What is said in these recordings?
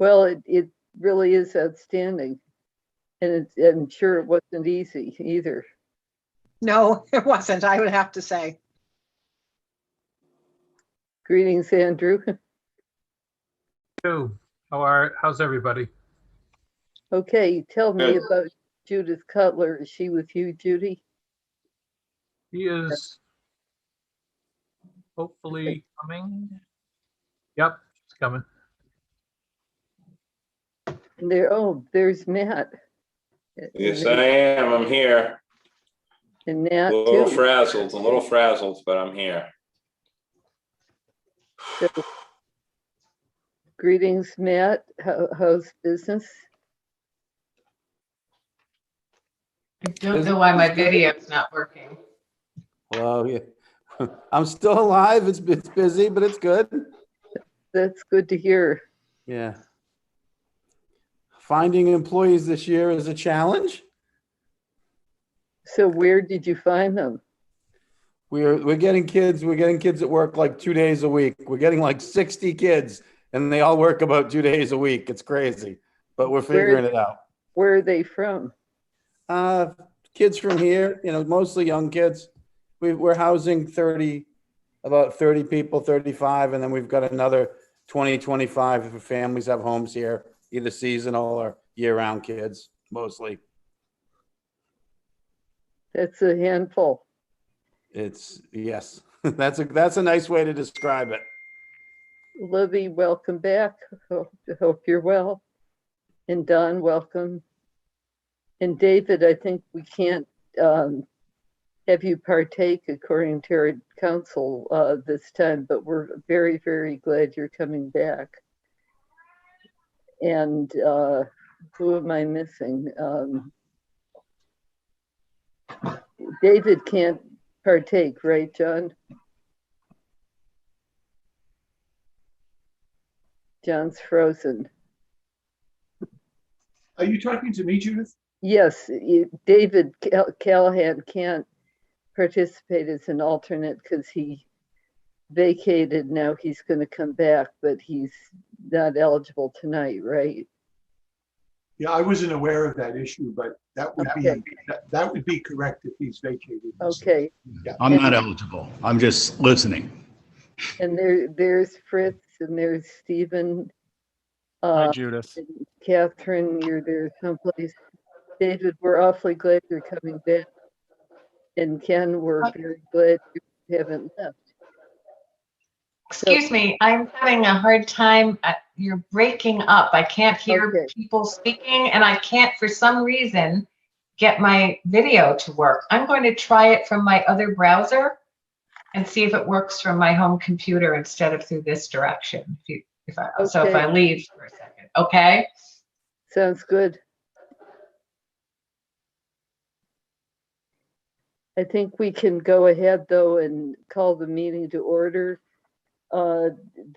Well, it really is outstanding. And I'm sure it wasn't easy either. No, it wasn't, I would have to say. Greetings, Andrew. How's everybody? Okay, tell me Good. about Judith Cutler. Is she with you, Judy? He is hopefully coming. Yep, she's coming. And there's Matt. Yes, I am. I'm here. And Nat A little too. frazzled, but I'm here. So, greetings, Matt. How's business? I don't know why my video is not working. Well, yeah. I'm still alive. It's busy, but it's good. That's good to hear. Yeah. Finding employees this year is a challenge. So where did you find them? We're getting kids. We're getting kids that work like 2 days a week. We're getting like 60 kids, and they all work about 2 days a week. It's crazy, but we're figuring it out. Where are they from? Kids from here, mostly young kids. We're housing about 30 people, 35, and then we've got another 20, 25 if families have homes here, either seasonal or year-round kids, mostly. That's a handful. Yes, that's a nice way to describe it. Libby, welcome back. Hope you're well. And Don, welcome. And David, I think we can't have you partake according to our council this time, but we're very, very glad you're coming back. And who am I missing? David can't partake, right, John? John's frozen. Are you talking to me, Judith? Yes, David Callahan can't participate as an alternate because he vacated. Now he's going to come back, but he's not eligible tonight, right? Yeah, I wasn't aware of that issue, but that would be Okay. that would be correct if he's vacated. Okay. Yeah. I'm not eligible. I'm just listening. And there's Fritz and there's Stephen. Hi, Judith. And Catherine, you're there someplace. David, we're awfully glad you're coming back. And Ken, we're very glad you haven't left. Excuse me, I'm having a hard time. You're breaking up. I can't hear Okay. people speaking, and I can't, for some reason, get my video to work. I'm going to try it from my other browser and see if it works from my home computer instead of through this direction. So if I leave for a second, okay? Sounds good. I think we can go ahead though and call the meeting to order.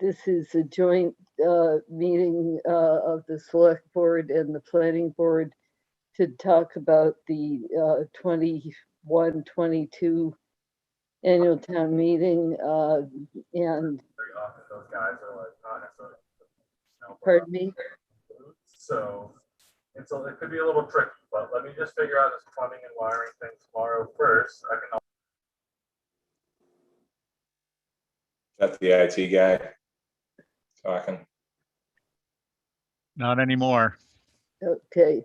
This is a joint meeting of the select board and the planning board to talk about the 21-22 annual town meeting and Those guys are like not necessarily. pardon me. So it could be a little tricky, but let me just figure out this plumbing and wiring thing tomorrow first. I can. That's the IT guy talking. Not anymore. Okay,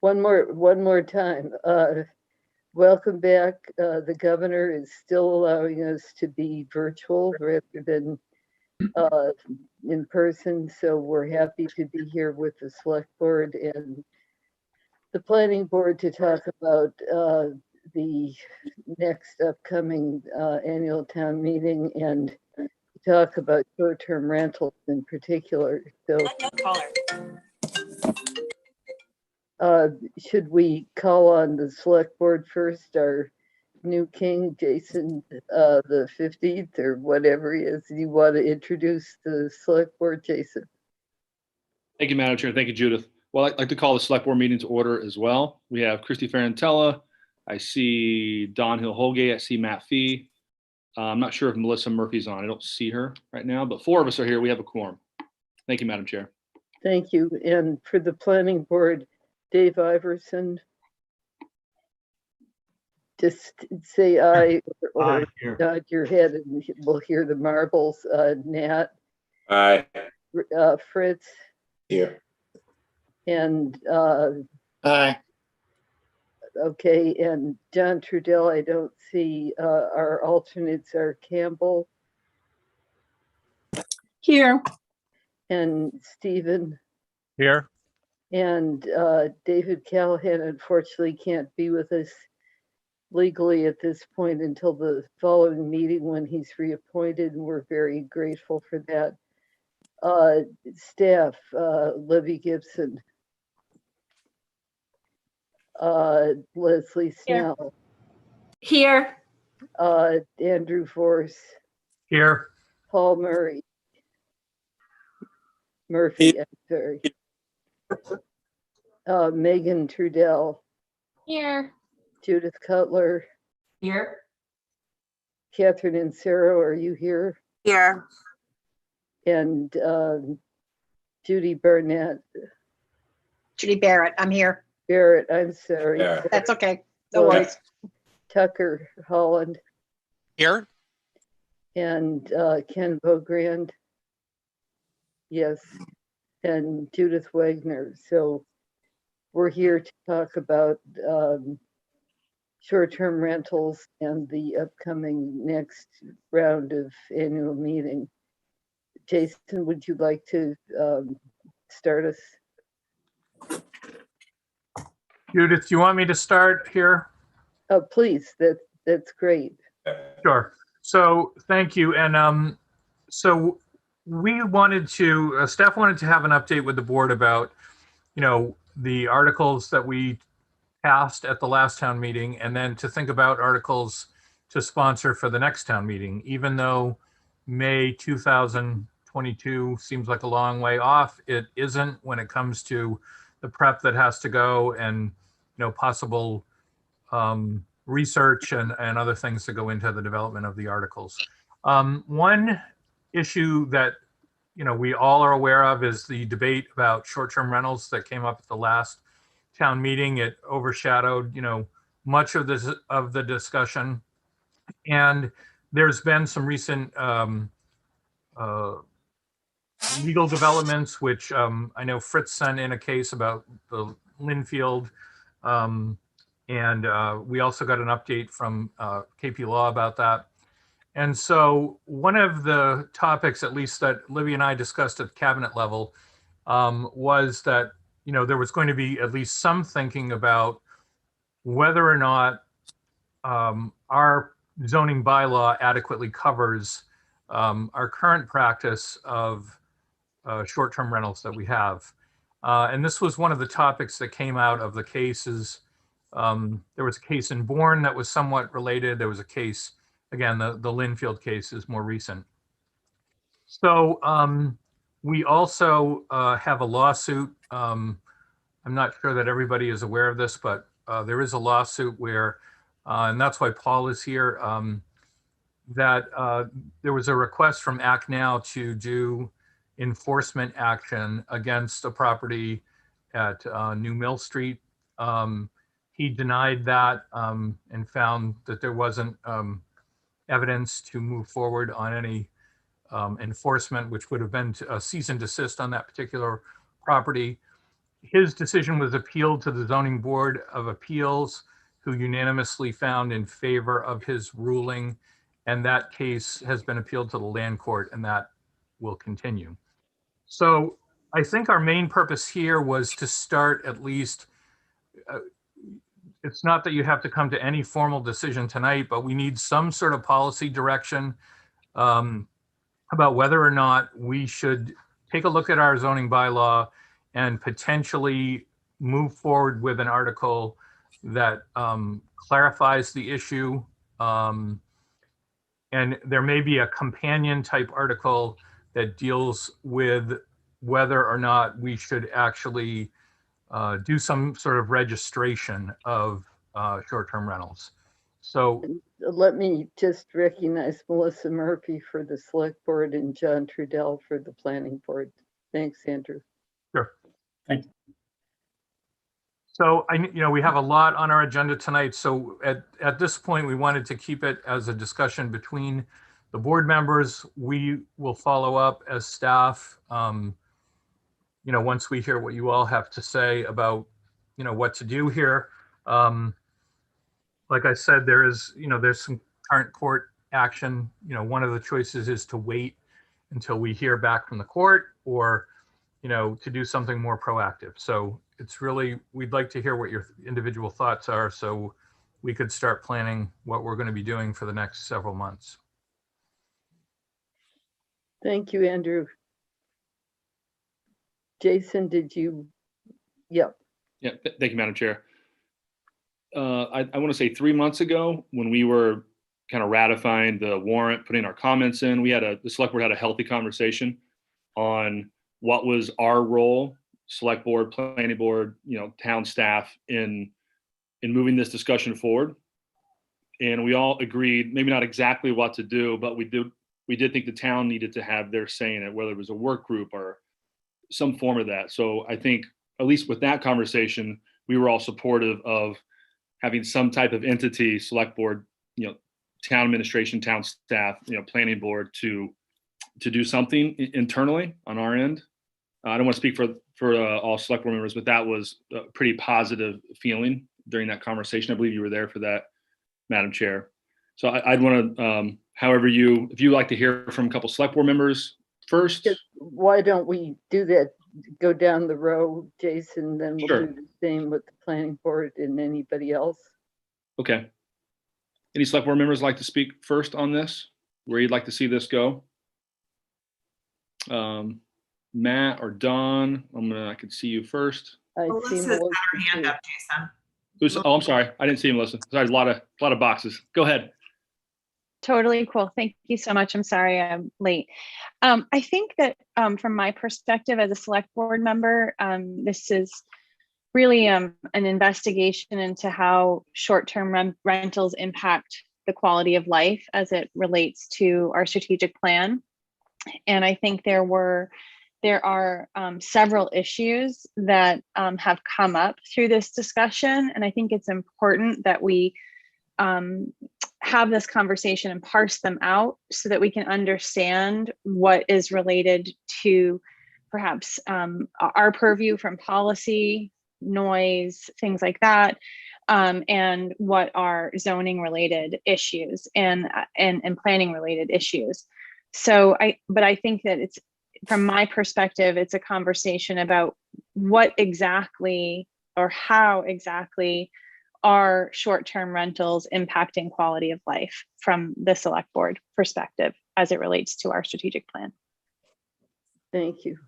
one more time. Welcome back. The governor is still allowing us to be virtual rather than in person, so we're happy to be here with the select board and the planning board to talk about the next upcoming annual town meeting and talk about short-term rentals in particular. So should we call on the select board first, our new king, Jason the 15th or whatever he is? Do you want to introduce the select board, Jason? Thank you, Madam Chair. Thank you, Judith. Well, I'd like to call the select board meeting to order as well. We have Christy Ferrantella. I see Don Hill-Holgate. I see Matt Fee. I'm not sure if Melissa Murphy's on. I don't see her right now, but four of us are here. We have a quorum. Thank you, Madam Chair. Thank you. And for the planning board, Dave Iverson, just say aye or Aye, here. nod your head and we'll hear the marbles. Nat, Aye, Fritz, here. and Aye. okay, and John Trudell, I don't see. Our alternates are Campbell Here. and Stephen. Here. And David Callahan unfortunately can't be with us legally at this point until the following meeting when he's reappointed, and we're very grateful for that. Staff, Libby Gibson, Leslie Snell, Here. Andrew Force, Here. Paul Murphy, I'm sorry. Megan Trudell, Here. Judith Cutler, Here. Catherine Insero, are you here? Here. And Judy Barnett, Judy Barrett, I'm here. Barrett, I'm sorry. Yeah. That's okay. No Well, worries. Tucker Holland, Here. and Ken Bogrand. Yes, and Judith Wagner. So we're here to talk about short-term rentals and the upcoming next round of annual meeting. Jason, would you like to start us? Judith, do you want me to start here? Please, that's great. Sure. So thank you. And so we wanted to, staff wanted to have an update with the board about, the articles that we passed at the last town meeting, and then to think about articles to sponsor for the next town meeting, even though May 2022 seems like a long way off. It isn't when it comes to the prep that has to go and, possible research and other things that go into the development of the articles. One issue that we all are aware of is the debate about short-term rentals that came up at the last town meeting. It overshadowed much of the discussion, and there's been some recent legal developments, which I know Fritz sent in a case about the Linfield. And we also got an update from KP Law about that. And so one of the topics, at least that Libby and I discussed at cabinet level, was that, there was going to be at least some thinking about whether or not our zoning bylaw adequately covers our current practice of short-term rentals that we have. And this was one of the topics that came out of the cases. There was a case in Bourne that was somewhat related. There was a case, again, the Linfield case is more recent. So we also have a lawsuit. I'm not sure that everybody is aware of this, but there is a lawsuit where, and that's why Paul is here, that there was a request from Act Now to do enforcement action against a property at New Mill Street. He denied that and found that there wasn't evidence to move forward on any enforcement, which would have been a cease and desist on that particular property. His decision was appealed to the Zoning Board of Appeals, who unanimously found in favor of his ruling. And that case has been appealed to the land court, and that will continue. So I think our main purpose here was to start at least, it's not that you have to come to any formal decision tonight, but we need some sort of policy direction about whether or not we should take a look at our zoning bylaw and potentially move forward with an article that clarifies the issue. And there may be a companion type article that deals with whether or not we should actually do some sort of registration of short-term rentals. So let me just recognize Melissa Murphy for the select board and John Trudell for the planning board. Thanks, Andrew. Sure. Thank you. So we have a lot on our agenda tonight. So at this point, we wanted to keep it as a discussion between the board members. We will follow up as staff, once we hear what you all have to say about, what to do here. Like I said, there's some current court action. One of the choices is to wait until we hear back from the court, or to do something more proactive. So it's really, we'd like to hear what your individual thoughts are so we could start planning what we're going to be doing for the next several months. Thank you, Andrew. Jason, did you? Yep. Yeah, thank you, Madam Chair. I want to say 3 months ago, when we were kind of ratifying the warrant, putting our comments in, the select board had a healthy conversation on what was our role, select board, planning board, town staff in moving this discussion forward. And we all agreed, maybe not exactly what to do, but we did think the town needed to have their say in it, whether it was a work group or some form of that. So I think, at least with that conversation, we were all supportive of having some type of entity, select board, town administration, town staff, planning board to do something internally on our end. I don't want to speak for all select board members, but that was a pretty positive feeling during that conversation. I believe you were there for that, Madam Chair. So I'd want to, if you'd like to hear from a couple select board members first. Why don't we do that? Go down the row, Jason, then we'll Sure. do the same with the planning board and anybody else. Okay. Any select board members like to speak first on this? Where you'd like to see this go? Matt or Don, I could see you first. I see Melissa's got her hand up, Jason. I'm sorry, I didn't see Melissa. Sorry, a lot of boxes. Go ahead. Totally cool. Thank you so much. I'm sorry I'm late. I think that from my perspective as a select board member, this is really an investigation into how short-term rentals impact the quality of life as it relates to our strategic plan. And I think there are several issues that have come up through this discussion. And I think it's important that we have this conversation and parse them out so that we can understand what is related to perhaps our purview from policy, noise, things like that, and what are zoning related issues and planning related issues. So I think that it's, from my perspective, it's a conversation about what exactly or how exactly are short-term rentals impacting quality of life from the select board perspective as it relates to our strategic plan. Thank you.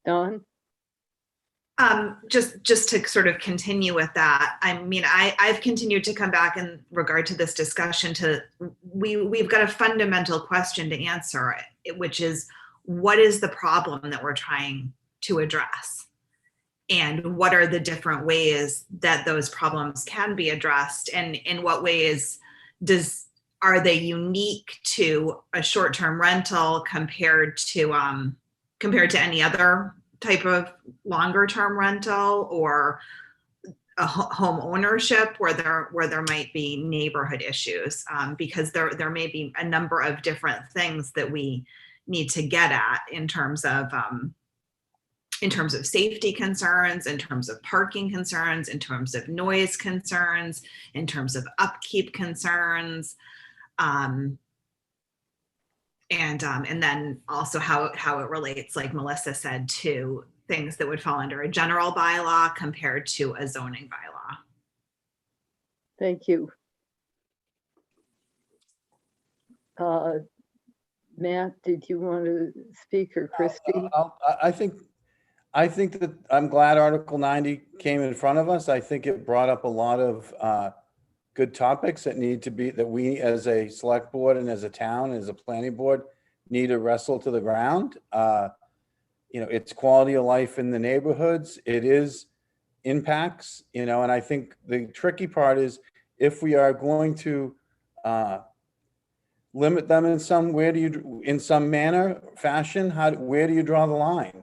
Dawn? Just to sort of continue with that, I mean, I've continued to come back in regard to this discussion to, we've got a fundamental question to answer, which is, what is the problem that we're trying to address? And what are the different ways that those problems can be addressed? And in what ways are they unique to a short-term rental compared to any other type of longer-term rental, or a home ownership where there might be neighborhood issues, because there may be a number of different things that we need to get at in terms of safety concerns, in terms of parking concerns, in terms of noise concerns, in terms of upkeep concerns, and then also how it relates, like Melissa said, to things that would fall under a general bylaw compared to a zoning bylaw. Thank you. Matt, did you want to speak, or Christy? I think that I'm glad Article 90 came in front of us. I think it brought up a lot of good topics that we as a select board and as a town, as a planning board, need to wrestle to the ground. It's quality of life in the neighborhoods. It is impacts, and I think the tricky part is, if we are going to limit them in some manner, fashion, where do you draw the line?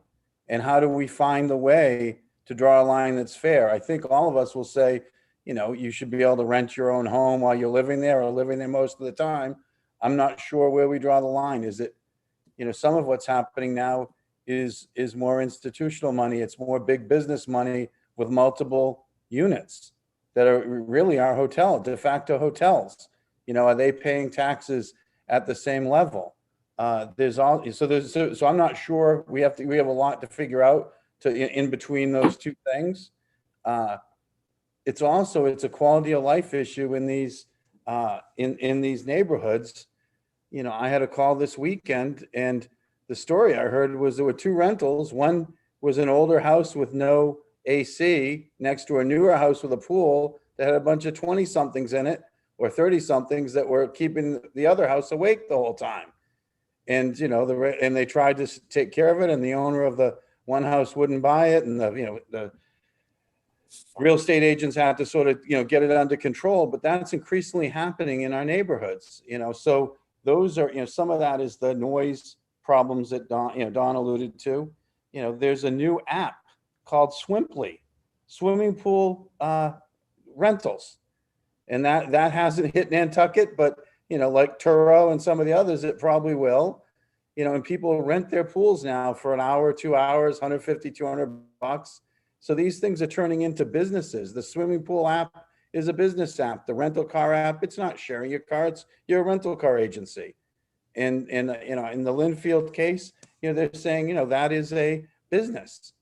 And how do we find the way to draw a line that's fair? I think all of us will say, you know, you should be able to rent your own home while you're living there or living there most of the time. I'm not sure where we draw the line. Is it, you know, some of what's happening now is more institutional money. It's more big business money with multiple units that are really our hotel, de facto hotels. You know, are they paying taxes at the same level? So I'm not sure. We have a lot to figure out in between those two things. It's a quality of life issue in these neighborhoods. You know, I had a call this weekend, and the story I heard was there were two rentals. One was an older house with no AC next to a newer house with a pool that had a bunch of 20-somethings in it or 30-somethings that were keeping the other house awake the whole time. And, you know, and they tried to take care of it, and the owner of the one house wouldn't buy it, and the real estate agents had to sort of, you know, get it under control. But that's increasingly happening in our neighborhoods, you know. So those are, you know, some of that is the noise problems that Don alluded to. You know, there's a new app called Swimply, swimming pool rentals, and that hasn't hit Nantucket, but you know, like Turo and some of the others, it probably will. You know, and people rent their pools now for an hour, 2 hours, $150, $200. So these things are turning into businesses. The swimming pool app is a business app. The rental car app, it's not sharing your car, it's you're a rental car agency. And you know, in the Linfield case, you know, they're saying, you know, that is a business.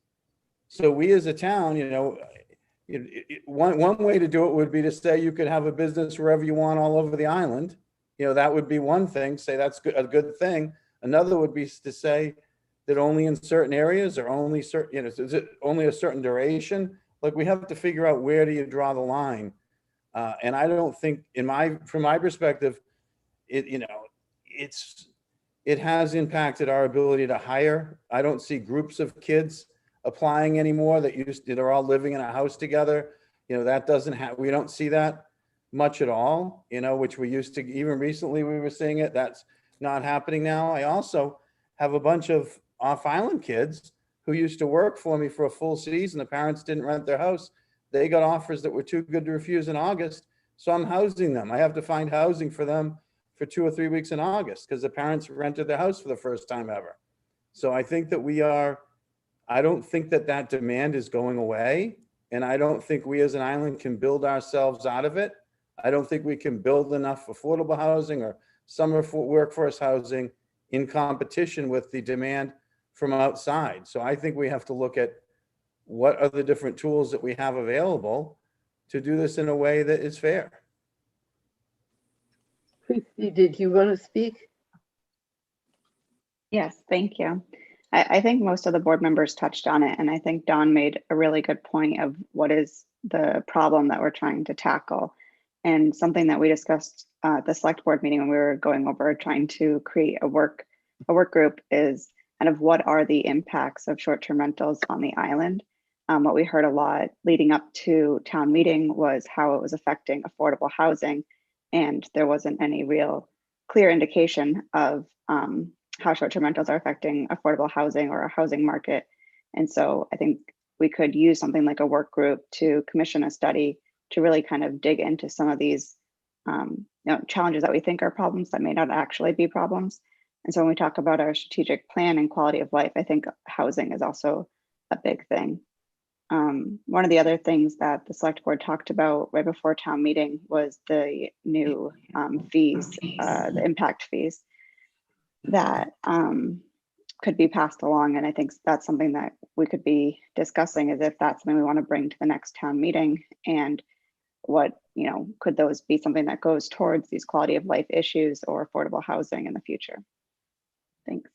So we as a town, you know, one way to do it would be to say you could have a business wherever you want all over the island. You know, that would be one thing, say that's a good thing. Another would be to say that only in certain areas or only certain, you know, is it only a certain duration? Like, we have to figure out where do you draw the line. And I don't think, from my perspective, it has impacted our ability to hire. I don't see groups of kids applying anymore they're all living in a house together. You know, that doesn't have, we don't see that much at all, you know, which we used to, even recently we were seeing it. That's not happening now. I also have a bunch of off-island kids who used to work for me for a full season. The parents didn't rent their house. They got offers that were too good to refuse in August. So I'm housing them. I have to find housing for them for 2 or 3 weeks in August because the parents rented their house for the first time ever. So I think that I don't think that demand is going away. And I don't think we as an island can build ourselves out of it. I don't think we can build enough affordable housing or summer workforce housing in competition with the demand from outside. So I think we have to look at what are the different tools that we have available to do this in a way that is fair. Christy, did you want to speak? Yes, thank you. I think most of the board members touched on it, and I think Don made a really good point of what is the problem that we're trying to tackle. And something that we discussed at the select board meeting when we were going over trying to create a work group is kind of what are the impacts of short-term rentals on the island. What we heard a lot leading up to town meeting was how it was affecting affordable housing, and there wasn't any real clear indication of how short-term rentals are affecting affordable housing or a housing market. And so I think we could use something like a work group to commission a study to really kind of dig into some of these challenges that we think are problems that may not actually be problems. And so when we talk about our strategic plan and quality of life, I think housing is also a big thing. One of the other things that the select board talked about right before town meeting was the new fees, the impact fees that could be passed along. And I think that's something that we could be discussing, is if that's something we want to bring to the next town meeting, and what, you know, could those be something that goes towards these quality of life issues or affordable housing in the future. Thanks.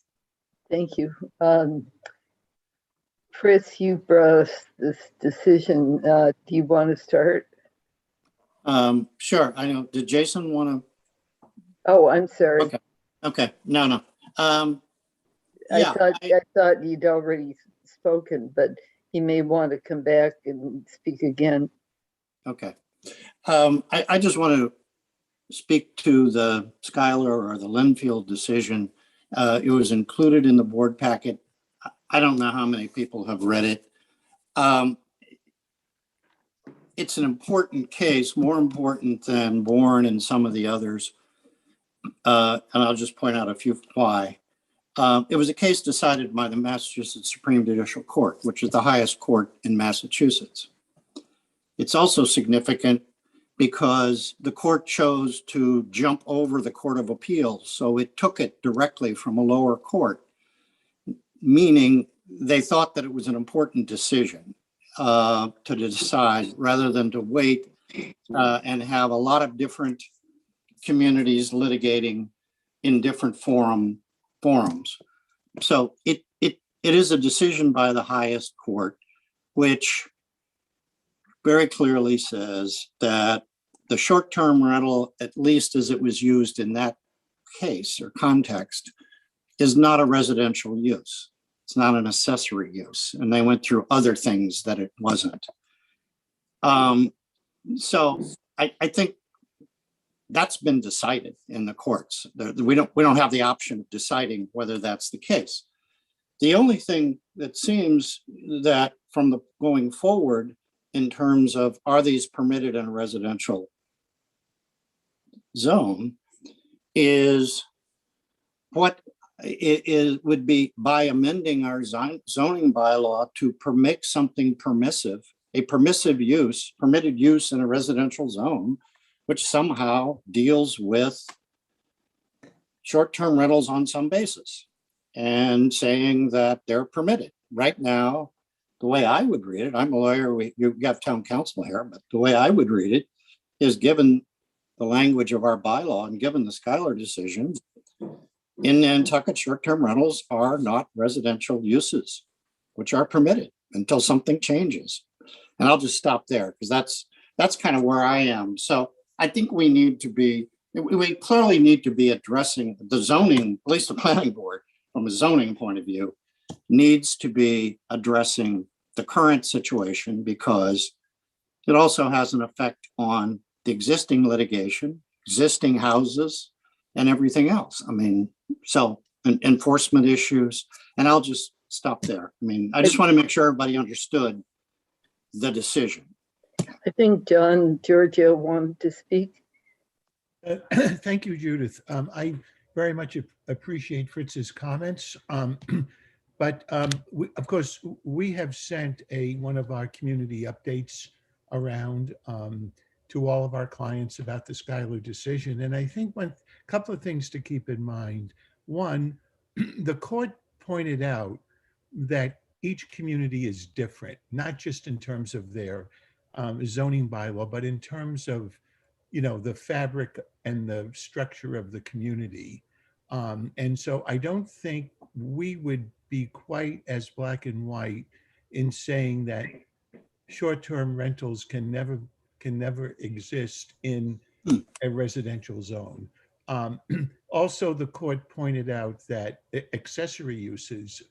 Thank you. Chris, you brought us this decision. Do you want to start? Sure. I know. Did Jason want to? Oh, I'm sorry. Okay. No. I thought you'd already spoken, but he may want to come back and speak again. Okay. I just want to speak to the Schuyler or the Linfield decision. It was included in the board packet. I don't know how many people have read it. It's an important case, more important than Bourne and some of the others. And I'll just point out a few why. It was a case decided by the Massachusetts Supreme Judicial Court, which is the highest court in Massachusetts. It's also significant because the court chose to jump over the Court of Appeals. So it took it directly from a lower court, meaning they thought that it was an important decision to decide rather than to wait and have a lot of different communities litigating in different forums. So it is a decision by the highest court, which very clearly says that the short-term rental, at least as it was used in that case or context, is not a residential use. It's not an accessory use. And they went through other things that it wasn't. So I think that's been decided in the courts. We don't have the option of deciding whether that's the case. The only thing that seems that from the going forward in terms of are these permitted in a residential zone is what it would be by amending our zoning bylaw to permit something permissive, a permissive use, permitted use in a residential zone, which somehow deals with short-term rentals on some basis and saying that they're permitted. Right now, the way I would read it, I'm a lawyer, you've got town council here, but the way I would read it is given the language of our bylaw and given the Schuyler decision, in Nantucket, short-term rentals are not residential uses, which are permitted until something changes. And I'll just stop there because that's kind of where I am. So I think we clearly need to be addressing the zoning, at least the planning board from a zoning point of view, needs to be addressing the current situation because it also has an effect on the existing litigation, existing houses, and everything else. I mean, so enforcement issues, and I'll just stop there. I mean, I just want to make sure everybody understood the decision. I think John Giorgio wanted to speak. Thank you, Judith. I very much appreciate Fritz's comments. But of course, we have sent one of our community updates around to all of our clients about the Schuyler decision. And I think a couple of things to keep in mind. One, the court pointed out that each community is different, not just in terms of their zoning bylaw, but in terms of, the fabric and the structure of the community. And so I don't think we would be quite as black and white in saying that short-term rentals can never exist in a residential zone. Also, the court pointed out that accessory uses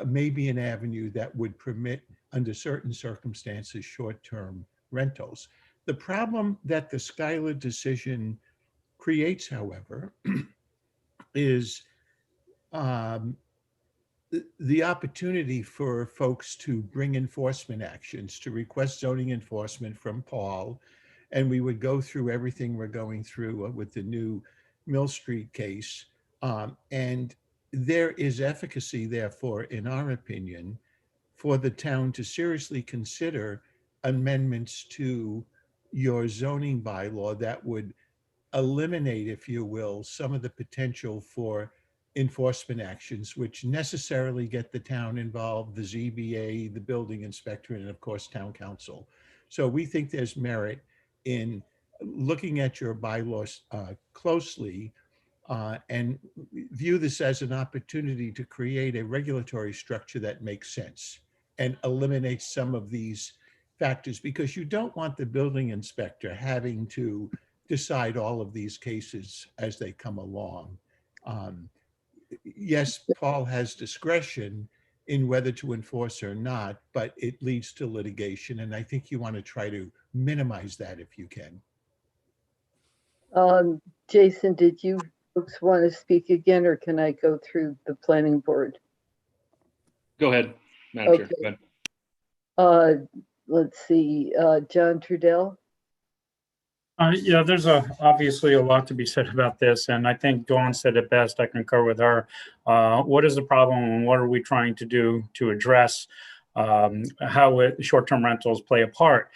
may be an avenue that would permit, under certain circumstances, short-term rentals. The problem that the Schuyler decision creates, however, is the opportunity for folks to bring enforcement actions, to request zoning enforcement from Paul, and we would go through everything we're going through with the new Mill Street case. And there is efficacy, therefore, in our opinion, for the town to seriously consider amendments to your zoning bylaw that would eliminate, if you will, some of the potential for enforcement actions, which necessarily get the town involved, the ZBA, the building inspector, and of course, town council. So we think there's merit in looking at your bylaws closely and view this as an opportunity to create a regulatory structure that makes sense and eliminates some of these factors, because you don't want the building inspector having to decide all of these cases as they come along. Yes, Paul has discretion in whether to enforce or not, but it leads to litigation. And I think you want to try to minimize that if you can. Jason, did you folks want to speak again, or can I go through the planning board? Go ahead, Madam Chair. Okay. Go ahead. Let's see, John Trudell. Yeah, there's obviously a lot to be said about this, and I think Dawn said it best. I concur with her. What is the problem, and what are we trying to do to address how short-term rentals play a part?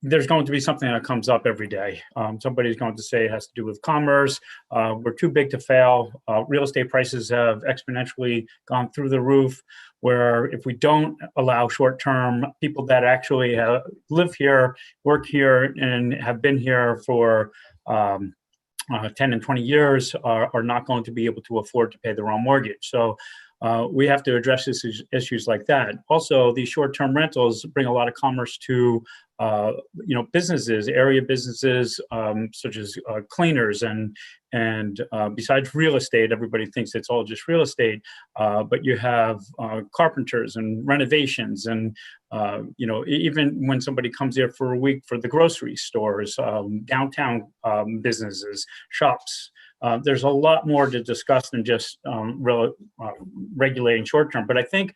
There's going to be something that comes up every day. Somebody's going to say it has to do with commerce. We're too big to fail. Real estate prices have exponentially gone through the roof, where if we don't allow short-term people that actually live here, work here, and have been here for 10 and 20 years are not going to be able to afford to pay their own mortgage. So we have to address issues like that. Also, these short-term rentals bring a lot of commerce to businesses, area businesses, such as cleaners and besides real estate. Everybody thinks it's all just real estate, but you have carpenters and renovations, and even when somebody comes there for a week for the grocery stores, downtown businesses, shops. There's a lot more to discuss than just regulating short term. But I think,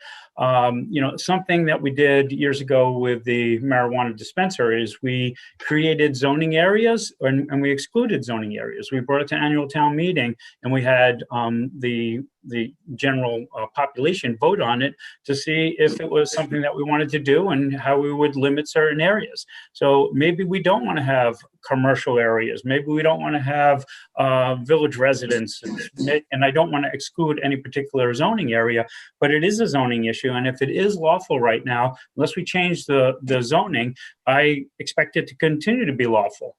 something that we did years ago with the marijuana dispenser is we created zoning areas and we excluded zoning areas. We brought it to annual town meeting, and we had the general population vote on it to see if it was something that we wanted to do and how we would limit certain areas. So maybe we don't want to have commercial areas. Maybe we don't want to have village residences. And I don't want to exclude any particular zoning area, but it is a zoning issue. And if it is lawful right now, unless we change the zoning, I expect it to continue to be lawful.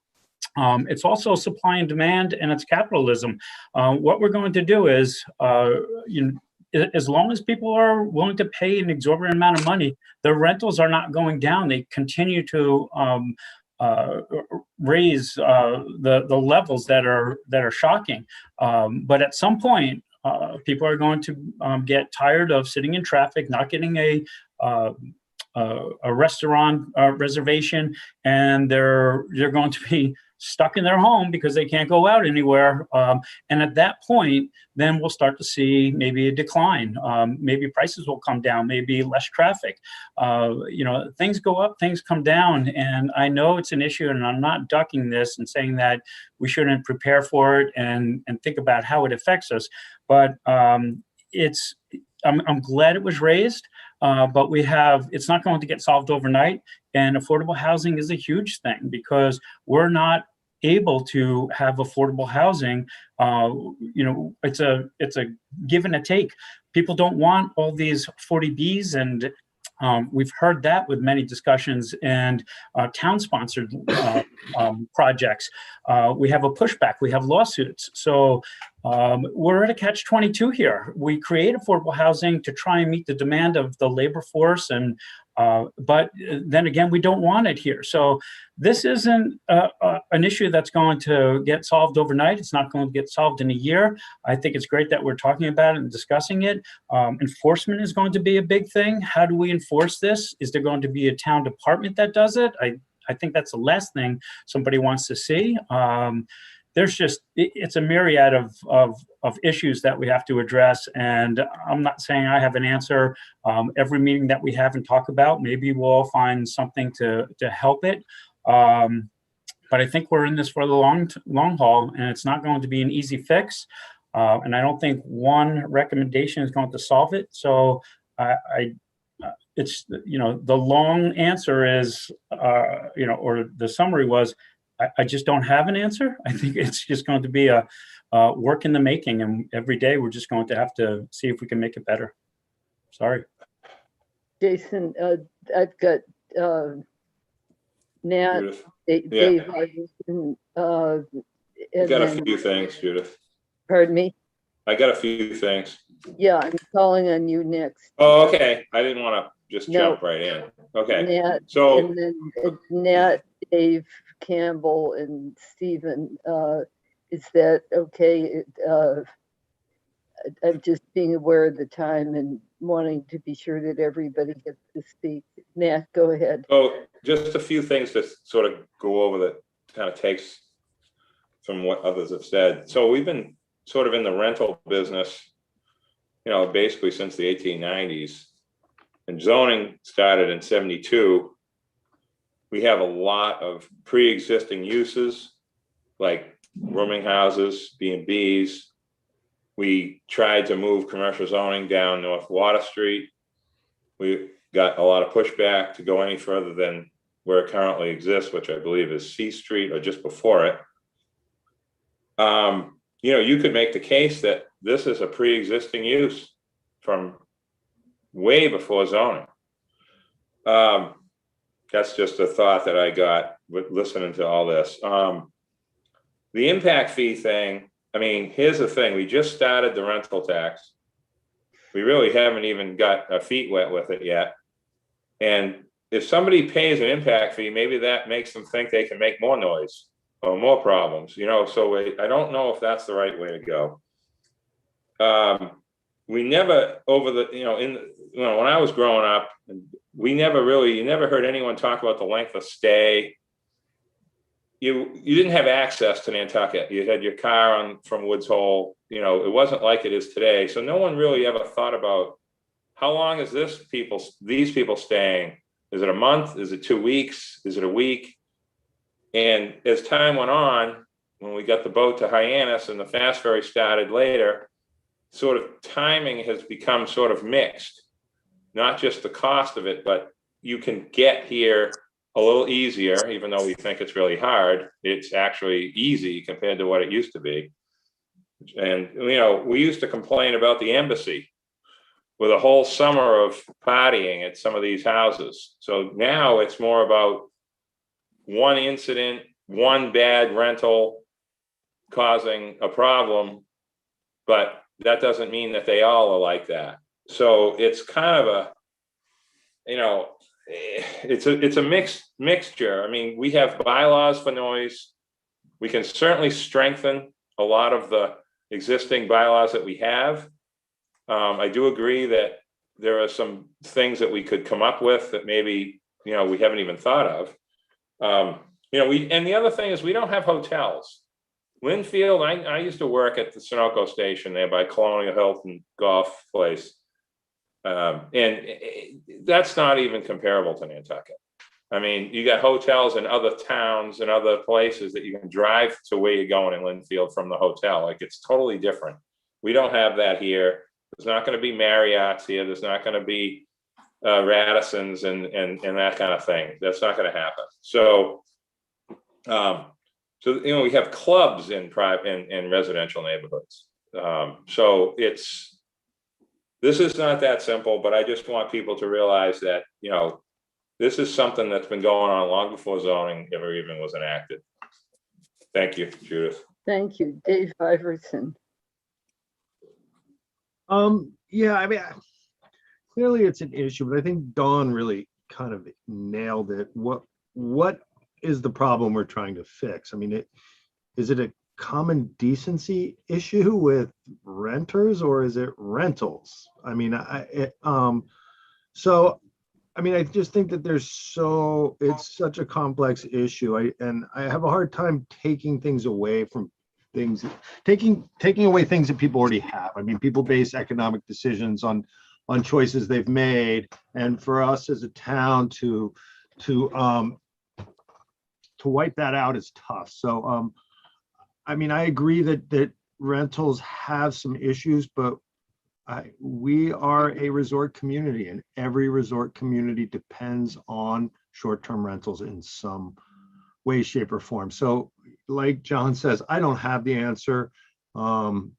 It's also supply and demand, and it's capitalism. What we're going to do is, as long as people are willing to pay an exorbitant amount of money, the rentals are not going down. They continue to raise the levels that are shocking. But at some point, people are going to get tired of sitting in traffic, not getting a restaurant reservation, and they're going to be stuck in their home because they can't go out anywhere. And at that point, then we'll start to see maybe a decline. Maybe prices will come down, maybe less traffic. Things go up, things come down. And I know it's an issue, and I'm not ducking this and saying that we shouldn't prepare for it and think about how it affects us. But I'm glad it was raised, but it's not going to get solved overnight. And affordable housing is a huge thing because we're not able to have affordable housing. It's a give and a take. People don't want all these 40Bs, and we've heard that with many discussions and town-sponsored projects. We have a pushback. We have lawsuits. So we're at a catch-22 here. We create affordable housing to try and meet the demand of the labor force, but then again, we don't want it here. So this isn't an issue that's going to get solved overnight. It's not going to get solved in a year. I think it's great that we're talking about it and discussing it. Enforcement is going to be a big thing. How do we enforce this? Is there going to be a town department that does it? I think that's the last thing somebody wants to see. It's a myriad of issues that we have to address. And I'm not saying I have an answer. Every meeting that we have and talk about, maybe we'll find something to help it. But I think we're in this for the long haul, and it's not going to be an easy fix. And I don't think one recommendation is going to solve it. So it's, the long answer is, or the summary was, I just don't have an answer. I think it's just going to be a work in the making, and every day we're just going to have to see if we can make it better. Sorry. Jason, I've got Nat, Dave, Hardison, I got a few things, Judith. Pardon me? I got a few things. Yeah, I'm calling on you next. Oh, okay. I didn't want to just jump right in. Okay. Nat, so and then it's Nat, Dave, Campbell, and Stephen. Is that okay? I'm just being aware of the time and wanting to be sure that everybody gets to speak. Nat, go ahead. Oh, just a few things to sort of go over that kind of takes from what others have said. So we've been sort of in the rental business basically since the 1890s. And zoning started in 72. We have a lot of pre-existing uses like rooming houses, B&Bs. We tried to move commercial zoning down North Water Street. We got a lot of pushback to go any further than where it currently exists, which I believe is C Street or just before it. You could make the case that this is a pre-existing use from way before zoning. That's just a thought that I got with listening to all this. The impact fee thing, here's the thing. We just started the rental tax. We really haven't even got our feet wet with it yet. And if somebody pays an impact fee, maybe that makes them think they can make more noise or more problems, so I don't know if that's the right way to go. We never when I was growing up, you never heard anyone talk about the length of stay. You didn't have access to Nantucket. You had your car from Woods Hole. It wasn't like it is today. So no one really ever thought about how long is these people staying? Is it a month? Is it 2 weeks? Is it a week? And as time went on, when we got the boat to Hyannis and the fast ferry started later, sort of timing has become sort of mixed. Not just the cost of it, but you can get here a little easier, even though we think it's really hard. It's actually easy compared to what it used to be. And, we used to complain about the embassy with a whole summer of partying at some of these houses. So now it's more about one incident, one bad rental causing a problem, but that doesn't mean that they all are like that. So it's kind of it's a mixture. We have bylaws for noise. We can certainly strengthen a lot of the existing bylaws that we have. I do agree that there are some things that we could come up with that maybe, we haven't even thought of. And the other thing is we don't have hotels. Linfield, I used to work at the Sunoco station there by Colonial Hilton Golf Place. And that's not even comparable to Nantucket. You got hotels in other towns and other places that you can drive to where you're going in Linfield from the hotel. Like, it's totally different. We don't have that here. There's not going to be Marriott's here. There's not going to be Radisson's and that kind of thing. That's not going to happen. So, we have clubs in residential neighborhoods. So this is not that simple, but I just want people to realize that, this is something that's been going on long before zoning ever even was enacted. Thank you, Judith. Thank you. Dave Iverson. Yeah, clearly it's an issue, but I think Dawn really kind of nailed it. What is the problem we're trying to fix? Is it a common decency issue with renters, or is it rentals? I just think that it's such a complex issue. I have a hard time taking things away from taking away things that people already have. People base economic decisions on choices they've made, and for us as a town to wipe that out is tough. So I agree that rentals have some issues, but we are a resort community, and every resort community depends on short-term rentals in some way, shape, or form. So like John says, I don't have the answer. And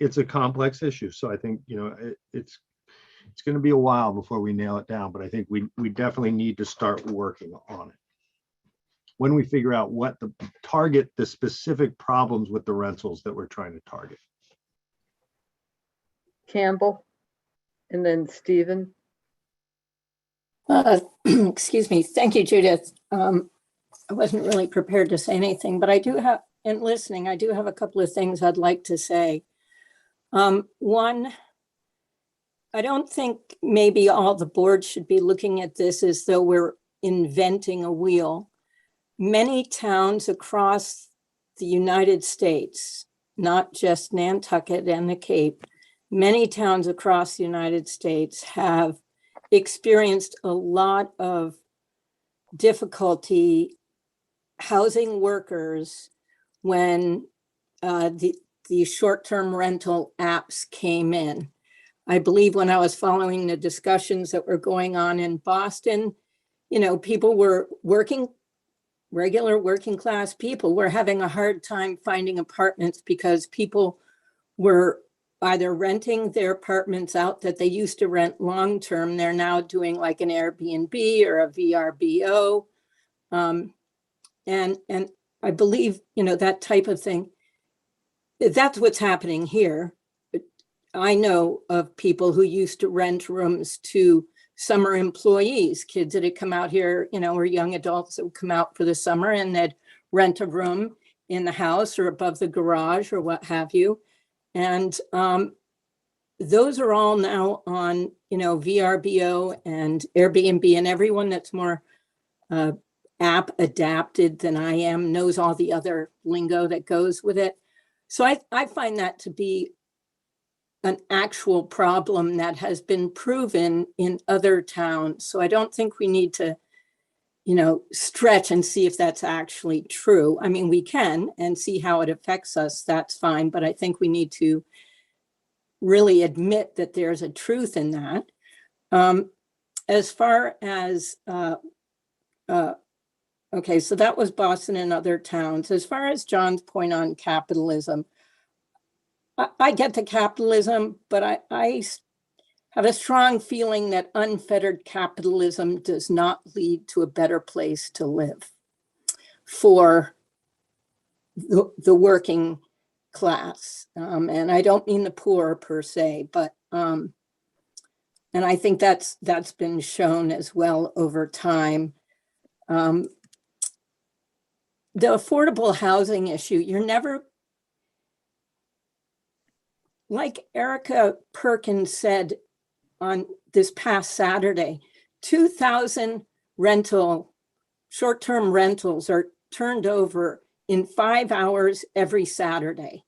it's a complex issue. So I think, it's going to be a while before we nail it down, but I think we definitely need to start working on it. When we figure out what the specific problems with the rentals that we're trying to target. Campbell, and then Stephen. Excuse me. Thank you, Judith. I wasn't really prepared to say anything, but I do have a couple of things I'd like to say. One, I don't think maybe all the boards should be looking at this as though we're inventing a wheel. Many towns across the United States not just Nantucket and the Cape, many towns across the United States have experienced a lot of difficulty housing workers when the short-term rental apps came in. I believe when I was following the discussions that were going on in Boston, you know, people were working, regular working class people were having a hard time finding apartments because people were either renting their apartments out that they used to rent long-term. They're now doing like an Airbnb or a VRBO. And I believe, you know, that type of thing, that's what's happening here. I know of people who used to rent rooms to summer employees, kids that had come out here, you know, or young adults that would come out for the summer and they'd rent a room in the house or above the garage or what have you. And those are all now on, you know, VRBO and Airbnb, and everyone that's more app adapted than I am knows all the other lingo that goes with it. So I find that to be an actual problem that has been proven in other towns. So I don't think we need to, you know, stretch and see if that's actually true. I mean, we can and see how it affects us, that's fine. But I think we need to really admit that there's a truth in that. As far as, okay, so that was Boston and other towns. As far as John's point on capitalism, I get the capitalism, but I have a strong feeling that unfettered capitalism does not lead to a better place to live for the working class. And I don't mean the poor per se, but, and I think that's been shown as well over time. The affordable housing issue, you're never, like Erica Perkins said on this past Saturday, 2,000 short-term rentals are turned over in 5 hours every Saturday.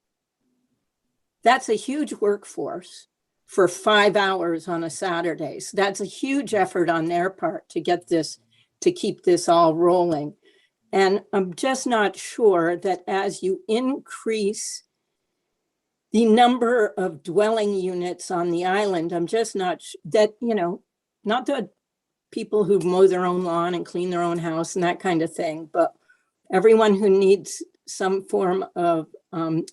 That's a huge workforce for 5 hours on a Saturday. So that's a huge effort on their part to get this, to keep this all rolling. And I'm just not sure that as you increase the number of dwelling units on the island, I'm just not that, you know, not the people who mow their own lawn and clean their own house and that kind of thing, but everyone who needs some form of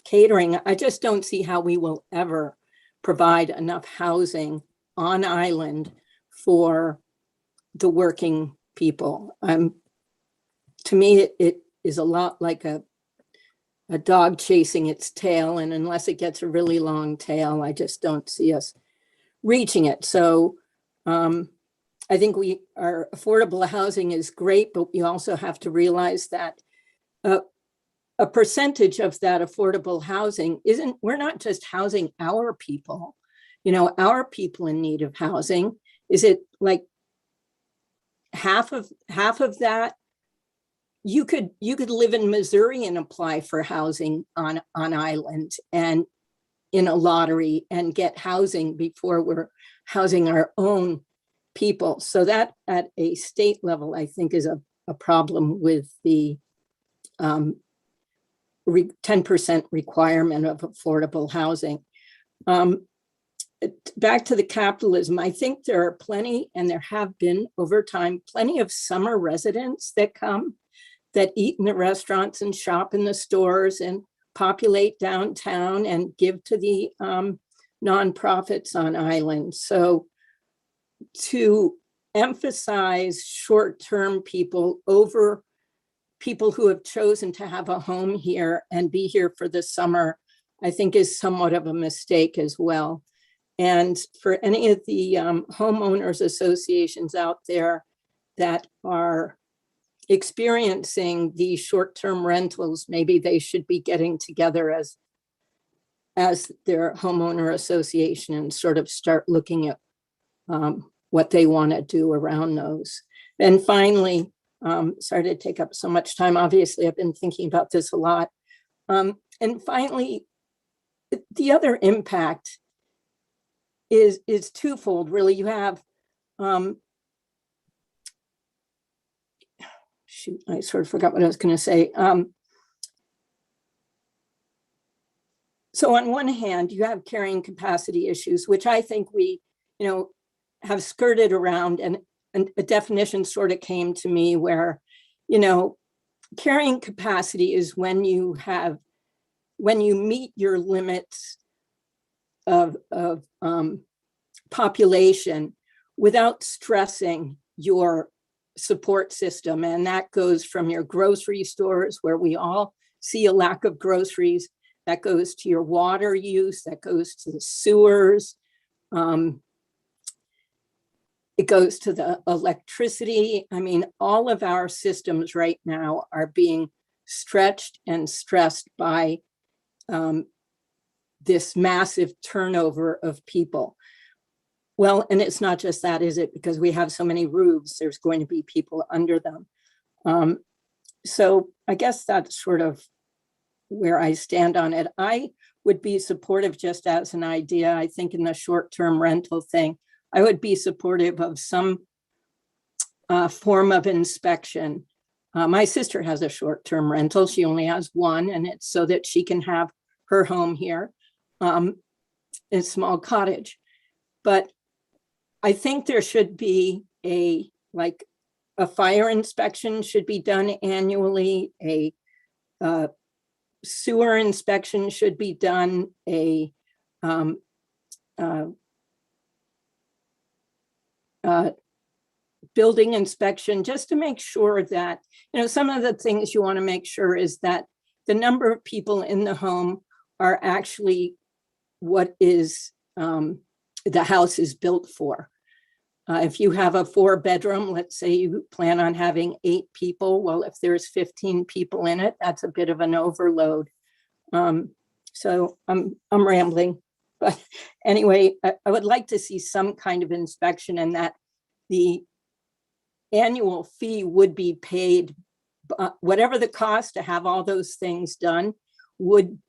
catering. I just don't see how we will ever provide enough housing on island for the working people. To me, it is a lot like a dog chasing its tail. And unless it gets a really long tail, I just don't see us reaching it. So I think our affordable housing is great, but we also have to realize that a percentage of that affordable housing we're not just housing our people, you know, our people in need of housing. Is it like half of that? You could live in Missouri and apply for housing on island and in a lottery and get housing before we're housing our own people. So that at a state level, I think is a problem with the 10% requirement of affordable housing. Back to the capitalism, I think there are plenty, and there have been over time, plenty of summer residents that come, that eat in the restaurants and shop in the stores and populate downtown and give to the nonprofits on island. So to emphasize short-term people over people who have chosen to have a home here and be here for the summer, I think is somewhat of a mistake as well. And for any of the homeowners associations out there that are experiencing these short-term rentals, maybe they should be getting together as their homeowner association and sort of start looking at what they want to do around those. And finally, sorry to take up so much time. Obviously, I've been thinking about this a lot. And finally, the other impact is twofold, really. You have, shoot, I sort of forgot what I was going to say. So on one hand, you have carrying capacity issues, which I think we, have skirted around, and a definition sort of came to me where, carrying capacity is when you meet your limits of population without stressing your support system. And that goes from your grocery stores, where we all see a lack of groceries, that goes to your water use, that goes to the sewers, it goes to the electricity. I mean, all of our systems right now are being stretched and stressed by this massive turnover of people. Well, and it's not just that, is it? Because we have so many roofs, there's going to be people under them. So I guess that's sort of where I stand on it. I would be supportive, just as an idea. I think in the short-term rental thing, I would be supportive of some form of inspection. My sister has a short-term rental. She only has one, and it's so that she can have her home here, a small cottage. But I think there should be a fire inspection should be done annually, a sewer inspection should be done, a building inspection, just to make sure that, some of the things you want to make sure is that the number of people in the home are actually what is the house is built for. If you have a 4-bedroom, let's say you plan on having 8 people. Well, if there's 15 people in it, that's a bit of an overload. So I'm rambling, but anyway, I would like to see some kind of inspection, and that the annual fee would be paid, whatever the cost to have all those things done would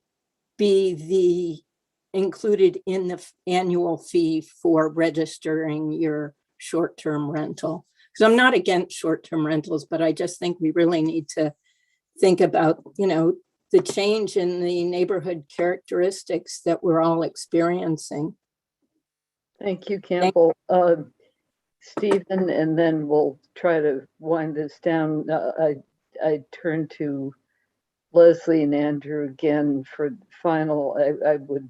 be included in the annual fee for registering your short-term rental. Because I'm not against short-term rentals, but I just think we really need to think about, the change in the neighborhood characteristics that we're all experiencing. Thank you, Campbell. Stephen, and then we'll try to wind this down. I turn to Leslie and Andrew again for final. I would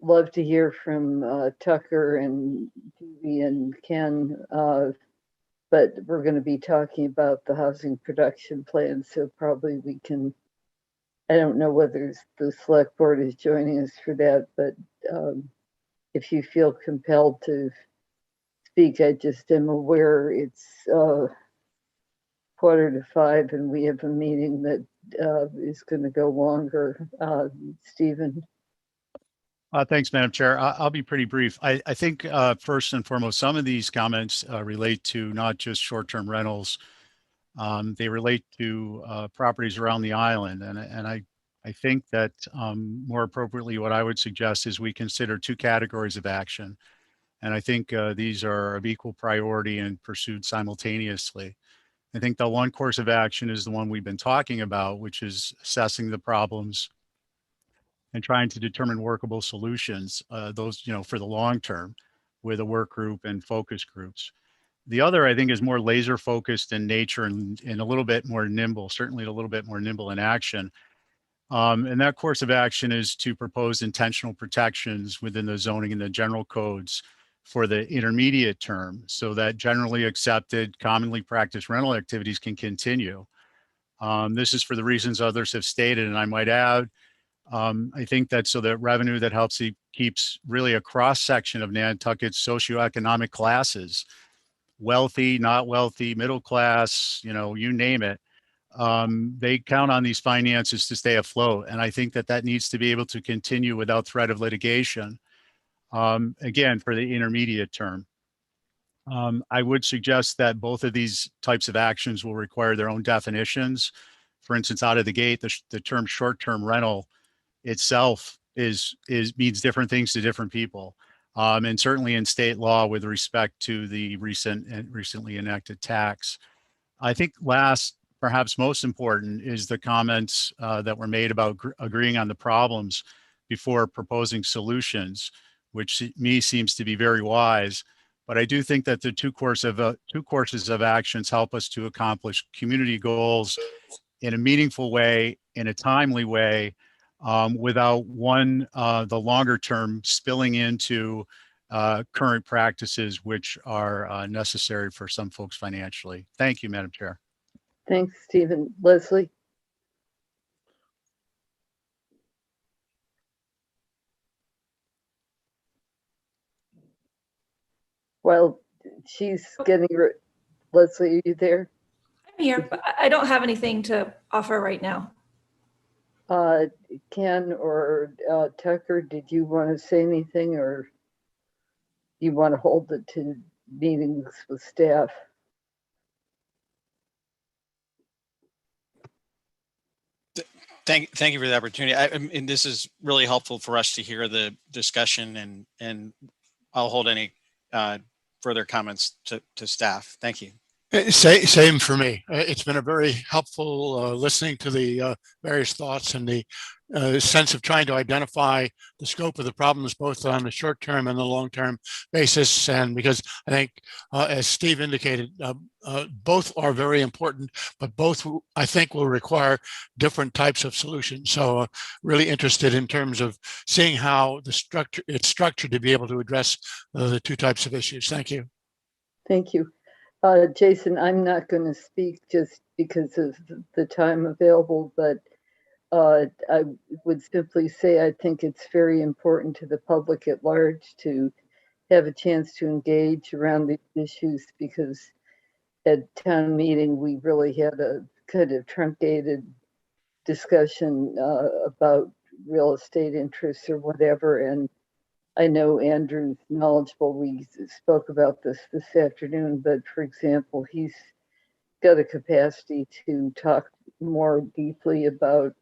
love to hear from Tucker and Judy and Ken, but we're going to be talking about the housing production plan, so probably we can, I don't know whether the select board is joining us for that, but if you feel compelled to speak, I just am aware it's 4:45 and we have a meeting that is going to go longer. Stephen. Thanks, Madam Chair. I'll be pretty brief. I think first and foremost, some of these comments relate to not just short-term rentals. They relate to properties around the island. And I think that more appropriately, what I would suggest is we consider 2 categories of action. And I think these are of equal priority and pursued simultaneously. I think the one course of action is the one we've been talking about, which is assessing the problems and trying to determine workable solutions, those, for the long term with a work group and focus groups. The other, I think, is more laser focused in nature and a little bit more nimble, certainly a little bit more nimble in action. And that course of action is to propose intentional protections within the zoning and the general codes for the intermediate term, so that generally accepted, commonly practiced rental activities can continue. This is for the reasons others have stated, and I might add, I think that so that revenue that helps keeps really a cross section of Nantucket's socioeconomic classes, wealthy, not wealthy, middle class, you name it. They count on these finances to stay afloat. And I think that needs to be able to continue without threat of litigation. Again, for the intermediate term. I would suggest that both of these types of actions will require their own definitions. For instance, out of the gate, the term short-term rental itself means different things to different people. And certainly in state law with respect to the recently enacted tax. I think last, perhaps most important, is the comments that were made about agreeing on the problems before proposing solutions, which to me seems to be very wise. But I do think that the two courses of actions help us to accomplish community goals in a meaningful way, in a timely way, without the longer term spilling into current practices which are necessary for some folks financially. Thank you, Madam Chair. Thanks, Stephen. Leslie? Well, she's getting, Leslie, are you there? I'm here, but I don't have anything to offer right now. Ken or Tucker, did you want to say anything, or you want to hold it to meetings with staff? Thank you for the opportunity. And this is really helpful for us to hear the discussion, and I'll hold any further comments to staff. Thank you. Same for me. It's been a very helpful listening to the various thoughts and the sense of trying to identify the scope of the problems, both on the short term and the long term basis. And because I think, as Steve indicated, both are very important, but both I think will require different types of solutions. So really interested in terms of seeing how it's structured to be able to address the two types of issues. Thank you. Thank you. Jason, I'm not going to speak just because of the time available, but I would simply say I think it's very important to the public at large to have a chance to engage around these issues, because at town meeting, we really had a kind of truncated discussion about real estate interests or whatever. And I know Andrew's knowledgeable. We spoke about this afternoon, but for example, he's got a capacity to talk more deeply about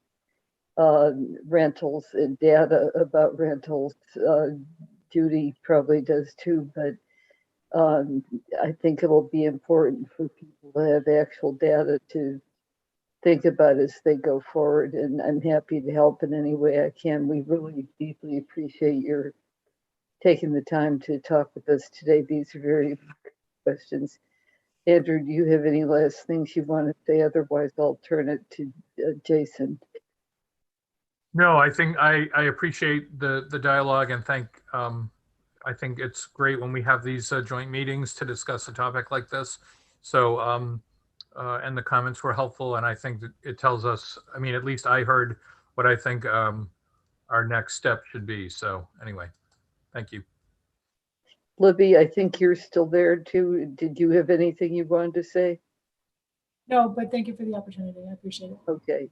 rentals and data about rentals. Judy probably does too, but I think it'll be important for people to have actual data to think about as they go forward, and I'm happy to help in any way I can. We really deeply appreciate your taking the time to talk with us today. These are very good questions. Andrew, do you have any last things you want to say? Otherwise, I'll turn it to Jason. No, I think I appreciate the dialogue, and I think it's great when we have these joint meetings to discuss a topic like this. So, and the comments were helpful, and I think that it tells us, I mean, at least I heard what I think our next step should be. So anyway, thank you. Libby, I think you're still there too. Did you have anything you wanted to say? No, but thank you for the opportunity. I appreciate it. Okay.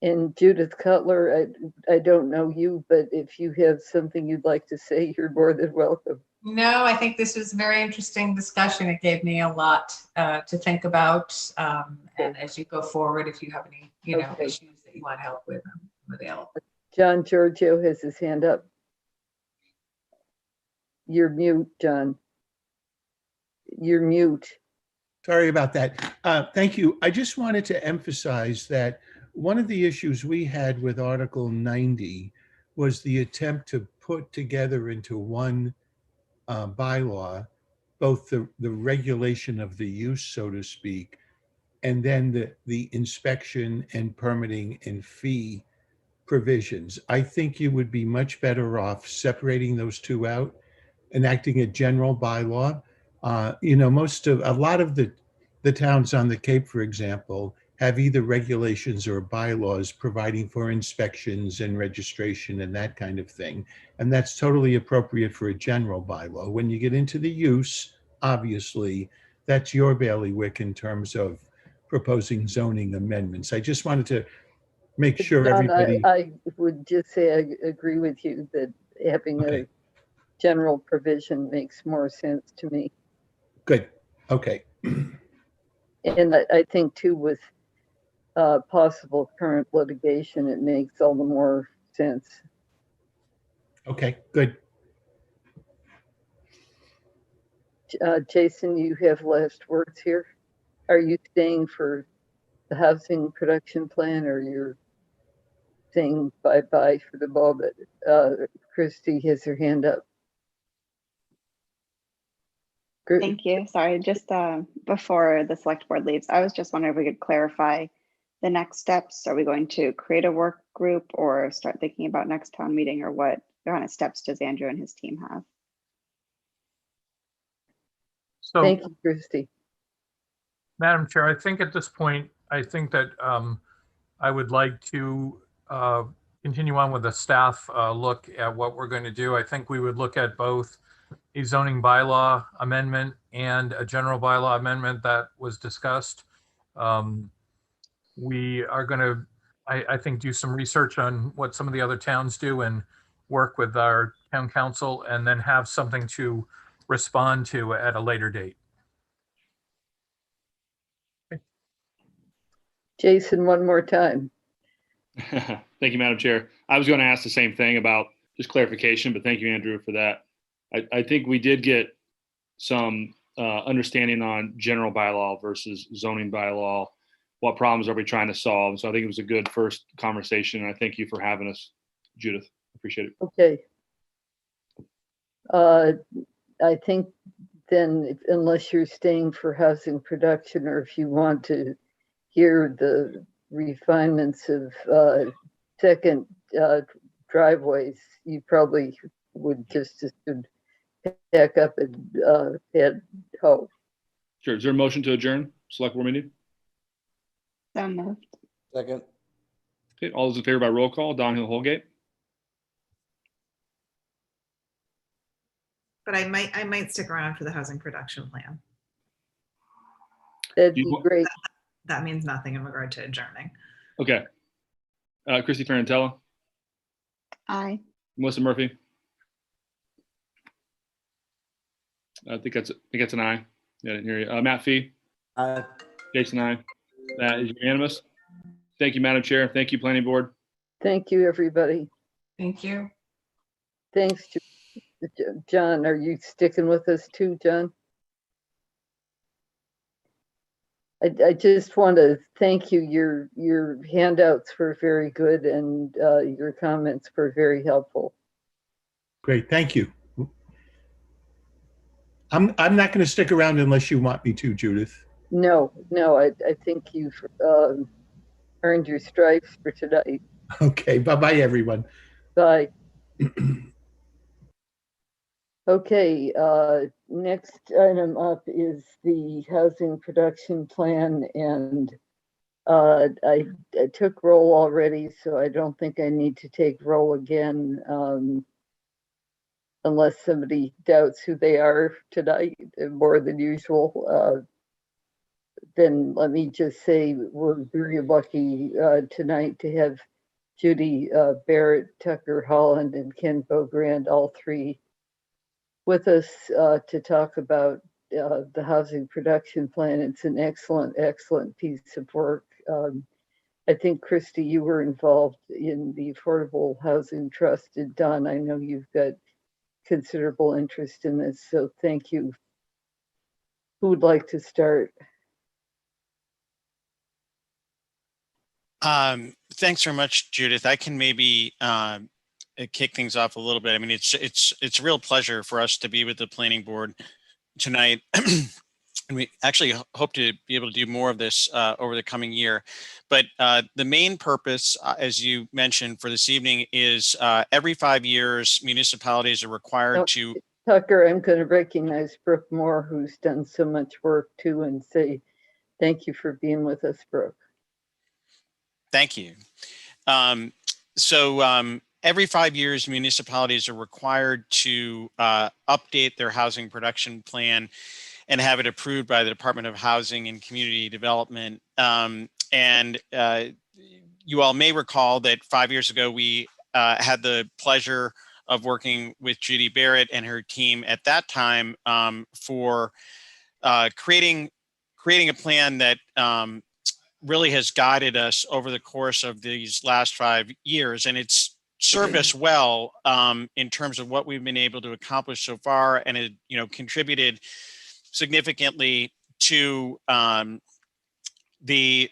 And Judith Cutler, I don't know you, but if you have something you'd like to say, you're more than welcome. No, I think this was a very interesting discussion. It gave me a lot to think about. And as you go forward, if you have any, issues that you want help with, I'm available. John Giorgio has his hand up. You're mute, John. You're mute. Sorry about that. Thank you. I just wanted to emphasize that one of the issues we had with Article 90 was the attempt to put together into one bylaw both the regulation of the use, so to speak, and then the inspection and permitting and fee provisions. I think you would be much better off separating those two out, enacting a general bylaw. A lot of the towns on the Cape, for example, have either regulations or bylaws providing for inspections and registration and that kind of thing. And that's totally appropriate for a general bylaw. When you get into the use, obviously, that's your bailiwick in terms of proposing zoning amendments. I just wanted to make sure John, everybody. I would just say I agree with you that having a general provision makes more sense to me. Good. Okay. And I think too, with possible current litigation, it makes all the more sense. Okay, good. Jason, you have last words here. Are you staying for the housing production plan, or you're saying bye-bye for the moment? Christy has her hand up. Thank you. Sorry, just before the select board leaves, I was just wondering if we could clarify the next steps. Are we going to create a work group or start thinking about next town meeting, or what kind of steps does Andrew and his team have? So, Thank you, Christy. Madam Chair, I think at this point, I think that I would like to continue on with the staff look at what we're going to do. I think we would look at both a zoning bylaw amendment and a general bylaw amendment that was discussed. We are going to, I think, do some research on what some of the other towns do and work with our town council, and then have something to respond to at a later date. Jason, one more time. Thank you, Madam Chair. I was going to ask the same thing about just clarification, but thank you, Andrew, for that. I think we did get some understanding on general bylaw versus zoning bylaw. What problems are we trying to solve? So I think it was a good first conversation. And I thank you for having us, Judith. Appreciate it. Okay. I think then, unless you're staying for housing production, or if you want to hear the refinements of second driveways, you probably would just as good pack up and head home. Sure. Is there a motion to adjourn select board meeting? So moved. Second. Okay. All those in favor by roll call. Don Hill Holgate. But I might stick around for the housing production plan. That'd be great. That means nothing in regard to adjourning. Okay. Christy Ferrantella. Aye. Melissa Murphy. I think that's an aye. Yeah, I didn't hear you. Matt Fee. Aye. Jason, aye. That is unanimous. Thank you, Madam Chair. Thank you, Planning Board. Thank you, everybody. Thank you. Thanks to John. Are you sticking with us too, John? I just want to thank you. Your handouts were very good, and your comments were very helpful. Great, thank you. I'm not going to stick around unless you want me to, Judith. No, I think you've earned your stripes for tonight. Okay, bye-bye, everyone. Bye. Okay, next item up is the housing production plan, and I took roll already, so I don't think I need to take roll again, unless somebody doubts who they are tonight more than usual. Then let me just say we're very lucky tonight to have Judy Barrett, Tucker Holland, and Ken Bogrand, all three with us to talk about the housing production plan. It's an excellent piece of work. I think, Christy, you were involved in the Affordable Housing Trust, and Don, I know you've got considerable interest in this, so thank you. Who would like to start? Thanks very much, Judith. I can maybe kick things off a little bit. I mean, it's a real pleasure for us to be with the planning board tonight. And we actually hope to be able to do more of this over the coming year. But the main purpose, as you mentioned, for this evening is every 5 years, municipalities are required to. Tucker, I'm going to recognize Brooke Moore, who's done so much work too, and say thank you for being with us, Brooke. Thank you. Every 5 years, municipalities are required to update their housing production plan and have it approved by the Department of Housing and Community Development. You all may recall that 5 years ago, we had the pleasure of working with Judy Barrett and her team at that time for creating a plan that really has guided us over the course of these last 5 years. And it's served us well in terms of what we've been able to accomplish so far, and it, you know, contributed significantly to the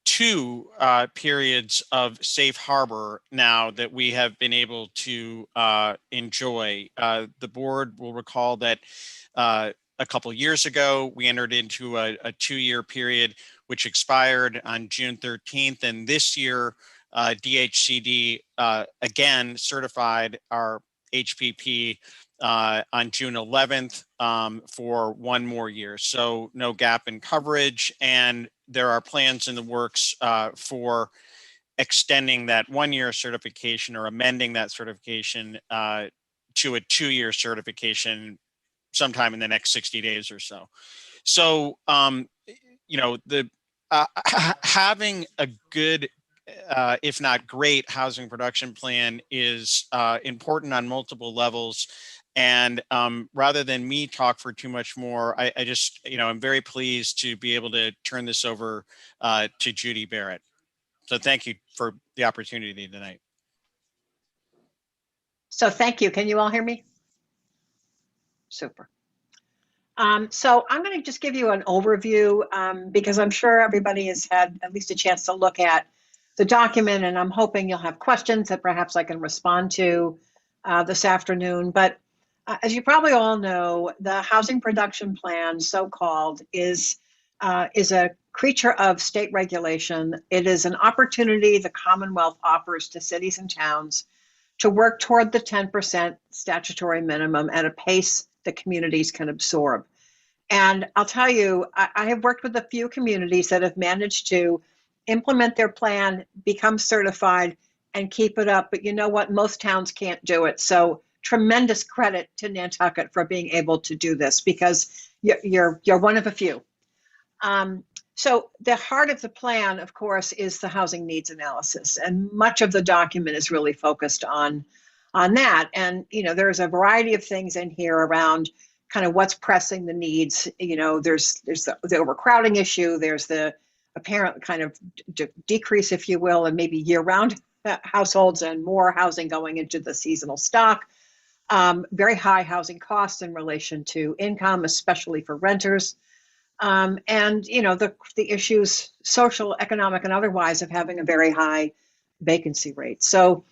two periods of safe harbor now that we have been able to enjoy. The board will recall that a couple of years ago, we entered into a 2-year period which expired on June 13th. And this year, DHCD again certified our HPP on June 11th for 1 more year. So no gap in coverage. And there are plans in the works for extending that 1-year certification or amending that certification to a 2-year certification sometime in the next 60 days or so. So, you know, the having a good, if not great, housing production plan is important on multiple levels. And rather than me talk for too much more, I just, you know, I'm very pleased to be able to turn this over to Judy Barrett. So thank you for the opportunity tonight. So thank you. Can you all hear me? Super. So I'm going to just give you an overview because I'm sure everybody has had at least a chance to look at the document, and I'm hoping you'll have questions that perhaps I can respond to this afternoon. But as you probably all know, the housing production plan, so-called, is a creature of state regulation. It is an opportunity the Commonwealth offers to cities and towns to work toward the 10% statutory minimum at a pace that communities can absorb. And I'll tell you, I have worked with a few communities that have managed to implement their plan, become certified, and keep it up. But you know what? Most towns can't do it. So tremendous credit to Nantucket for being able to do this, because you're one of a few. So the heart of the plan, of course, is the housing needs analysis, and much of the document is really focused on that. And you know, there's a variety of things in here around kind of what's pressing the needs. You know, there's the overcrowding issue. There's the apparent kind of decrease, if you will, and maybe year-round households and more housing going into the seasonal stock. Very high housing costs in relation to income, especially for renters. And you know, the issues, social, economic, and otherwise, of having a very high vacancy rate. So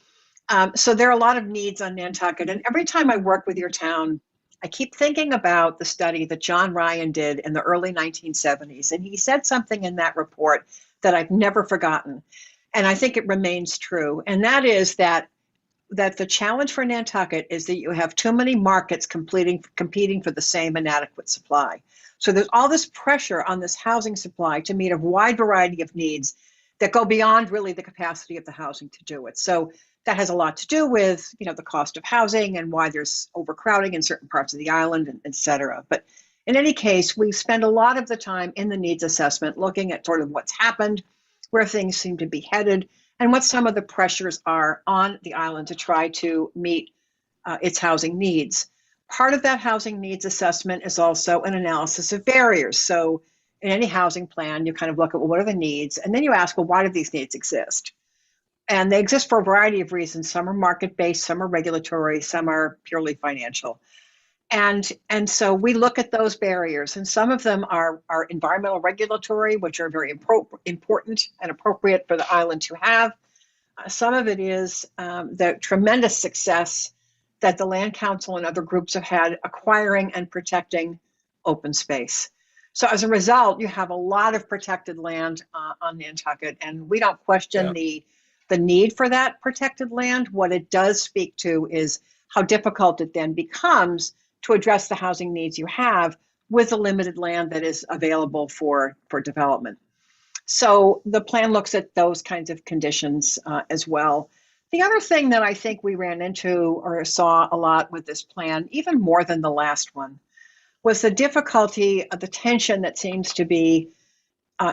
there are a lot of needs on Nantucket. And every time I work with your town, I keep thinking about the study that John Ryan did in the early 1970s. And he said something in that report that I've never forgotten. And I think it remains true. And that is that the challenge for Nantucket is that you have too many markets competing for the same inadequate supply. So there's all this pressure on this housing supply to meet a wide variety of needs that go beyond really the capacity of the housing to do it. So that has a lot to do with, you know, the cost of housing and why there's overcrowding in certain parts of the island, and et cetera. But in any case, we spend a lot of the time in the needs assessment looking at sort of what's happened, where things seem to be headed, and what some of the pressures are on the island to try to meet its housing needs. Part of that housing needs assessment is also an analysis of barriers. So in any housing plan, you kind of look at, well, what are the needs? And then you ask, well, why do these needs exist? And they exist for a variety of reasons. Some are market-based, some are regulatory, some are purely financial. And so we look at those barriers, and some of them are environmental regulatory, which are very important and appropriate for the island to have. Some of it is the tremendous success that the Land Council and other groups have had acquiring and protecting open space. So as a result, you have a lot of protected land on Nantucket, and we don't question the need for that protected land. What it does speak to is how difficult it then becomes to address the housing needs you have with the limited land that is available for development. So the plan looks at those kinds of conditions as well. The other thing that I think we ran into or saw a lot with this plan, even more than the last one, was the difficulty of the tension that seems to be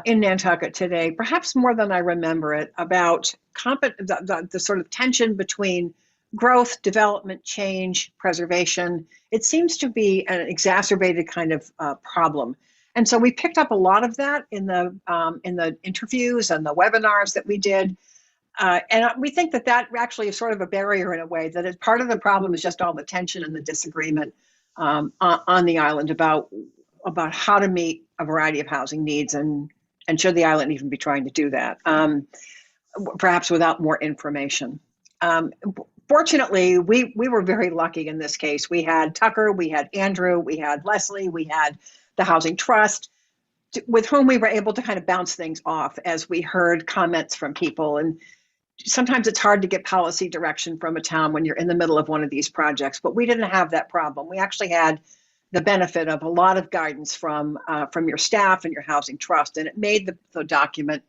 in Nantucket today, perhaps more than I remember it, about the sort of tension between growth, development, change, preservation. It seems to be an exacerbated kind of problem. And so we picked up a lot of that in the interviews and the webinars that we did. And we think that that actually is sort of a barrier in a way, that part of the problem is just all the tension and the disagreement on the island about how to meet a variety of housing needs, and should the island even be trying to do that, perhaps without more information. Fortunately, we were very lucky in this case. We had Tucker, we had Andrew, we had Leslie, we had the Housing Trust, with whom we were able to kind of bounce things off as we heard comments from people. And sometimes it's hard to get policy direction from a town when you're in the middle of one of these projects, but we didn't have that problem. We actually had the benefit of a lot of guidance from your staff and your Housing Trust, and it made the document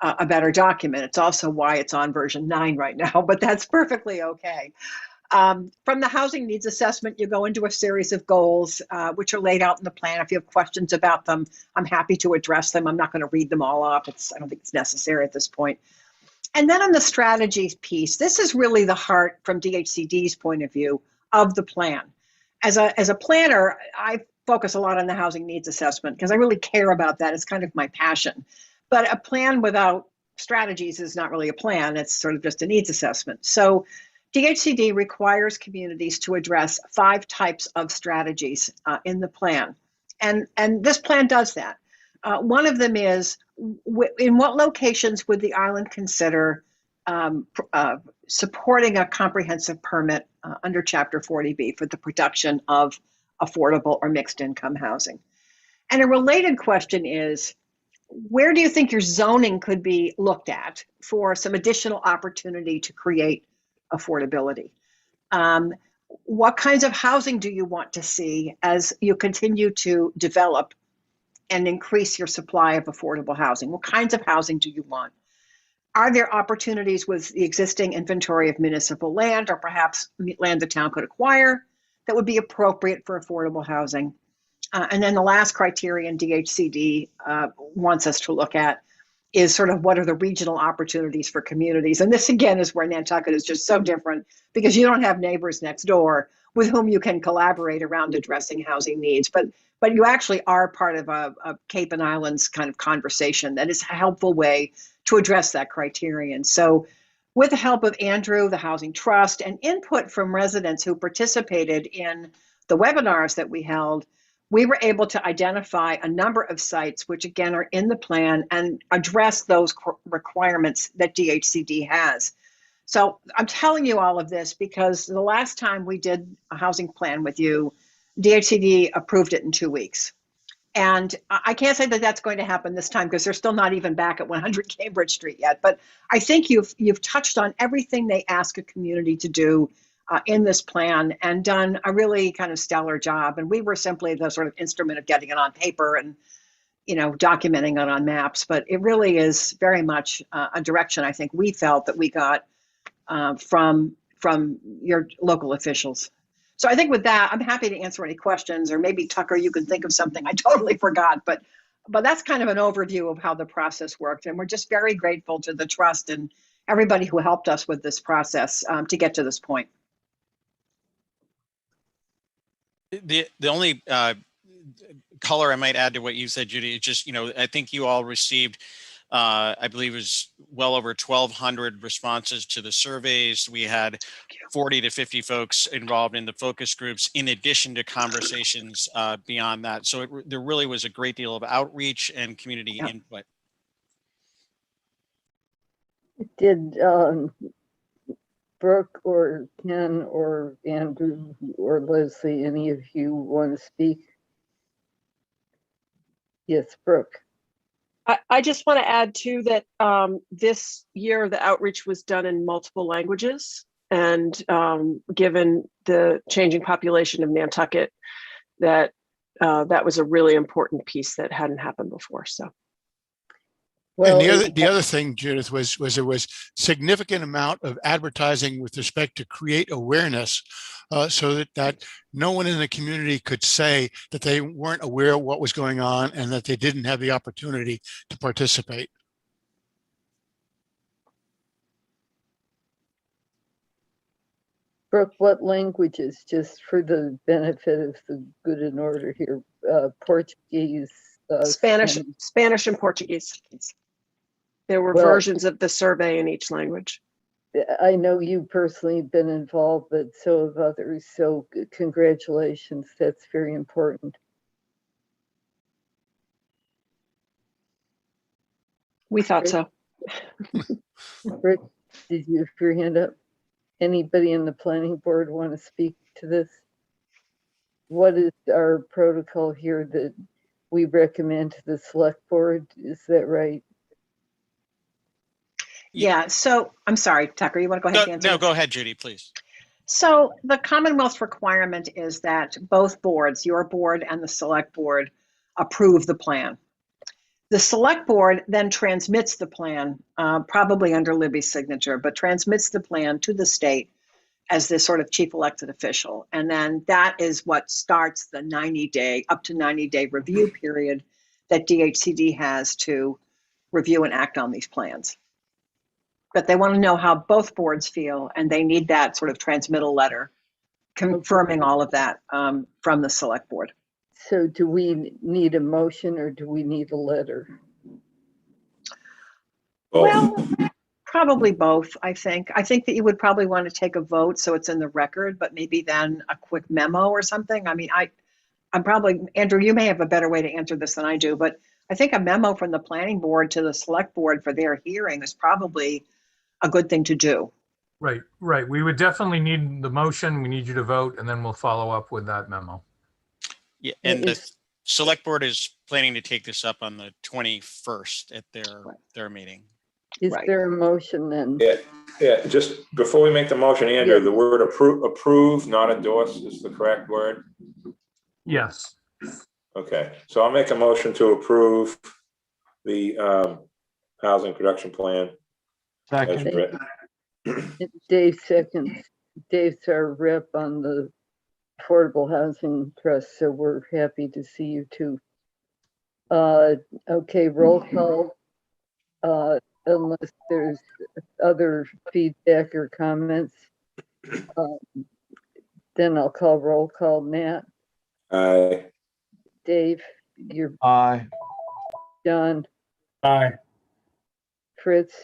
a better document. It's also why it's on version 9 right now, but that's perfectly okay. From the housing needs assessment, you go into a series of goals, which are laid out in the plan. If you have questions about them, I'm happy to address them. I'm not going to read them all off. I don't think it's necessary at this point. And then on the strategies piece, this is really the heart, from DHCD's point of view, of the plan. As a planner, I focus a lot on the housing needs assessment because I really care about that. It's kind of my passion. But a plan without strategies is not really a plan. It's sort of just a needs assessment. So DHCD requires communities to address 5 types of strategies in the plan. And this plan does that. One of them is, in what locations would the island consider supporting a comprehensive permit under Chapter 40B for the production of affordable or mixed income housing? And a related question is, where do you think your zoning could be looked at for some additional opportunity to create affordability? What kinds of housing do you want to see as you continue to develop and increase your supply of affordable housing? What kinds of housing do you want? Are there opportunities with the existing inventory of municipal land, or perhaps land the town could acquire, that would be appropriate for affordable housing? And then the last criterion DHCD wants us to look at is sort of what are the regional opportunities for communities. And this again is where Nantucket is just so different, because you don't have neighbors next door with whom you can collaborate around addressing housing needs. But you actually are part of a Cape and Islands kind of conversation that is a helpful way to address that criterion. So with the help of Andrew, the Housing Trust, and input from residents who participated in the webinars that we held, we were able to identify a number of sites, which again are in the plan, and address those requirements that DHCD has. So I'm telling you all of this because the last time we did a housing plan with you, DHCD approved it in 2 weeks. And I can't say that that's going to happen this time because they're still not even back at 100 Cambridge Street yet. But I think you've touched on everything they ask a community to do in this plan, and done a really kind of stellar job. And we were simply the sort of instrument of getting it on paper and, documenting it on maps. But it really is very much a direction I think we felt that we got from your local officials. So I think with that, I'm happy to answer any questions, or maybe Tucker, you can think of something I totally forgot. But that's kind of an overview of how the process worked. And we're just very grateful to the trust and everybody who helped us with this process to get to this point. The only color I might add to what you said, Judy, is just, I think you all received, I believe it was well over 1,200 responses to the surveys. We had 40 to 50 folks involved in the focus groups, in addition to conversations beyond that. So there really was a great deal of outreach and community input. Did Brooke or Ken or Andrew or Leslie, any of you want to speak? Yes, Brooke. I just want to add too that this year the outreach was done in multiple languages, and given the changing population of Nantucket, that was a really important piece that hadn't happened before. So. Well, and the other thing, Judith, was there was significant amount of advertising with respect to create awareness, so that no one in the community could say that they weren't aware of what was going on and that they didn't have the opportunity to participate. Brooke, what languages, just for the benefit of the good and order here? Portuguese, Spanish and Portuguese. There were Well- versions of the survey in each language. I know you personally have been involved, but so have others. So congratulations. That's very important. We thought so. Rick, did you have your hand up? Anybody in the planning board want to speak to this? What is our protocol here that we recommend to the select board? Is that right? Yeah, so I'm sorry, Tucker, you want to go ahead and answer? No, go ahead, Judy, please. So the Commonwealth's requirement is that both boards, your board and the select board, approve the plan. The select board then transmits the plan, probably under Libby's signature, but transmits the plan to the state as the sort of chief elected official. And then that is what starts the 90-day, up to 90-day review period that DHCD has to review and act on these plans. But they want to know how both boards feel, and they need that sort of transmittal letter confirming all of that from the select board. So do we need a motion or do we need a letter? Well, probably both, I think. I think that you would probably want to take a vote so it's in the record, but maybe then a quick memo or something. I mean, I'm probably, Andrew, you may have a better way to answer this than I do, but I think a memo from the planning board to the select board for their hearing is probably a good thing to do. Right, right. We would definitely need the motion. We need you to vote, and then we'll follow up with that memo. Yeah, and the select board is planning to take this up on the 21st at their meeting. Is there a motion then? Yeah, just before we make the motion, Andrew, the word approve, not endorse is the correct word? Yes. Okay, so I'll make a motion to approve the housing production plan. As written. Dave seconds. Dave's our rep on the Affordable Housing Trust, so we're happy to see you too. Okay, roll call. Unless there's other feedback or comments, then I'll call roll call. Nat? Aye. Dave? You're Aye. John? Aye. Fritz?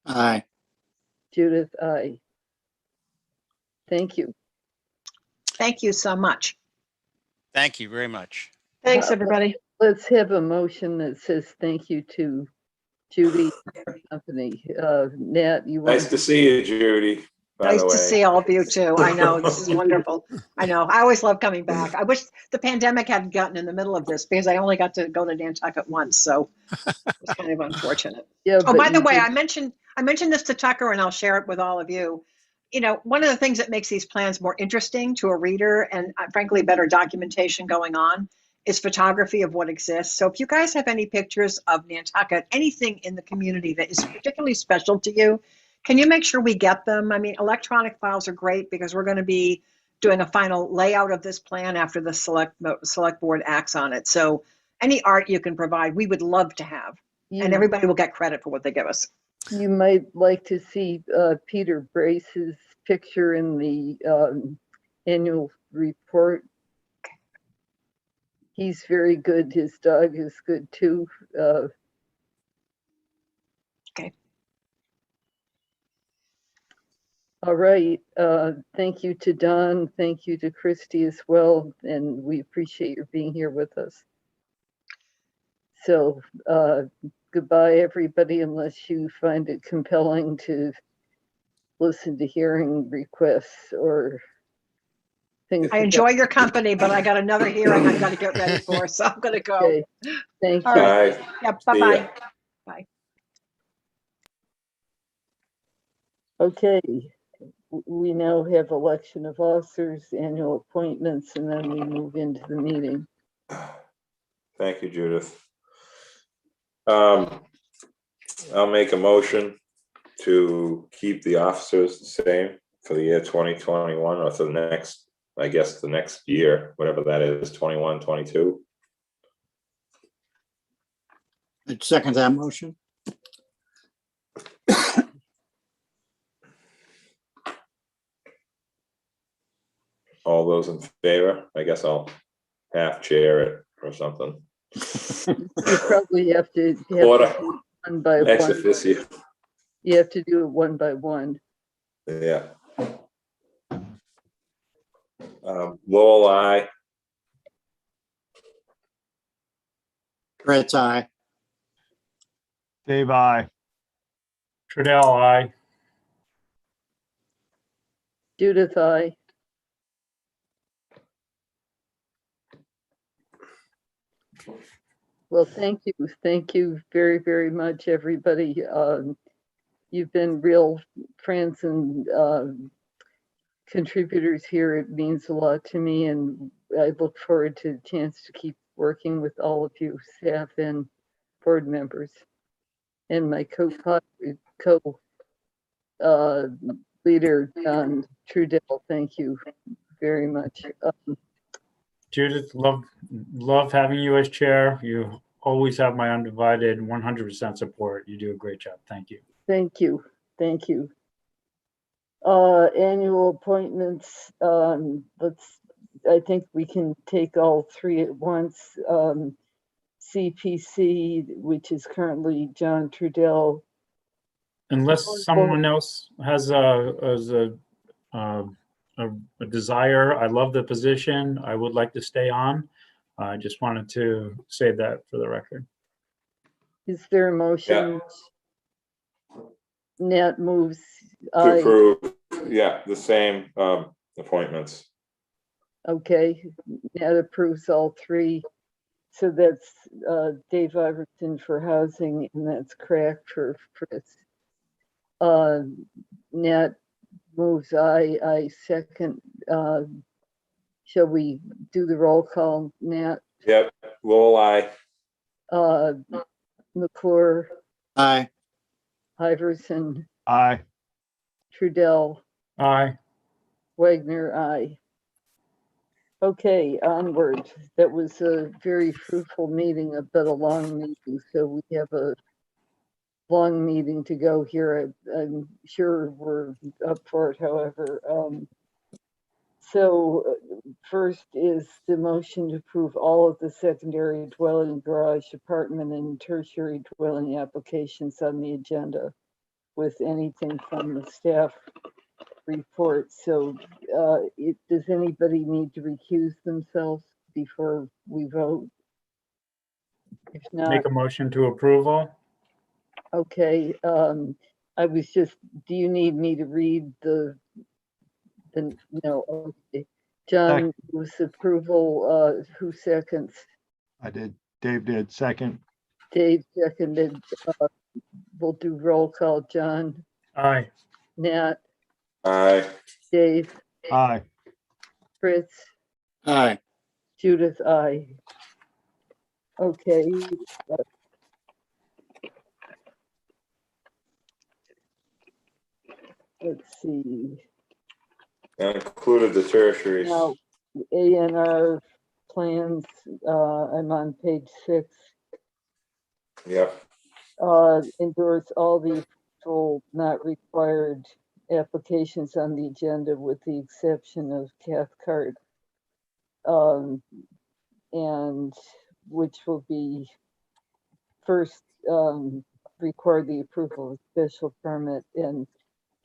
Aye. Judith? Aye. Thank you. Thank you so much. Thank you very much. Thanks, everybody. Let's have a motion that says thank you to Judy and our company. Nat, you want Nice to see you, Judy. Nice to see all of you too. I know, this is wonderful. I know, I always love coming back. I wish the pandemic hadn't gotten in the middle of this because I only got to go to Nantucket once, so it's kind of unfortunate. Yeah, oh, by the way, did... I mentioned this to Tucker and I'll share it with all of you. You know, one of the things that makes these plans more interesting to a reader and frankly, better documentation going on is photography of what exists. So if you guys have any pictures of Nantucket, anything in the community that is particularly special to you, can you make sure we get them? I mean, electronic files are great because we're going to be doing a final layout of this plan after the select board acts on it. So any art you can provide, we would love to have. And everybody will get credit for what they give us. You might like to see Peter Brace's picture in the annual report. He's very good. His dog is good too. Okay. All right. Thank you to Don. Thank you to Christy as well. And we appreciate your being here with us. So goodbye, everybody, unless you find it compelling to listen to hearing requests or things. I enjoy your company, but I got another hearing I've got to get ready for, so I'm going to go. Okay. Thank you. All right. Yeah, bye-bye. Bye. Okay. We now have election of officers, annual appointments, and then we move into the meeting. Thank you, Judith. I'll make a motion to keep the officers the same for the year 2021 or for the next, I guess, the next year, whatever that is, 21, 22. I'd second that motion. All those in favor? I guess I'll half chair it or something. You probably have to one by Ex one. officio. You have to do it one by one. Yeah. Lowell, I. Fritz, aye. Dave, I. Trudell, aye. Judith, I. Well, thank you. Thank you very, very much, everybody. You've been real friends and contributors here. It means a lot to me, and I look forward to the chance to keep working with all of you, staff and board members, and my leader, John Trudell. Thank you very much. Judith, love having you as chair. You always have my undivided 100% support. You do a great job. Thank you. Thank you. Thank you. Annual appointments. I think we can take all three at once. CPC, which is currently John Trudell. Unless someone else has a desire, I love the position. I would like to stay on. I just wanted to say that for the record. Is there a motion? Nat moves. To approve, yeah, the same appointments. Okay, Nat approves all three. So that's Dave Iverson for housing, and that's Crack for Fritz. Nat moves I second. Shall we do the roll call, Nat? Yep, Lowell, I. McClure. Aye. Iverson. Aye. Trudell. Aye. Wagner, aye. Okay, onward. That was a very fruitful meeting, but a long meeting. So we have a long meeting to go here. I'm sure we're up for it, however. So first is the motion to approve all of the secondary dwelling, garage, apartment, and tertiary dwelling applications on the agenda with anything from the staff report. So does anybody need to recuse themselves before we vote? If not, Make a motion to approval. okay. I was just, do you need me to read the no, okay. John was approval, who seconds? I did. Dave did. Second. Dave seconded. We'll do roll call. John? Aye. Nat? Aye. Dave? Aye. Fritz? Aye. Judith, aye. Okay. Let's see. That included the tertiaries. Now, ANR plans, I'm on page 6. Yep. Endorse all the official not required applications on the agenda with the exception of Cathcart, and which will be first require the approval of special permit, and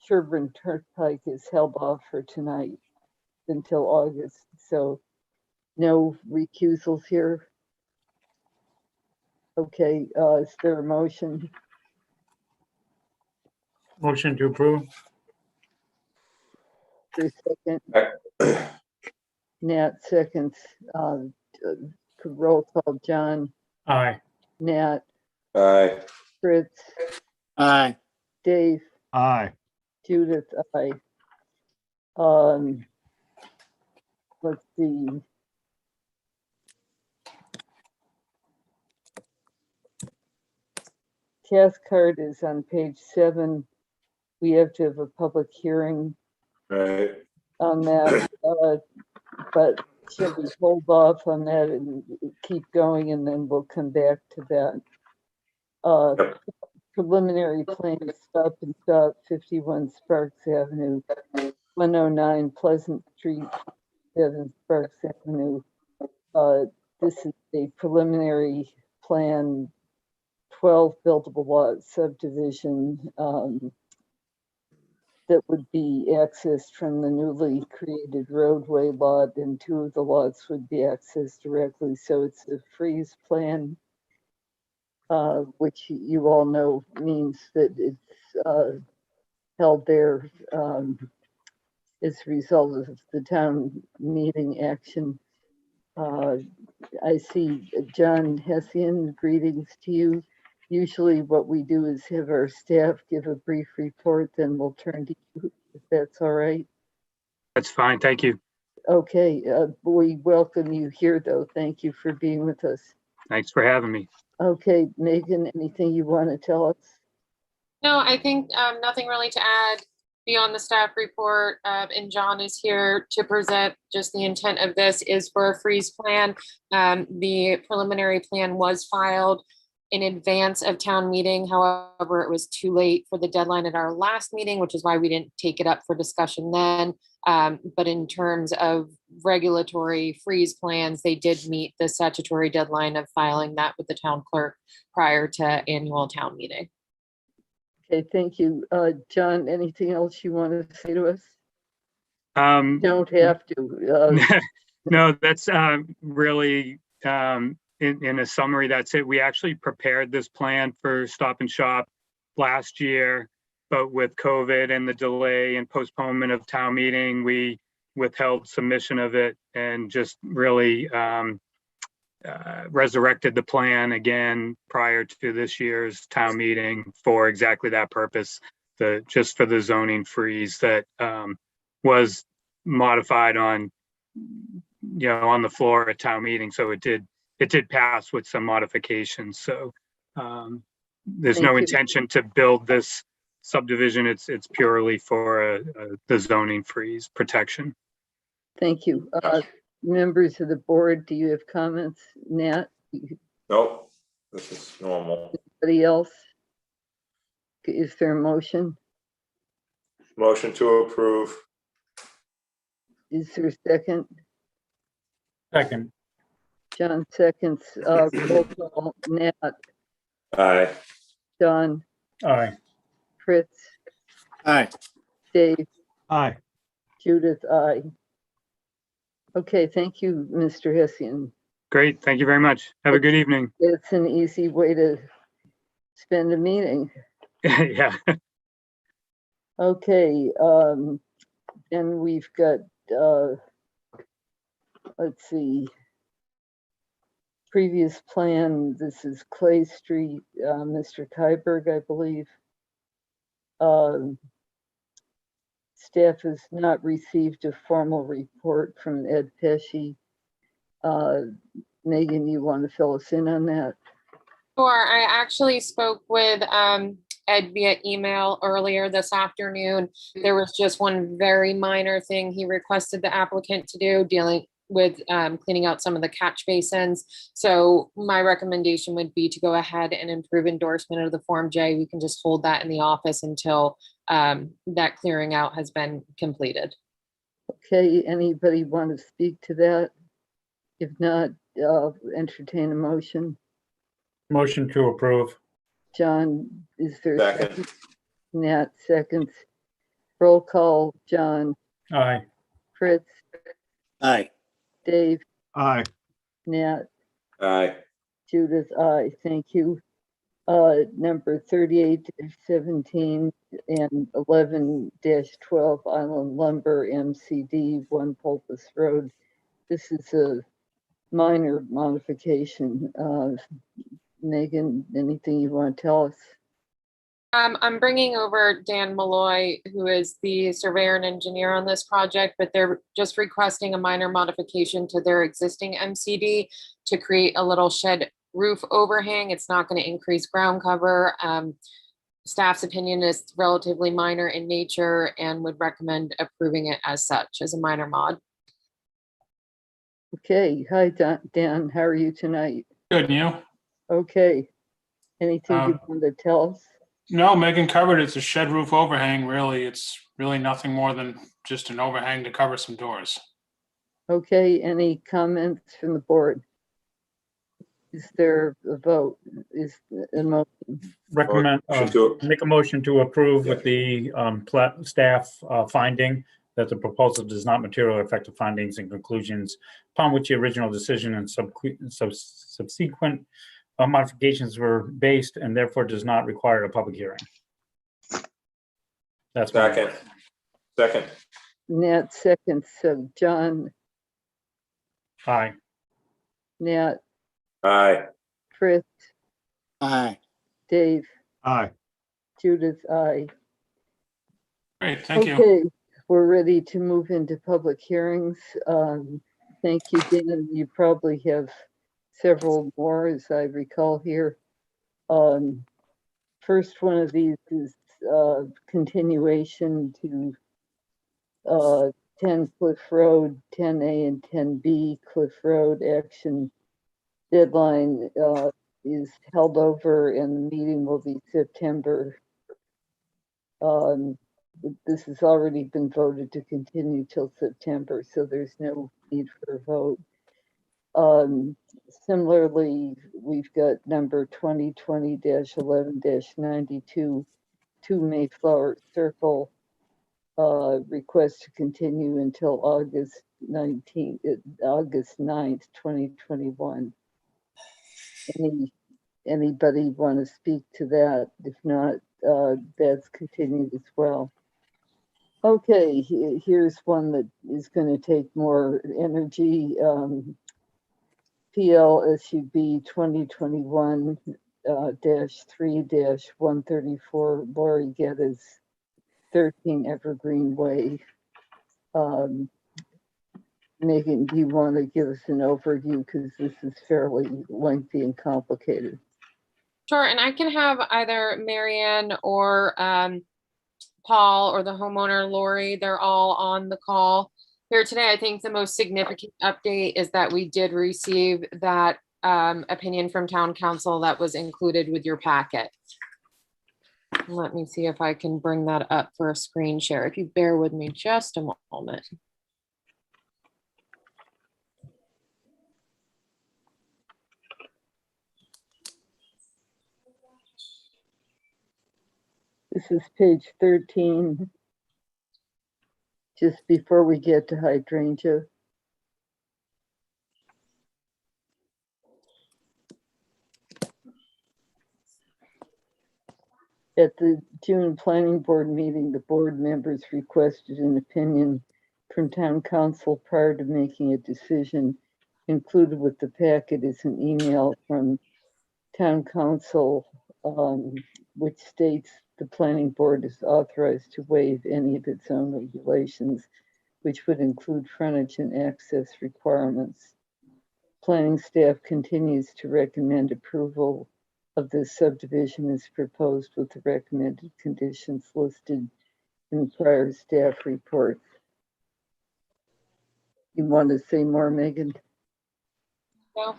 Sherburne Turnpike is held off for tonight until August. So no recusals here. Okay, is there a motion? Motion to approve. For a second. Nat seconds. Roll call. John? Aye. Nat? Aye. Fritz? Aye. Dave? Aye. Judith, aye. Let's see. Cathcart is on page 7. We have to have a public hearing Right. on that, but should we hold off on that and keep going, and then we'll come back to that. Preliminary plan, Stop and Shop, 51 Sparks Avenue, 109 Pleasant Street, 7 Sparks Avenue. This is a preliminary plan 12 buildable lot subdivision that would be accessed from the newly created roadway lot, and 2 of the lots would be accessed directly. So it's a freeze plan, which you all know means that it's held there as a result of the town meeting action. I see John Hessian, greetings to you. Usually what we do is have our staff give a brief report, then we'll turn to you, if that's all right. That's fine, thank you. Okay, we welcome you here though. Thank you for being with us. Thanks for having me. Okay, Megan, anything you want to tell us? No, I think nothing really to add beyond the staff report, and John is here to present. Just the intent of this is for a freeze plan. The preliminary plan was filed in advance of town meeting. However, it was too late for the deadline at our last meeting, which is why we didn't take it up for discussion then. But in terms of regulatory freeze plans, they did meet the statutory deadline of filing that with the town clerk prior to annual town meeting. Okay, thank you. John, anything else you want to say to us? Don't have to. No, that's really, in a summary, that's it. We actually prepared this plan for Stop and Shop last year, but with COVID and the delay and postponement of town meeting, we withheld submission of it and just really resurrected the plan again prior to this year's town meeting for exactly that purpose, just for the zoning freeze that was modified on the floor at town meeting. So it did pass with some modifications. So there's Thank no you. intention to build this subdivision. It's purely for the zoning freeze protection. Thank you. Members of the board, do you have comments? Nat? Nope, this is normal. Anybody else? Is there a motion? Motion to approve. Is there a second? Second. John seconds. Roll call. Nat? Aye. John? Aye. Fritz? Aye. Dave? Aye. Judith? Aye. Okay, thank you, Mr. Hessian. Great, thank you very much. Have a good evening. It's an easy way to spend a meeting. Yeah. Okay, and we've got, let's see, previous plan. This is Clay Street, Mr. Tyberg, I believe. Staff has not received a formal report from Ed Pesci. Megan, you want to fill us in on that? Sure. I actually spoke with Ed via email earlier this afternoon. There was just one very minor thing he requested the applicant to do, dealing with cleaning out some of the catch basins. So my recommendation would be to go ahead and approve endorsement of the Form J. We can just hold that in the office until that clearing out has been completed. Okay, anybody want to speak to that? If not, entertain a motion. Motion to approve. John, is there a Second. second? Nat seconds. Roll call. John? Aye. Fritz? Aye. Dave? Aye. Nat? Aye. Judith? Aye. Thank you. Number 38-17 and 11-12 Island Lumber MCD 1 Pulpus Road. This is a minor modification. Megan, anything you want to tell us? I'm bringing over Dan Malloy, who is the surveyor and engineer on this project, but they're just requesting a minor modification to their existing MCD to create a little shed roof overhang. It's not going to increase ground cover. Staff's opinion is relatively minor in nature and would recommend approving it as such, as a minor mod. Okay. Hi, Dan. How are you tonight? Good, and you? Okay. Anything you want to tell us? No, Megan covered it. It's a shed roof overhang, really. It's really nothing more than just an overhang to cover some doors. Okay. Any comments from the board? Is there a vote? Is a motion? Recommend, make a motion to approve with the staff finding that the proposal does not materially affect the findings and conclusions upon which the original decision and subsequent modifications were based, and therefore does not require a public hearing. That's Second. Second. Nat seconds. So John, Aye. Nat, Aye. Fritz, Aye. Dave, Aye. Judith, aye. Great, thank you. Okay, we're ready to move into public hearings. Thank you, Dan. You probably have several more, as I recall here. First one of these is continuation to 10 Cliff Road, 10A and 10B Cliff Road. Action deadline is held over and the meeting will be September. This has already been voted to continue till September, so there's no need for a vote. Similarly, we've got number 2020-11-92, 2 Mayflower Circle, request to continue until August 9th, 2021. Anybody want to speak to that? If not, that's continued as well. Okay, here's one that is going to take more energy. PLSUB 2021-3-134, Lori Geddes, 13 Evergreen Way. Megan, do you want to give us an overview? Because this is fairly lengthy and complicated. Sure, and I can have either Marianne or Paul or the homeowner, Lori, they're all on the call here today. I think the most significant update is that we did receive that opinion from town council that was included with your packet. Let me see if I can bring that up for a screen share. If you bear with me just a moment. This is page 13, just before we get to hydrangea. At the June Planning Board meeting, the board members requested an opinion from town council prior to making a decision. Included with the packet is an email from town council, which states the planning board is authorized to waive any of its own regulations, which would include frontage and access requirements. Planning staff continues to recommend approval of this subdivision as proposed with the recommended conditions listed in prior staff reports. You want to say more, Megan? No.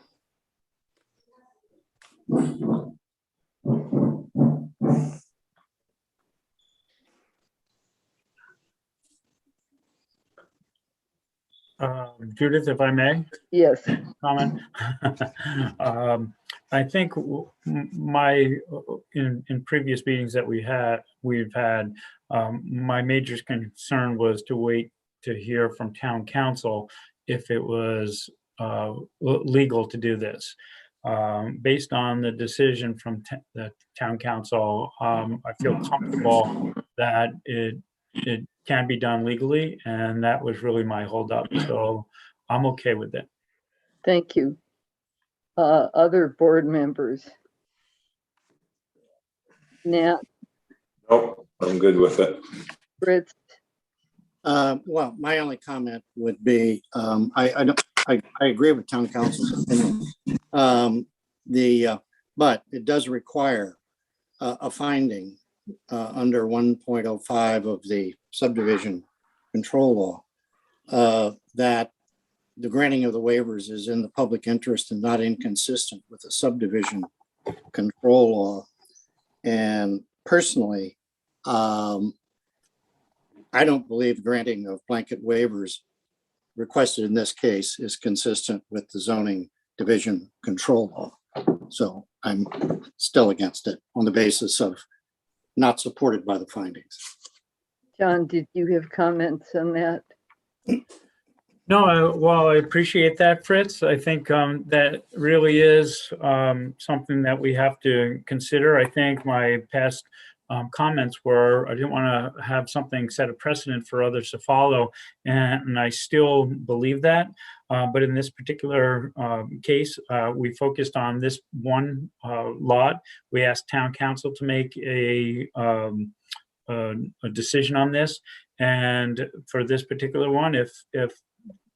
Judith, if I may? Yes. Comment. I think in previous meetings that we've had, my major concern was to wait to hear from town council if it was legal to do this. Based on the decision from the town council, I feel comfortable that it can be done legally, and that was really my holdup. So I'm okay with it. Thank you. Other board members? Nat? Nope, I'm good with it. Fritz? Well, my only comment would be, I agree with town council's opinion. But it does require a finding under 1.05 of the subdivision control law that the granting of the waivers is in the public interest and not inconsistent with the subdivision control law. And personally, I don't believe granting of blanket waivers requested in this case is consistent with the zoning division control law. So I'm still against it on the basis of not supported by the findings. John, did you have comments on that? No, well, I appreciate that, Fritz. I think that really is something that we have to consider. I think my past comments were, I didn't want to have something set a precedent for others to follow, and I still believe that. But in this particular case, we focused on this one lot. We asked town council to make a decision on this, and for this particular one, if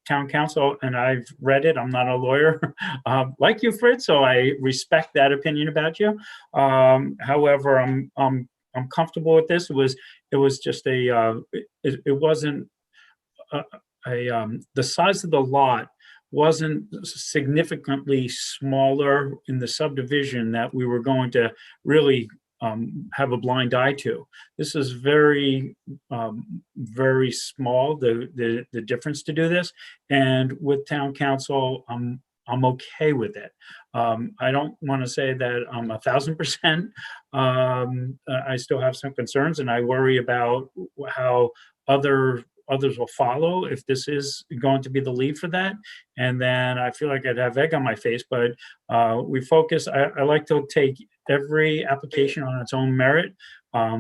town council, and I've read it, I'm not a lawyer like you, Fritz, so I respect that opinion about you. However, I'm comfortable with this. It was just it wasn't the size of the lot wasn't significantly smaller in the subdivision that we were going to really have a blind eye to. This is very, very small, the difference to do this. And with town council, I'm okay with it. I don't want to say that I'm 1,000%. I still have some concerns, and I worry about how others will follow if this is going to be the lead for that. And then I feel like I'd have egg on my face, but we focus, I like to take every application on its own merit.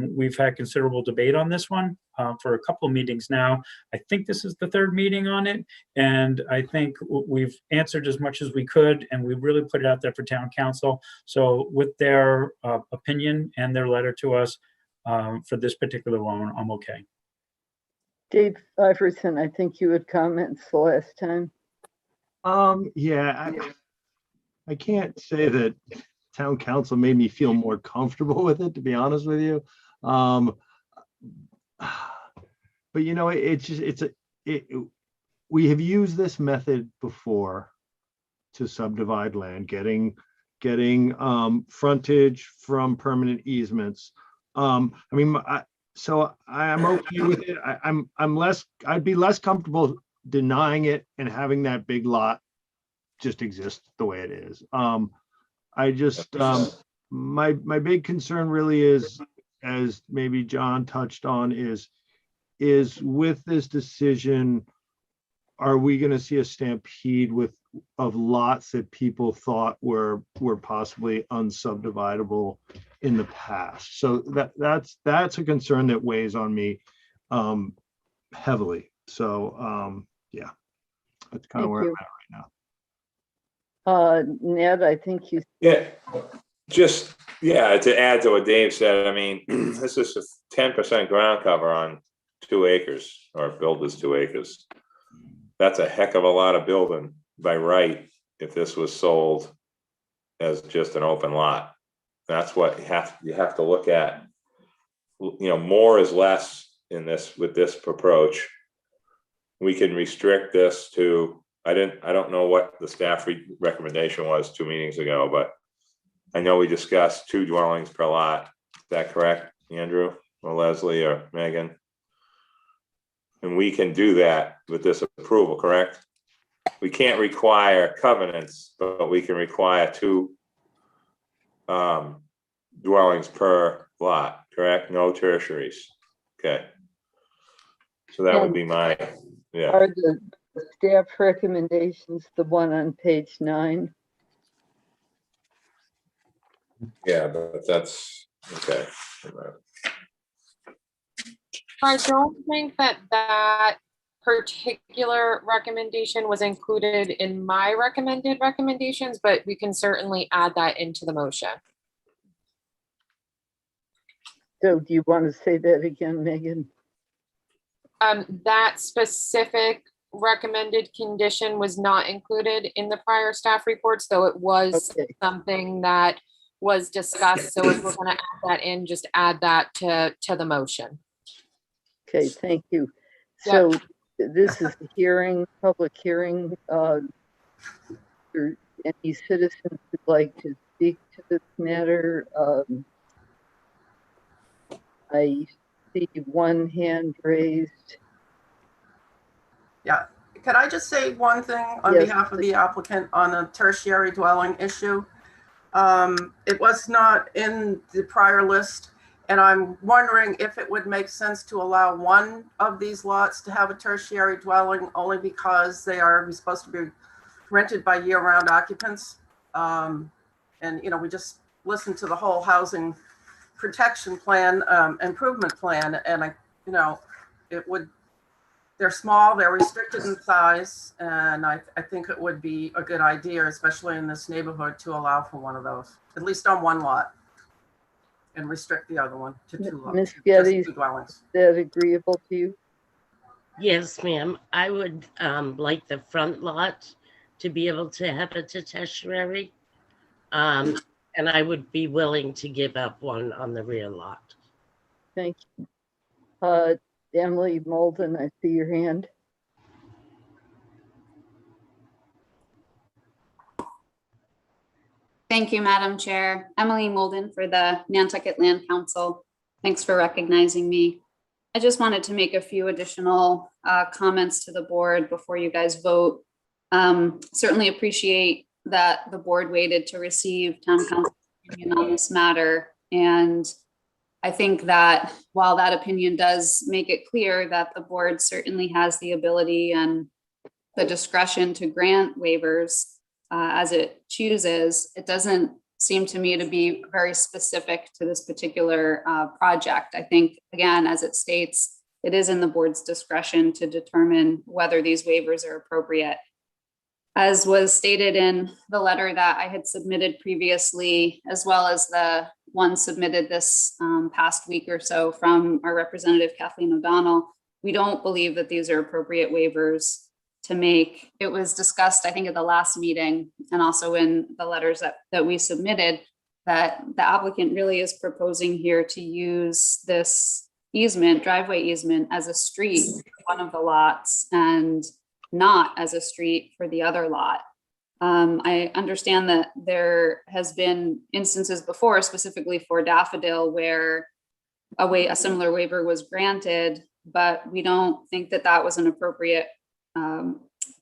We've had considerable debate on this one for a couple of meetings now. I think this is the third meeting on it, and I think we've answered as much as we could, and we really put it out there for town council. So with their opinion and their letter to us for this particular one, I'm okay. Dave Iverson, I think you had comments the last time. Yeah, I can't say that town council made me feel more comfortable with it, to be honest with you. But you know, we have used this method before to subdivide land, getting frontage from permanent easements. I mean, so I'm okay with it. I'd be less comfortable denying it and having that big lot just exist the way it is. I just, my big concern really is, as maybe John touched on, is with this decision, are we going to see a stampede of lots that people thought were possibly unsubdividable in the past? So that's a concern that weighs on me heavily. So yeah, that's kind of where I'm at right now. Ned, I think you. Yeah, to add to what Dave said, I mean, this is a 10% ground cover on 2 acres, or build is 2 acres. That's a heck of a lot of building by right if this was sold as just an open lot. That's what you have to look at. You know, more is less in this with this approach. We can restrict this to, I don't know what the staff recommendation was 2 meetings ago, but I know we discussed 2 dwellings per lot. Is that correct, Andrew or Leslie or Megan? And we can do that with this approval, correct? We can't require covenants, but we can require 2 dwellings per lot, correct? No tertiaries. Okay. So that would be my, yeah. Are the staff recommendations the one on page 9? Yeah, but that's okay. I don't think that particular recommendation was included in my recommended recommendations, but we can certainly add that into the motion. So do you want to say that again, Megan? That specific recommended condition was not included in the prior staff reports, though it was something that was discussed. So if we're going to add that in, just add that to the motion. Okay, thank you. So this is a hearing, public hearing. Are any citizens who'd like to speak to this matter? I see one hand raised. Yeah, could I just say one thing on behalf of the applicant on the tertiary dwelling issue? It was not in the prior list, and I'm wondering if it would make sense to allow one of these lots to have a tertiary dwelling only because they are supposed to be rented by year-round occupants. And, you know, we just listened to the whole housing protection plan, improvement plan, and you know, it would, they're small, they're restricted in size, and I think it would be a good idea, especially in this neighborhood, to allow for one of those, at least on one lot, and restrict the other one to two lots. Ms. Getty, is dwellings. that agreeable to you? Yes, ma'am. I would like the front lot to be able to have a tertiary. And I would be willing to give up one on the rear lot. Thank you. Emily Molden, I see your hand. Thank you, Madam Chair. Emily Molden for the Nantucket Land Council. Thanks for recognizing me. I just wanted to make a few additional comments to the board before you guys vote. Certainly appreciate that the board waited to receive town council's opinion on this matter. And I think that while that opinion does make it clear that the board certainly has the ability and the discretion to grant waivers as it chooses, it doesn't seem to me to be very specific to this particular project. I think, again, as it states, it is in the board's discretion to determine whether these waivers are appropriate. As was stated in the letter that I had submitted previously, as well as the one submitted this past week or so from our representative Kathleen O'Donnell, we don't believe that these are appropriate waivers to make. It was discussed, I think, at the last meeting and also in the letters that we submitted, that the applicant really is proposing here to use this easement, driveway easement, as a street for one of the lots and not as a street for the other lot. I understand that there has been instances before, specifically for Daffodil, where a similar waiver was granted, but we don't think that that was an appropriate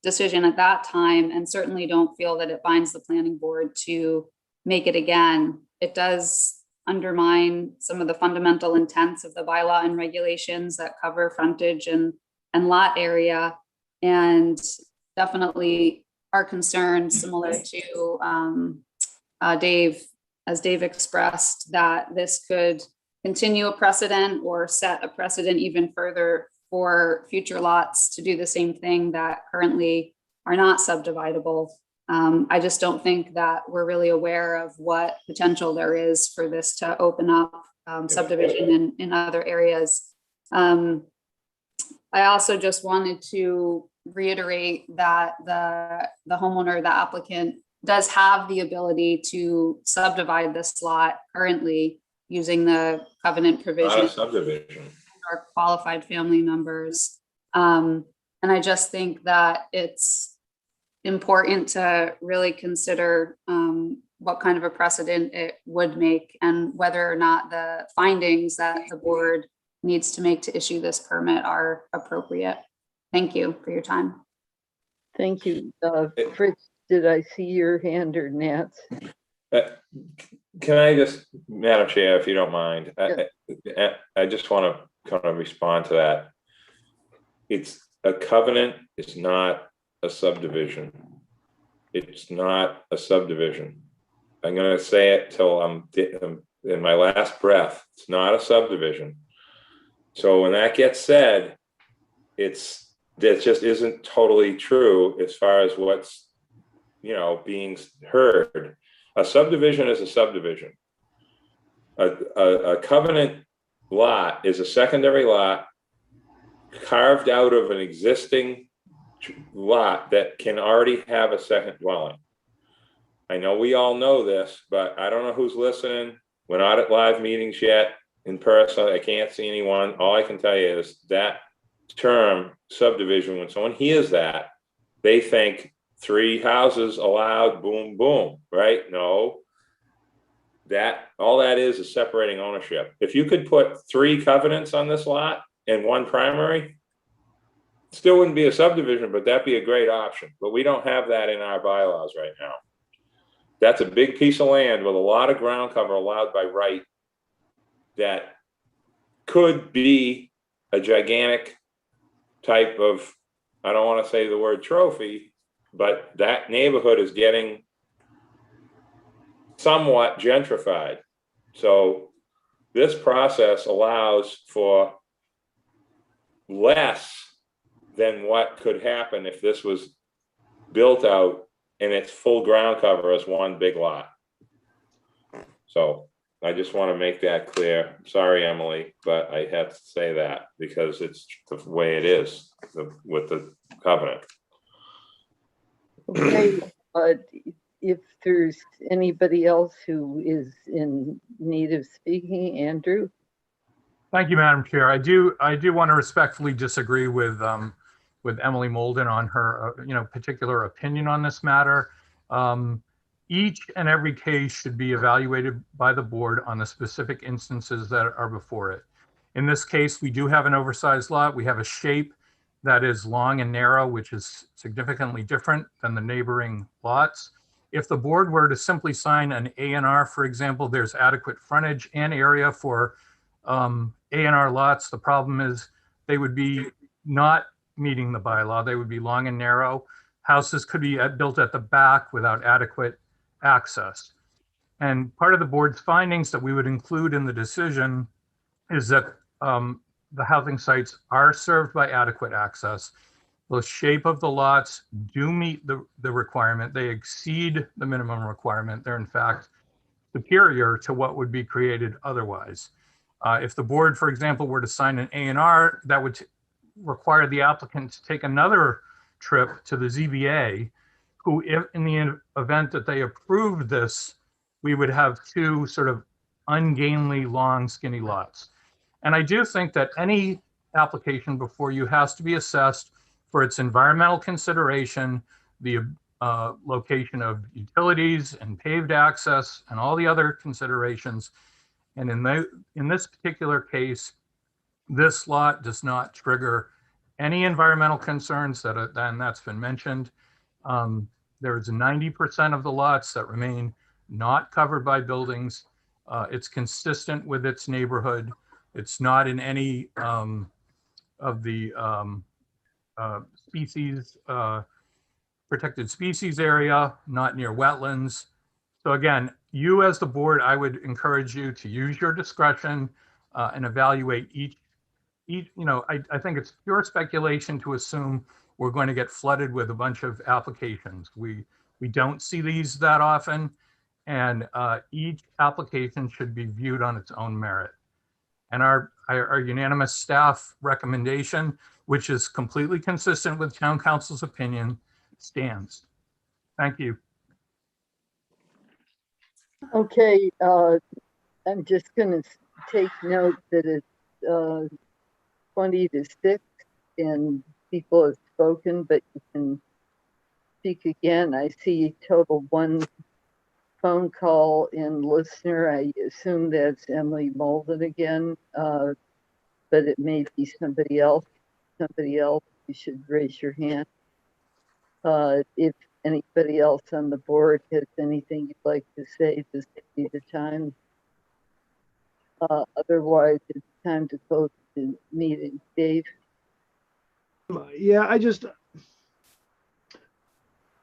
decision at that time, and certainly don't feel that it binds the planning board to make it again. It does undermine some of the fundamental intents of the bylaw and regulations that cover frontage and lot area, and definitely are concerned, similar to Dave, as Dave expressed, that this could continue a precedent or set a precedent even further for future lots to do the same thing that currently are not subdividable. I just don't think that we're really aware of what potential there is for this to open up subdivision in other areas. I also just wanted to reiterate that the homeowner, the applicant, does have the ability to subdivide this lot currently using the covenant provision. Not a subdivision. Or qualified family members. And I just think that it's important to really consider what kind of a precedent it would make and whether or not the findings that the board needs to make to issue this permit are appropriate. Thank you for your time. Thank you. Fritz, did I see your hand or Nat's? Can I just, Madam Chair, if you don't mind, Yeah. I just want to kind of respond to that. It's a covenant, it's not a subdivision. It's not a subdivision. I'm going to say it till I'm in my last breath. It's not a subdivision. So when that gets said, that just isn't totally true as far as what's, you know, being heard. A subdivision is a subdivision. A covenant lot is a secondary lot carved out of an existing lot that can already have a second dwelling. I know we all know this, but I don't know who's listening. We're not at live meetings yet in person. I can't see anyone. All I can tell you is that term subdivision, when someone hears that, they think 3 houses allowed, boom, boom, right? No, all that is separating ownership. If you could put 3 covenants on this lot and 1 primary, still wouldn't be a subdivision, but that'd be a great option. But we don't have that in our bylaws right now. That's a big piece of land with a lot of ground cover allowed by right that could be a gigantic type of, I don't want to say the word trophy, but that neighborhood is getting somewhat gentrified. So this process allows for less than what could happen if this was built out and its full ground cover as one big lot. So I just want to make that clear. Sorry, Emily, but I have to say that because it's the way it is with the covenant. Okay, if there's anybody else who is in need of speaking, Andrew? Thank you, Madam Chair. I do want to respectfully disagree with Emily Molden on her particular opinion on this matter. Each and every case should be evaluated by the board on the specific instances that are before it. In this case, we do have an oversized lot. We have a shape that is long and narrow, which is significantly different than the neighboring lots. If the board were to simply sign an A&R, for example, there's adequate frontage and area for A&R lots. The problem is they would be not meeting the bylaw. They would be long and narrow. Houses could be built at the back without adequate access. And part of the board's findings that we would include in the decision is that the housing sites are served by adequate access. The shape of the lots do meet the requirement. They exceed the minimum requirement. They're in fact superior to what would be created otherwise. If the board, for example, were to sign an A&R, that would require the applicant to take another trip to the ZBA, who, if in the event that they approved this, we would have two sort of ungainly, long, skinny lots. And I do think that any application before you has to be assessed for its environmental consideration, the location of utilities and paved access and all the other considerations. And in this particular case, this lot does not trigger any environmental concerns that's been mentioned. There's 90% of the lots that remain not covered by buildings. It's consistent with its neighborhood. It's not in any of the species, protected species area, not near wetlands. So again, you as the board, I would encourage you to use your discretion and evaluate each, I think it's pure speculation to assume we're going to get flooded with a bunch of applications. We don't see these that often, and each application should be viewed on its own merit. And our unanimous staff recommendation, which is completely consistent with town council's opinion, stands. Thank you. Okay, I'm just going to take note that it's 20 to 6 and people have spoken, but you can speak again. I see total 1 phone call in listener. I assume that's Emily Molden again, but it may be somebody else. You should raise your hand. If anybody else on the board has anything you'd like to say, this could be the time. Otherwise, it's time to close the meeting. Dave? Yeah,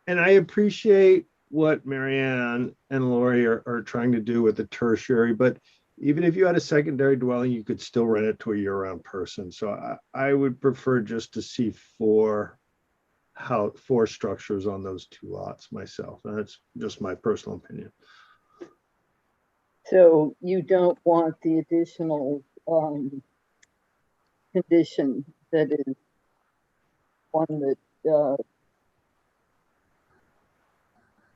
and I appreciate what Marianne and Lori are trying to do with the tertiary, but even if you had a secondary dwelling, you could still rent it to a year-round person. So I would prefer just to see four structures on those 2 lots myself. And that's just my personal opinion. So you don't want the additional condition that is one that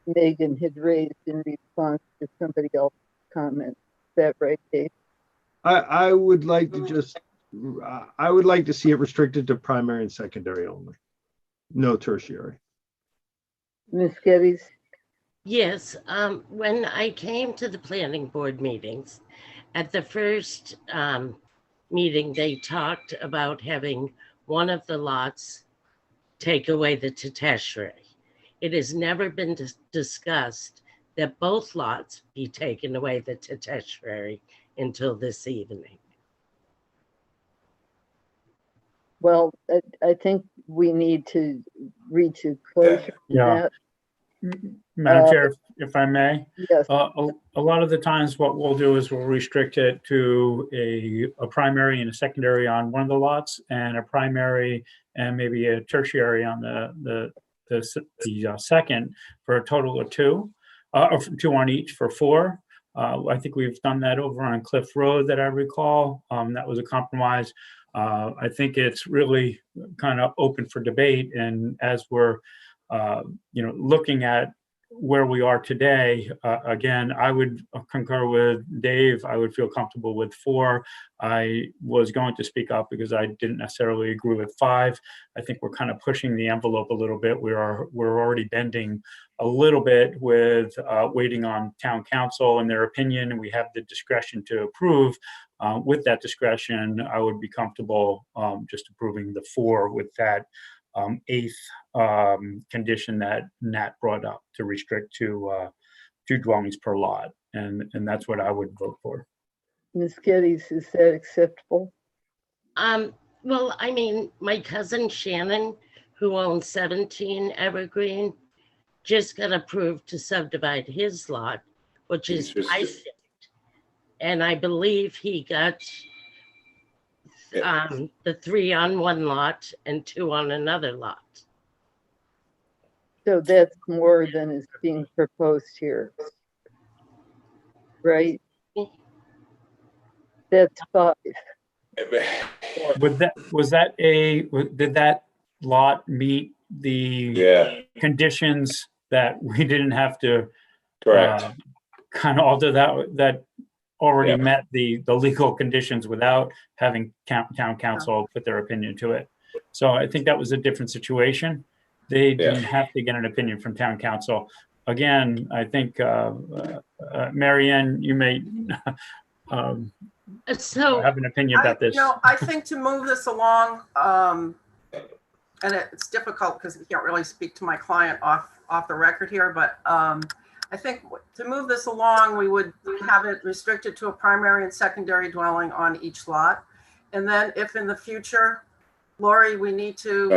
Megan had raised in response to somebody else's comment. Is that right, Dave? I would like to see it restricted to primary and secondary only. No tertiary. Ms. Geddes? Yes, when I came to the planning board meetings, at the first meeting, they talked about having one of the lots take away the Teteshri. It has never been discussed that both lots be taken away, the Teteshwari, until this evening. Well, I think we need to reach a closure. Yeah. Madam Chair, if I may. Yes. A lot of the times what we'll do is we'll restrict it to a primary and a secondary on one of the lots, and a primary and maybe a tertiary on the second, for a total of two, or two on each for four. I think we've done that over on Cliff Road that I recall. That was a compromise. I think it's really kind of open for debate, and as we're looking at where we are today, again, I would concur with Dave. I would feel comfortable with 4. I was going to speak up because I didn't necessarily agree with 5. I think we're kind of pushing the envelope a little bit. We're already bending a little bit with waiting on town council and their opinion, and we have the discretion to approve. With that discretion, I would be comfortable just approving the 4 with that 8th condition that Nat brought up, to restrict to 2 dwellings per lot, and that's what I would vote for. Ms. Geddes, is that acceptable? Well, I mean, my cousin Shannon, who owns 17 Evergreen, just got approved to subdivide his lot, which is I did. And I believe he got the 3 on one lot and 2 on another lot. So that's more than is being proposed here, right? That's 5. Did that lot meet the conditions that we didn't have to kind of alter, that already met the legal conditions without having town council put their opinion to it? So I think that was a different situation. They didn't have to get an opinion from town council. Again, I think Marianne, you may have an opinion about this. I think to move this along, and it's difficult because we can't really speak to my client off the record here, but I think to move this along, we would have it restricted to a primary and secondary dwelling on each lot. And then if in the future, Lori, we need to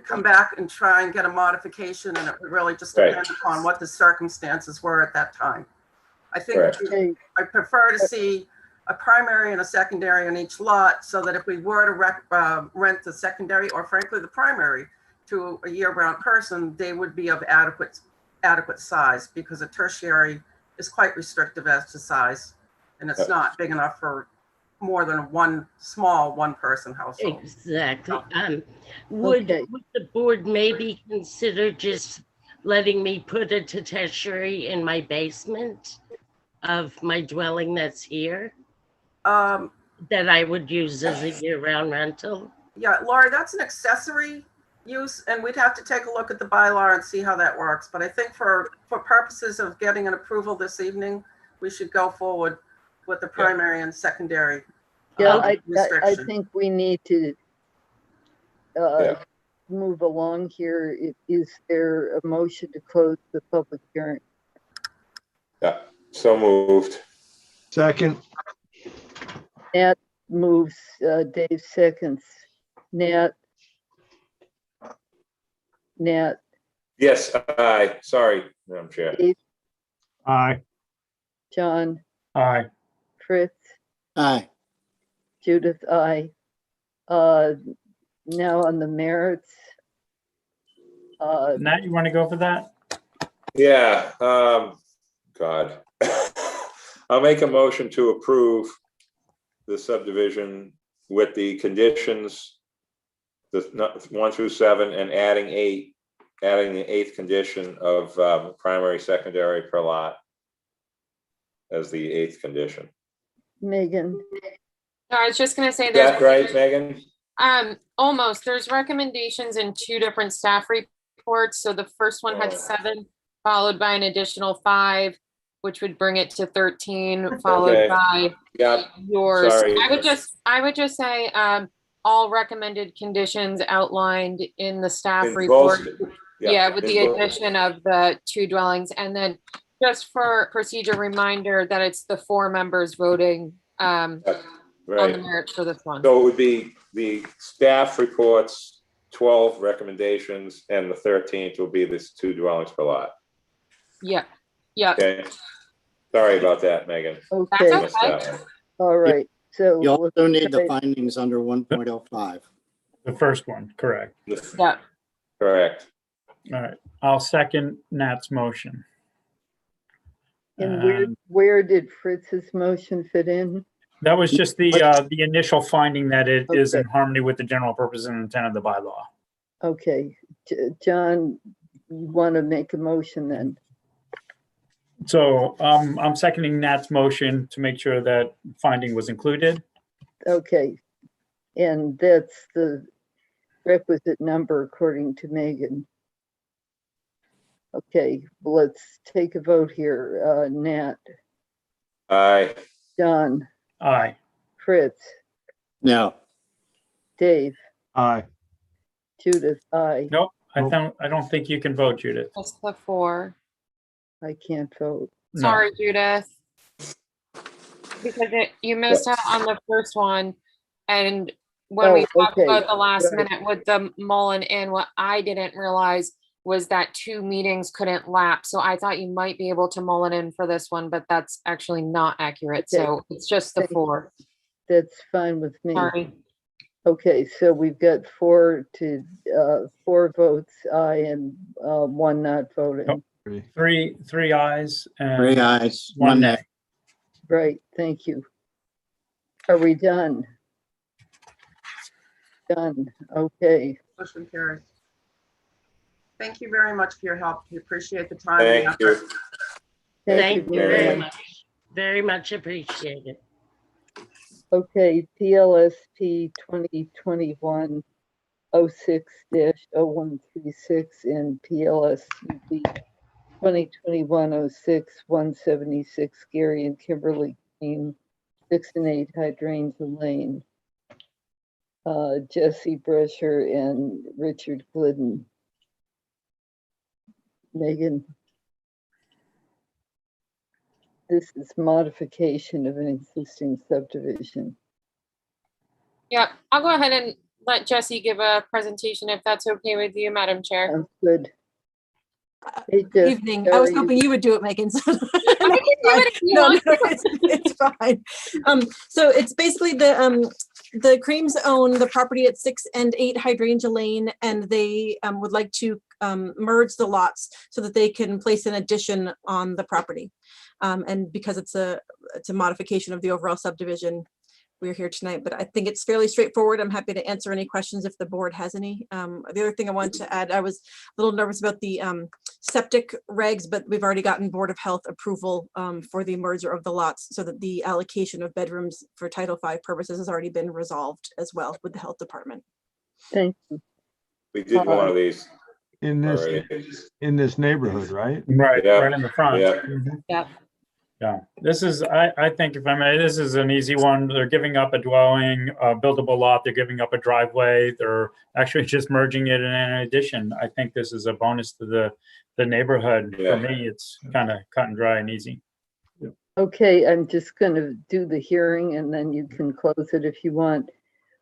come back and try and get a modification, and it would really just depend upon what the circumstances were at that time. I think I prefer to see a primary and a secondary on each lot, so that if we were to rent the secondary, or frankly the primary, to a year-round person, they would be of adequate size, because a tertiary is quite restrictive as to size, and it's not big enough for more than one person household. Exactly. Would the board maybe consider just letting me put a Teteshwari in my basement of my dwelling that's here, that I would use as a year-round rental? Yeah, Laurie, that's an accessory use, and we'd have to take a look at the bylaw and see how that works. But I think for purposes of getting an approval this evening, we should go forward with the primary and secondary. I think we need to move along here. Is there a motion to close the public hearing? Yeah, so moved. Second. Nat moves, Dave seconds. Nat? Yes, aye. Sorry, Madam Chair. Dave? Aye. John? Aye. Fritz? Aye. Judith, aye. Now on the merits. Nat, you want to go for that? Yeah, God. I'll make a motion to approve the subdivision with the conditions, the 1 through 7, and adding the 8th condition of primary, secondary per lot as the 8th condition. Megan? No, I was just going to say Is that right, Megan? Almost. There's recommendations in 2 different staff reports. So the first one had 7, followed by an additional 5, which would bring it to 13, followed by yours. Sorry. I would just say all recommended conditions outlined in the staff report. With the addition of the 2 dwellings. And then just for procedure reminder that it's the 4 members voting on the Right. merits for this one. So it would be the staff reports, 12 recommendations, and the 13th will be this 2 dwellings per lot. Yeah. Yeah. Okay. Sorry about that, Megan. Okay. That's okay. All right. So You also need the try- findings under 1.05. The first one, correct. Yeah. Correct. All right, I'll second Nat's motion. And And where did Fritz's motion fit in? that was just the initial finding that it is in Okay. harmony with the general purpose and intent of the bylaw. Okay, John, you want to make a motion then? So I'm seconding Nat's motion to make sure that finding was included. Okay, and that's the requisite number according to Megan. Okay, let's take a vote here. Nat, Aye. John, Aye. Fritz, No. Dave, Aye. Judith, aye. Nope, I don't think you can vote, Judith. That's the 4. I can't vote. No. Sorry, Judith. Because you missed out on the first one. And when we talked okay, about the last right. minute with the Mullen Inn, what I didn't realize was that 2 meetings couldn't lapse. So I thought you might be able to mull it in for this one, but that's actually not accurate. Okay. So it's just the Thank you. 4. That's fine with me. Sorry. Okay, so we've got 4 votes aye and 1 not voting. Three ayes and 3 ayes, 1 1 nay. nay. Right, thank you. Are we done? Done, okay. Motion carries. Thank you very much for your help. We appreciate the time. and Thank you. effort. Thank you very Marianne. much. Very much appreciated. Okay, PLSP 2021 06-0136 and PLSCB 2021-06-176 Gary and Kimberly Green, 6 and 8 Hydrangea Lane. Jesse Brescher and Richard Glidden. Megan. This is modification of an existing subdivision. Yep, I'll go ahead and let Jesse give a presentation if that's okay with you, Madam Chair. Sounds good. Hey, Jess, Evening. how I was are hoping you would do it, Megan. So I can do it if you no, want. it's fine. So it's basically the Creams own the property at 6 and 8 Hydrangea Lane, and they would like to merge the lots so that they can place an addition on the property. And because it's a modification of the overall subdivision, we're here tonight, but I think it's fairly straightforward. I'm happy to answer any questions if the board has any. The other thing I wanted to add, I was a little nervous about the septic regs, but we've already gotten Board of Health approval for the merger of the lots so that the allocation of bedrooms for Title V purposes has already been resolved as well with the health department. Thank you. We did one of these. In this, already. in this neighborhood, right? Right, Yeah. right in the front. Yeah. Mhm. Yep. Yeah, this is, I think if I may, this is an easy one. They're giving up a dwelling, a buildable lot. They're giving up a driveway. They're actually just merging it in an addition. I think this is a bonus to the neighborhood. Yeah. For me, it's kind of cut and dry and easy. Okay, I'm just going to do the hearing and then you can close it if you want.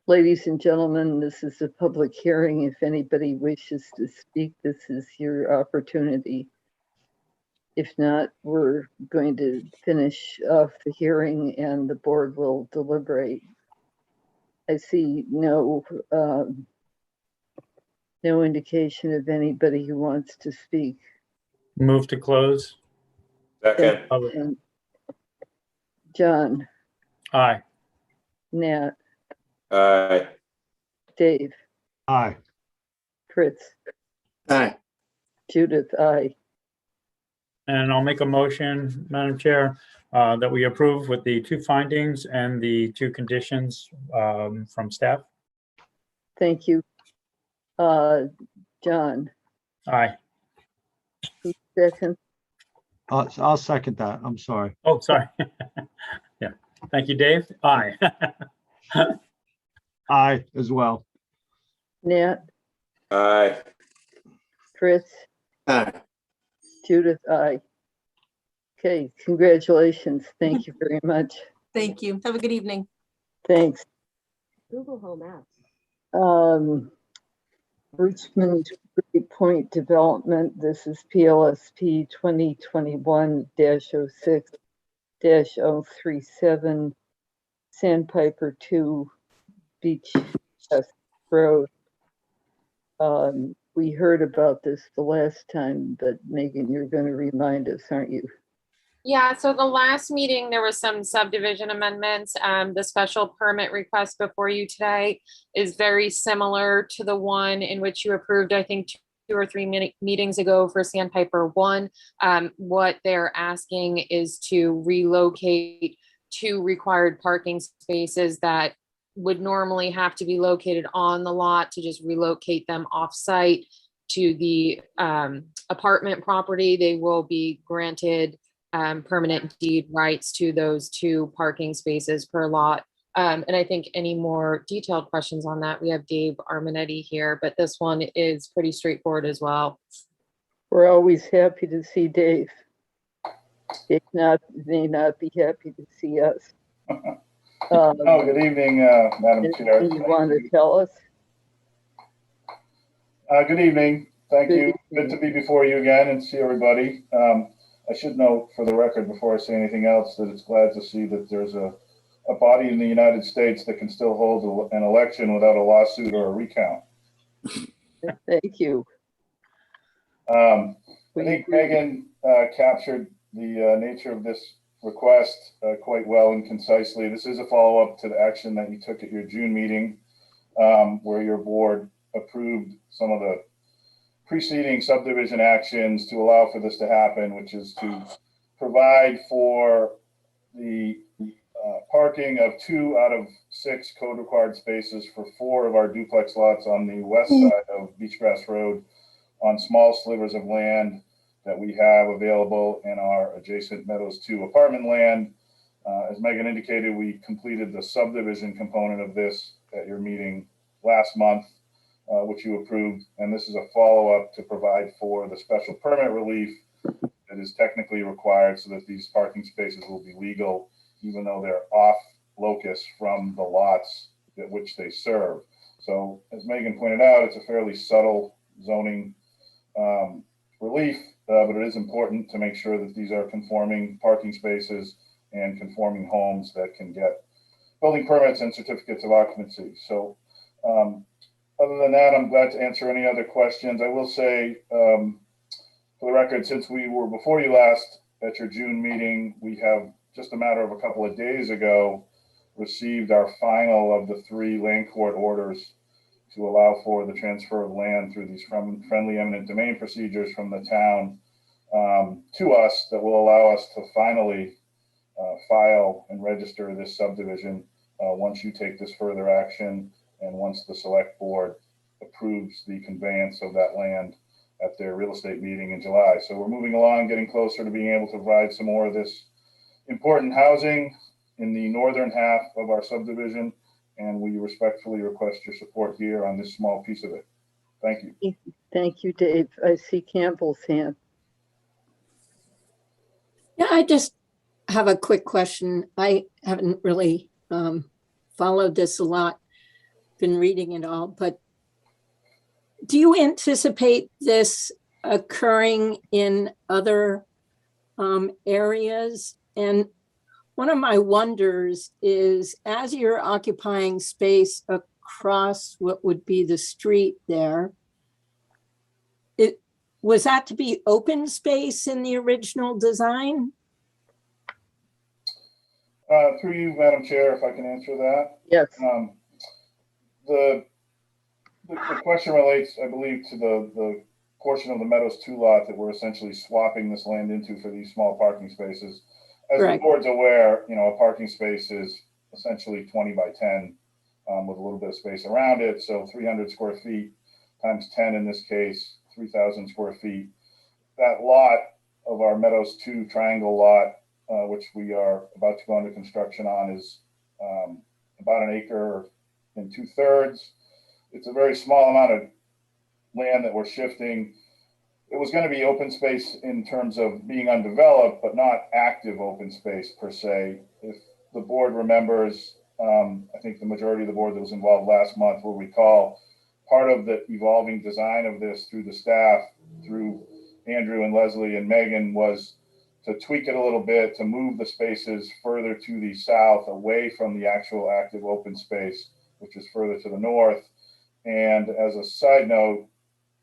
Ladies and gentlemen, this is a public hearing. If anybody wishes to speak, this is your opportunity. If not, we're going to finish off the hearing and the board will deliberate. I see no indication of anybody who wants to speak. Move to close. Second. And John, Aye. Nat, Aye. Dave, Aye. Fritz, Aye. Judith, aye. And I'll make a motion, Madam Chair, that we approve with the 2 findings and the 2 conditions from staff. Thank you. John, Aye. who's second? I'll second that. I'm sorry. Oh, sorry. Yeah. Thank you, Dave. Aye. Aye as well. Nat, Aye. Fritz, Aye. Judith, aye. Okay, congratulations. Thank you very much. Thank you. Have a good evening. Thanks. Google Home Apps. Richmond Great Point Development. This is PLSP 2021-06-037, Sandpiper 2, Beach West Road. We heard about this the last time, but Megan, you're going to remind us, aren't you? Yeah, so the last meeting, there was some subdivision amendments. The special permit request before you today is very similar to the one in which you approved, I think, 2 or 3 meetings ago for Sandpiper 1. What they're asking is to relocate 2 required parking spaces that would normally have to be located on the lot, to just relocate them off-site to the apartment property. They will be granted permanent deed rights to those 2 parking spaces per lot. And I think any more detailed questions on that, we have Dave Arminetti here, but this one is pretty straightforward as well. We're always happy to see Dave. Dave may not be happy to see us. Good evening, Madam Chair. You want to tell us? Good evening. Thank you. Good to be before you again and see everybody. I should note for the record before I say anything else that it's glad to see that there's a body in the United States that can still hold an election without a lawsuit or a recount. Thank you. I think Megan captured the nature of this request quite well and concisely. This is a follow-up to the action that you took at your June meeting, where your board approved some of the preceding subdivision actions to allow for this to happen, which is to provide for the parking of 2 out of 6 code required spaces for 4 of our duplex lots on the west side of Beachgrass Road on small slivers of land that we have available in our adjacent Meadows 2 apartment land. As Megan indicated, we completed the subdivision component of this at your meeting last month, which you approved. And this is a follow-up to provide for the special permit relief that is technically required so that these parking spaces will be legal, even though they're off locus from the lots at which they serve. So as Megan pointed out, it's a fairly subtle zoning relief, but it is important to make sure that these are conforming parking spaces and conforming homes that can get building permits and certificates of occupancy. So other than that, I'm glad to answer any other questions. I will say, for the record, since we were before you last at your June meeting, we have just a matter of a couple of days ago received our final of the 3 land court orders to allow for the transfer of land through these friendly eminent domain procedures from the town to us that will allow us to finally file and register this subdivision once you take this further action and once the select board approves the conveyance of that land at their real estate meeting in July. So we're moving along, getting closer to being able to provide some more of this important housing in the northern half of our subdivision, and we respectfully request your support here on this small piece of it. Thank you. Thank you, Dave. I see Campbell's hand. Yeah, I just have a quick question. I haven't really followed this a lot, been reading it all, but do you anticipate this occurring in other areas? And one of my wonders is, as you're occupying space across what would be the street there, was that to be open space in the original design? Through you, Madam Chair, if I can answer that. Yes. The question relates, I believe, to the portion of the Meadows 2 lot that we're essentially swapping this land into for these small parking spaces. As the board's aware, a parking space is essentially 20 by 10 with a little bit of space around it. So 300 square feet times 10 in this case, 3,000 square feet. That lot of our Meadows 2 triangle lot, which we are about to go into construction on, is about 1 acre and 2/3. It's a very small amount of land that we're shifting. it was going to be open space in terms of being undeveloped, but not active open space per se. If the board remembers, I think the majority of the board that was involved last month will recall part of the evolving design of this through the staff, through Andrew and Leslie and Megan, was to tweak it a little bit, to move the spaces further to the south, away from the actual active open space, which is further to the north. And as a side note,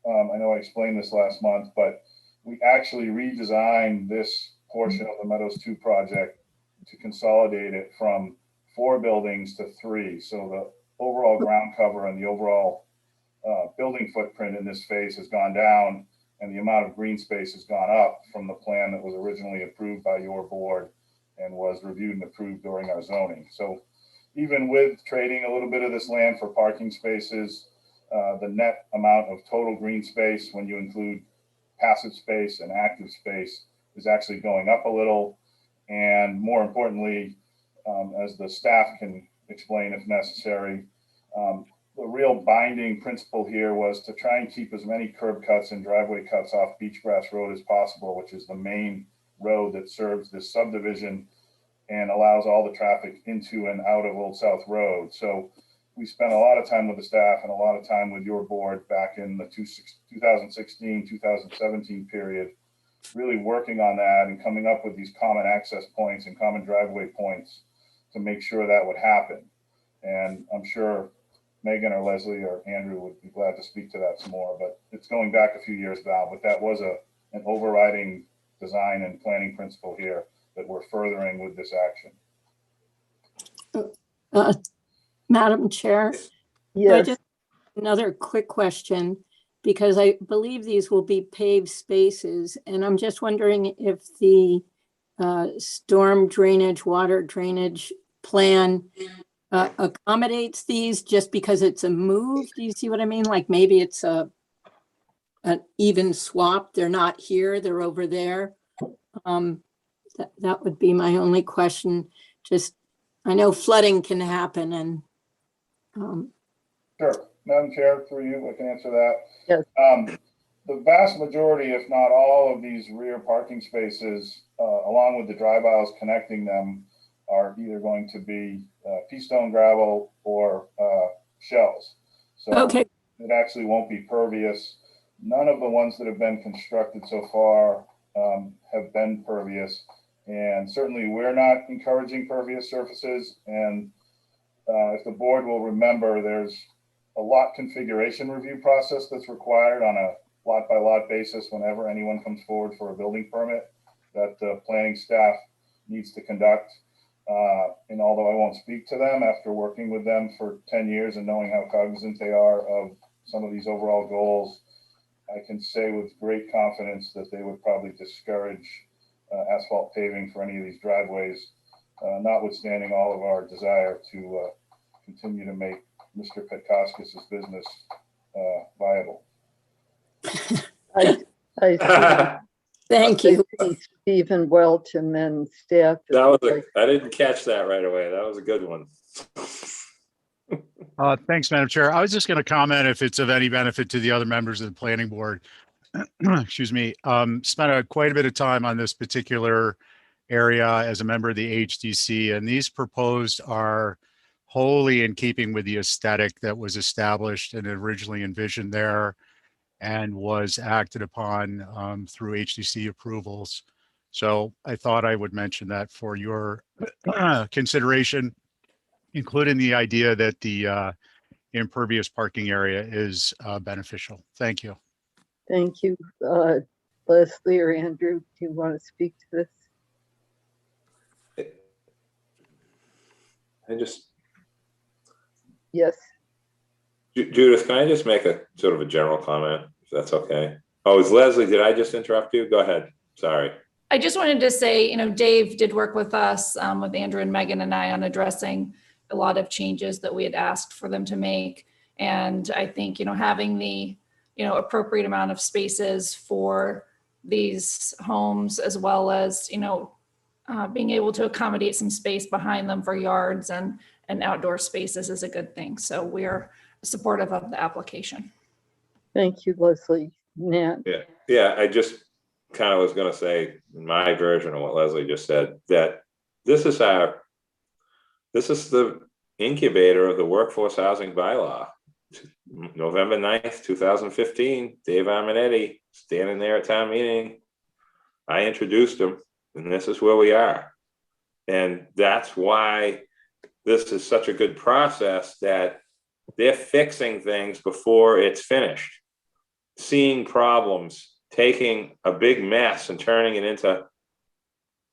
I know I explained this last month, but we actually redesigned this portion of the Meadows 2 project to consolidate it from 4 buildings to 3. So the overall ground cover and the overall building footprint in this phase has gone down, and the amount of green space has gone up from the plan that was originally approved by your board and was reviewed and approved during our zoning. So even with trading a little bit of this land for parking spaces, the net amount of total green space, when you include passive space and active space, is actually going up a little. And more importantly, as the staff can explain if necessary, the real binding principle here was to try and keep as many curb cuts and driveway cuts off Beachgrass Road as possible, which is the main road that serves this subdivision and allows all the traffic into and out of Old South Road. So we spent a lot of time with the staff and a lot of time with your board back in the 2016, 2017 period, really working on that and coming up with these common access points and common driveway points to make sure that would happen. And I'm sure Megan or Leslie or Andrew would be glad to speak to that some more, but it's going back a few years now, but that was an overriding design and planning principle here that we're furthering with this action. Madam Chair, Yes. just another quick question, because I believe these will be paved spaces, and I'm just wondering if the storm drainage, water drainage plan accommodates these just because it's a move. Do you see what I mean? Like maybe it's an even swap. They're not here, they're over there. That would be my only question. Just, I know flooding can happen and. Sure, Madam Chair, through you, I can answer that. Yes. The vast majority, if not all, of these rear parking spaces, along with the drive aisles connecting them, are either going to be pea stone gravel or shells. So okay. It actually won't be pervious. None of the ones that have been constructed so far have been pervious. And certainly we're not encouraging pervious surfaces. And if the board will remember, there's a lot configuration review process that's required on a lot by lot basis whenever anyone comes forward for a building permit that the planning staff needs to conduct. And although I won't speak to them after working with them for 10 years and knowing how cognizant they are of some of these overall goals, I can say with great confidence that they would probably discourage asphalt paving for any of these driveways, notwithstanding all of our desire to continue to make Mr. Petkoskis' business viable. Thank you. Stephen Welch and then staff. I didn't catch that right away. That was a good one. Thanks, Madam Chair. I was just going to comment, if it's of any benefit to the other members of the planning board. Excuse me. Spent quite a bit of time on this particular area as a member of the HDC, and these proposed are wholly in keeping with the aesthetic that was established and originally envisioned there and was acted upon through HDC approvals. So I thought I would mention that for your consideration, including the idea that the impervious parking area is beneficial. Thank you. Thank you. Leslie or Andrew, do you want to speak to this? Yes. Judith, can I just make a sort of a general comment, if that's okay? Oh, it's Leslie. Did I just interrupt you? Go ahead. Sorry. I just wanted to say, Dave did work with us, with Andrew and Megan and I, on addressing a lot of changes that we had asked for them to make. And I think, having the, appropriate amount of spaces for these homes, as well as, being able to accommodate some space behind them for yards and outdoor spaces is a good thing. So we're supportive of the application. Thank you, Leslie. Nat? Yeah, I just kind of was gonna say my version of what Leslie just said, that this is the incubator of the workforce housing bylaw. November 9th, 2015, Dave Arminetti standing there at town meeting. I introduced him, and this is where we are. And that's why this is such a good process, that they're fixing things before it's finished. Seeing problems, taking a big mess and turning it into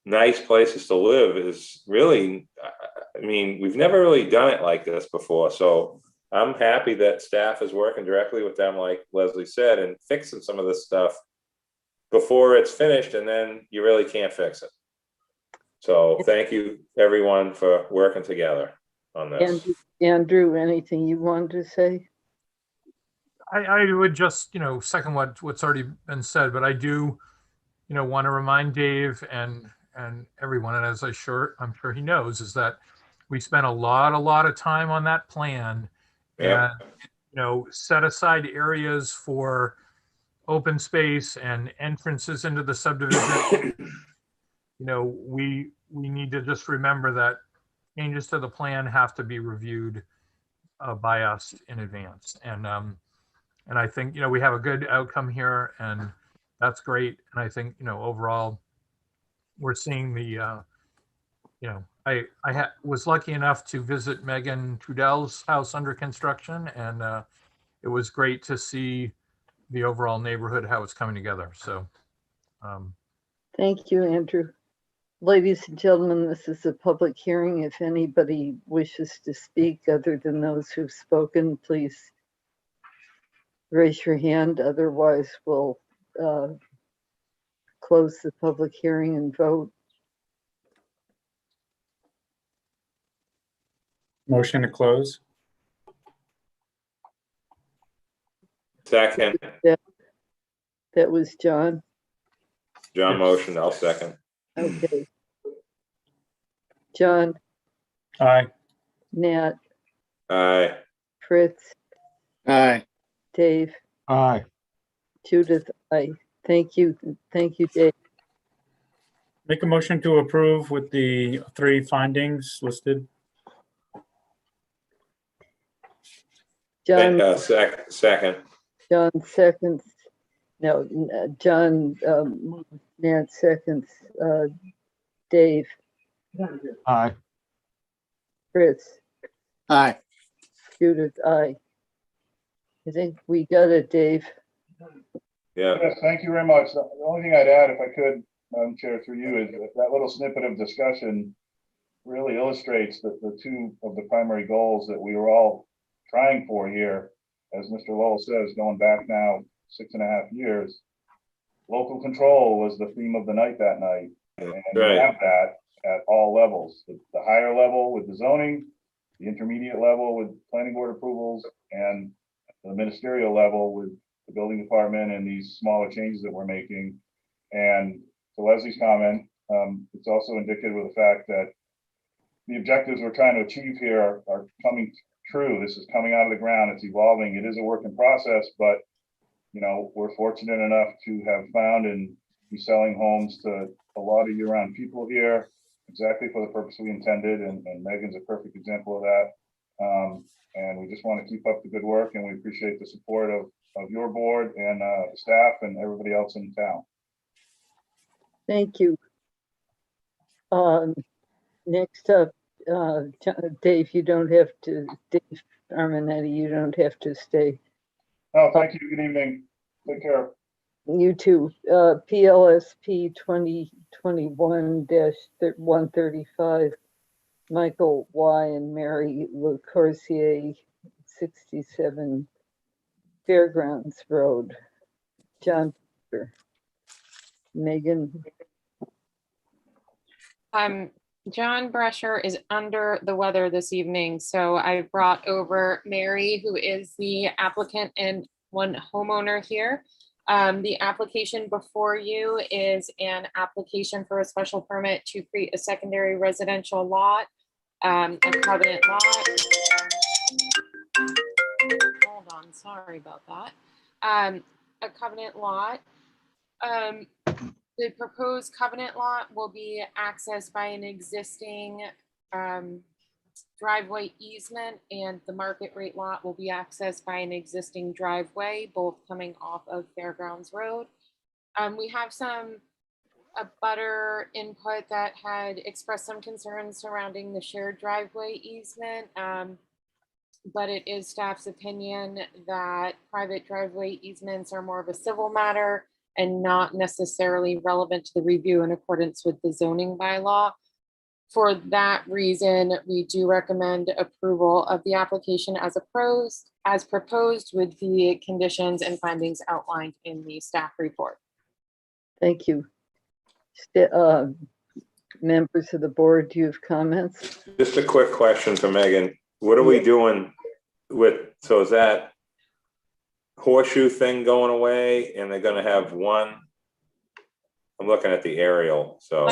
nice places to live is really, I mean, we've never really done it like this before. So I'm happy that staff is working directly with them, like Leslie said, and fixing some of this stuff before it's finished, and then you really can't fix it. So thank you, everyone, for working together on this. Andrew, anything you wanted to say? I would just, second what's already been said, but I do, want to remind Dave and everyone, and as I'm sure he knows, is that we spent a lot of time on that plan, Yeah. and, set aside areas for open space and entrances into the subdivision. We need to just remember that changes to the plan have to be reviewed by us in advance. And I think, we have a good outcome here, and that's great. And I think, overall, we're seeing the, I was lucky enough to visit Megan Trudell's house under construction, and it was great to see the overall neighborhood, how it's coming together. So. Thank you, Andrew. Ladies and gentlemen, this is a public hearing. If anybody wishes to speak other than those who've spoken, please raise your hand. Otherwise, we'll close the public hearing and vote. Motion to close. Second. That was John. John motion, I'll second. Okay. John? Aye. Nat? Aye. Fritz? Aye. Dave? Aye. Judith? Aye. Thank you. Thank you, Dave. Make a motion to approve with the 3 findings listed. John? Second. John seconds. No, John, Nat seconds. Dave? Aye. Fritz? Aye. Judith? Aye. I think we got it, Dave. Yeah. Yes, thank you very much. The only thing I'd add, if I could, Madam Chair, through you, is that little snippet of discussion really illustrates the 2 of the primary goals that we were all trying for here. As Mr. Lowell says, going back now 6.5 years, local control was the theme of the night that night. And we have that at all levels, the higher level with the zoning, the intermediate level with planning board approvals, and the ministerial level with the building department and these smaller changes that we're making. And to Leslie's comment, it's also indicative of the fact that the objectives we're trying to achieve here are coming true. This is coming out of the ground. It's evolving. It is a work in process, but we're fortunate enough to have found and be selling homes to a lot of year-round people here, exactly for the purpose we intended. And Megan's a perfect example of that. And we just want to keep up the good work, and we appreciate the support of your board and the staff and everybody else in town. Thank you. Next up, Dave, you don't have to, Dave Arminetti, you don't have to stay. Oh, thank you. Good evening. Take care. You too. PLSP 2021-135, Michael Y. and Mary LeCourcier, 67 Fairgrounds Road. John, Megan. John Brescher is under the weather this evening, so I brought over Mary, who is the applicant and one homeowner here. The application before you is an application for a special permit to create a secondary residential lot, a covenant lot. Hold on, sorry about that. a covenant lot. The proposed covenant lot will be accessed by an existing driveway easement, and the market rate lot will be accessed by an existing driveway, both coming off of Fairgrounds Road. We have some butter input that had expressed some concerns surrounding the shared driveway easement. But it is staff's opinion that private driveway easements are more of a civil matter and not necessarily relevant to the review in accordance with the zoning bylaw. For that reason, we do recommend approval of the application as proposed with the conditions and findings outlined in the staff report. Thank you. Members of the board, do you have comments? Just a quick question for Megan. What are we doing with, so is that horseshoe thing going away and they're gonna have one? I'm looking at the aerial, so.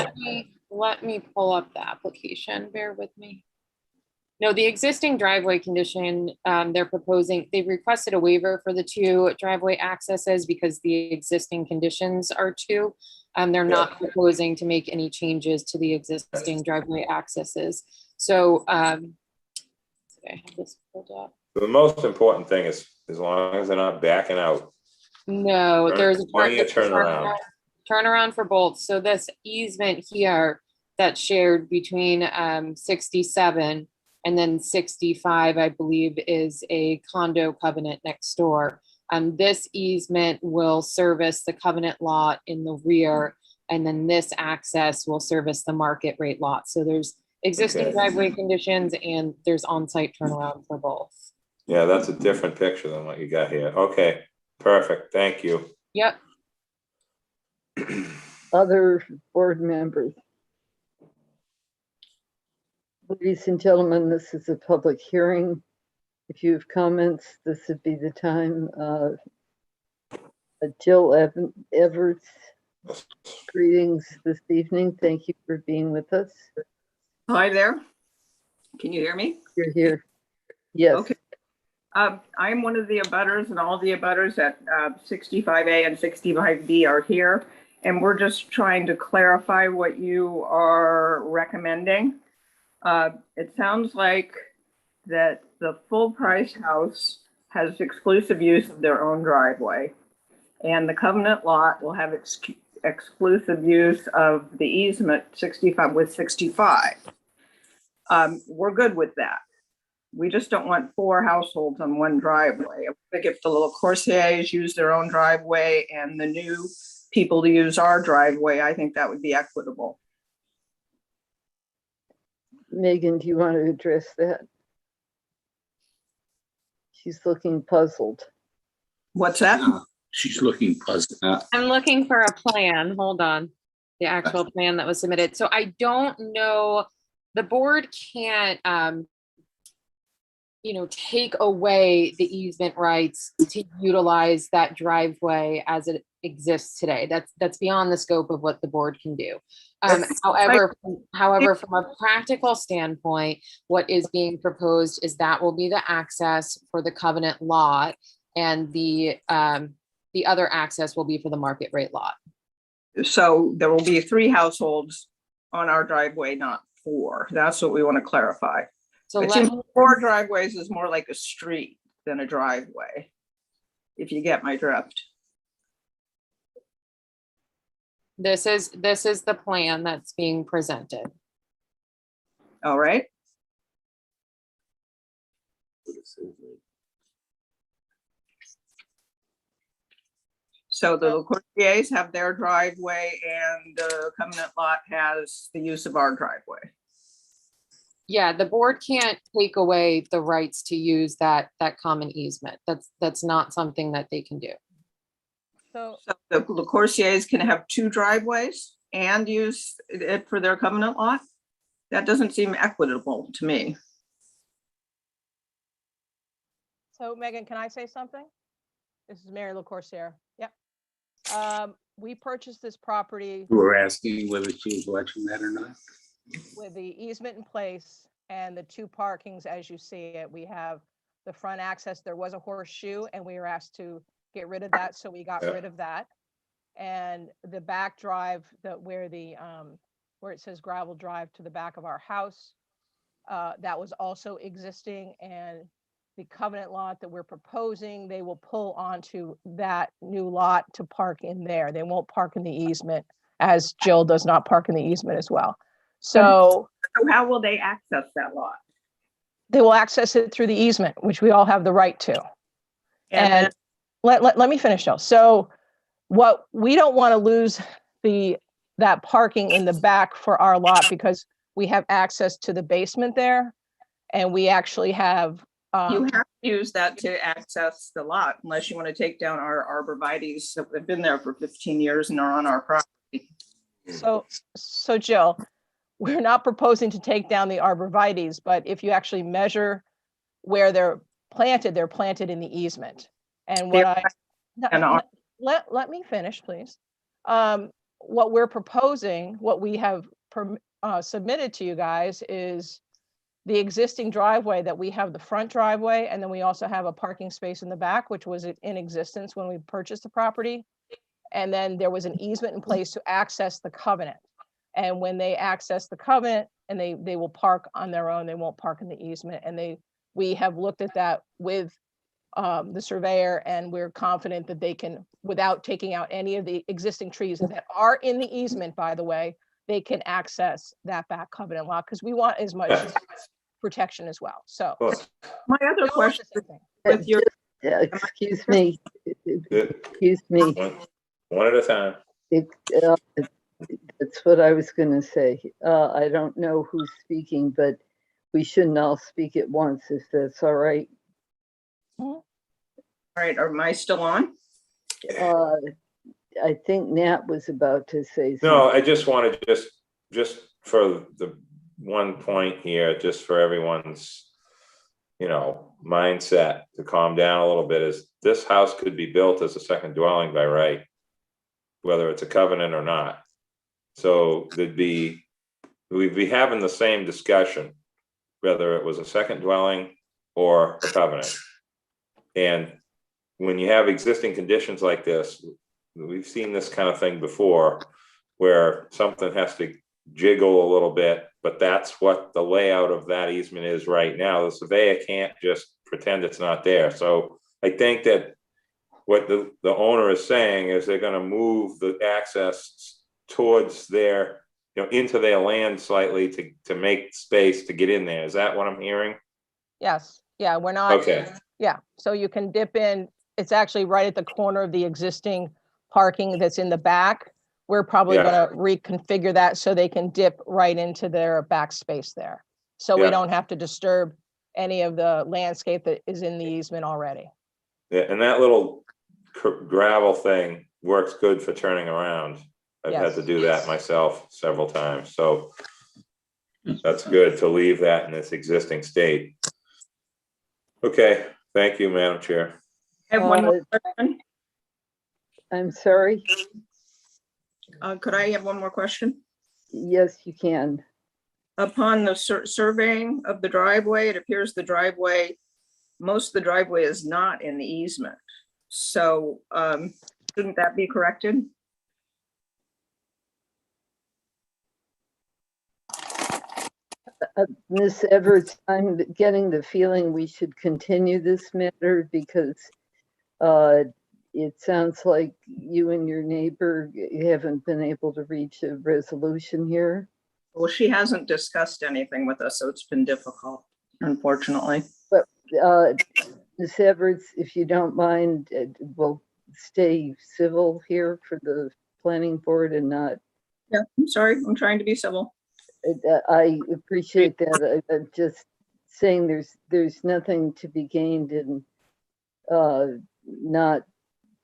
Let me pull up the application, bear with me. No, the existing driveway condition, they've requested a waiver for the 2 driveway accesses because the existing conditions are 2. They're not proposing to make any changes to the existing driveway accesses. So, I have this pulled up. The most important thing is, as long as they're not backing out. No, there's a turnaround. Turnaround for both. So this easement here that's shared between 67 and then 65, I believe, is a condo covenant next door. This easement will service the covenant lot in the rear, and then this access will service the market rate lot. So there's existing driveway conditions and there's on-site turnaround for both. Yeah, that's a different picture than what you got here. Okay, perfect. Thank you. Yep. Other board members? Ladies and gentlemen, this is a public hearing. If you have comments, this would be the time. Jill Everts, greetings this evening. Thank you for being with us. Hi there. Can you hear me? You're here. Yes. Okay. I'm one of the abutters, and all the abutters at 65A and 65B are here. And we're just trying to clarify what you are recommending. It sounds like that the full price house has exclusive use of their own driveway, and the covenant lot will have exclusive use of the easement 65 with 65. We're good with that. We just don't want 4 households on one driveway. I think if the little Corsiers use their own driveway and the new people to use our driveway, I think that would be equitable. Megan, do you want to address that? She's looking puzzled. What's that? She's looking puzzled. I'm looking for a plan. Hold on. The actual plan that was submitted. So I don't know, the board can't, take away the easement rights to utilize that driveway as it exists today. That's beyond the scope of what the board can do. However, from a practical standpoint, what is being proposed is that will be the access for the covenant lot, and the other access will be for the market rate lot. So there will be 3 households on our driveway, not 4. That's what we want to clarify. So it seems 4 driveways is more like a street than a driveway, if you get my drift. This is the plan that's being presented. All right. So the Corsiers have their driveway and the covenant lot has the use of our driveway. Yeah, the board can't take away the rights to use that common easement. That's not something that they can do. So the Corsiers can have 2 driveways and use it for their covenant lot? That doesn't seem equitable to me. So Megan, can I say something? This is Mary LaCourciere. Yep. We purchased this property. You were asking whether she was watching that or not? With the easement in place and the 2 parkings as you see it. We have the front access. There was a horseshoe and we were asked to get rid of that, so we got Yeah. rid of that. And the back drive, where it says gravel drive to the back of our house, that was also existing, and the covenant lot that we're proposing, they will pull onto that new lot to park in there. They won't park in the easement, as Jill does not park in the easement as well. So how will they access that lot? they will access it through the easement, which we all have the right to. And let me finish though. So what we don't want to lose that parking in the back for our lot, because we have access to the basement there, and we actually have. You have to use that to access the lot, unless you want to take down our arborvitaes that have been there for 15 years and are on our property. So Jill, we're not proposing to take down the arborvitaes, but if you actually measure where they're planted in the easement. And what let me finish, please. What we're proposing, what we have submitted to you guys, is the existing driveway that we have, the front driveway, and then we also have a parking space in the back, which was in existence when we purchased the property. And then there was an easement in place to access the covenant. And when they access the covenant, and they will park on their own, they won't park in the easement. And we have looked at that with the surveyor, and we're confident that they can, without taking out any of the existing trees that are in the easement, by the way, they can access that back covenant lot, because we want as much protection as well. So my other question with your excuse me, one at a time. That's what I was going to say. I don't know who's speaking, but we shouldn't all speak at once, if that's all right. All right, am I still on? I think Nat was about to say something. No, I just wanted just for the one point here, just for everyone's, mindset to calm down a little bit, is this house could be built as a second dwelling by right, whether it's a covenant or not. So we'd be having the same discussion, whether it was a second dwelling or a covenant. And when you have existing conditions like this, we've seen this kind of thing before, where something has to jiggle a little bit, but that's what the layout of that easement is right now. The surveyor can't just pretend it's not there. So I think that what the owner is saying is they're going to move the access towards their, into their land slightly to make space to get in there. Is that what I'm hearing? Yes. Yeah, we're not. Okay. Yeah. So you can dip in. It's actually right at the corner of the existing parking that's in the back. We're probably going to reconfigure that so they can dip right into their back space there. So we don't have to disturb any of the landscape that is in the easement already. Yeah, and that little gravel thing works good for turning around. I've had to do that myself several times. So that's good to leave that in its existing state. Okay. Thank you, Madam Chair. I have one more question. I'm sorry. Could I have one more question? Yes, you can. Upon the surveying of the driveway, it appears most of the driveway is not in the easement. So shouldn't that be corrected? Ms. Everett, I'm getting the feeling we should continue this matter, because it sounds like you and your neighbor haven't been able to reach a resolution here. Well, she hasn't discussed anything with us, so it's been difficult, unfortunately. But Ms. Everett, if you don't mind, we'll stay civil here for the planning board and not. Yeah, I'm sorry. I'm trying to be civil. I appreciate that. I'm just saying there's nothing to be gained in not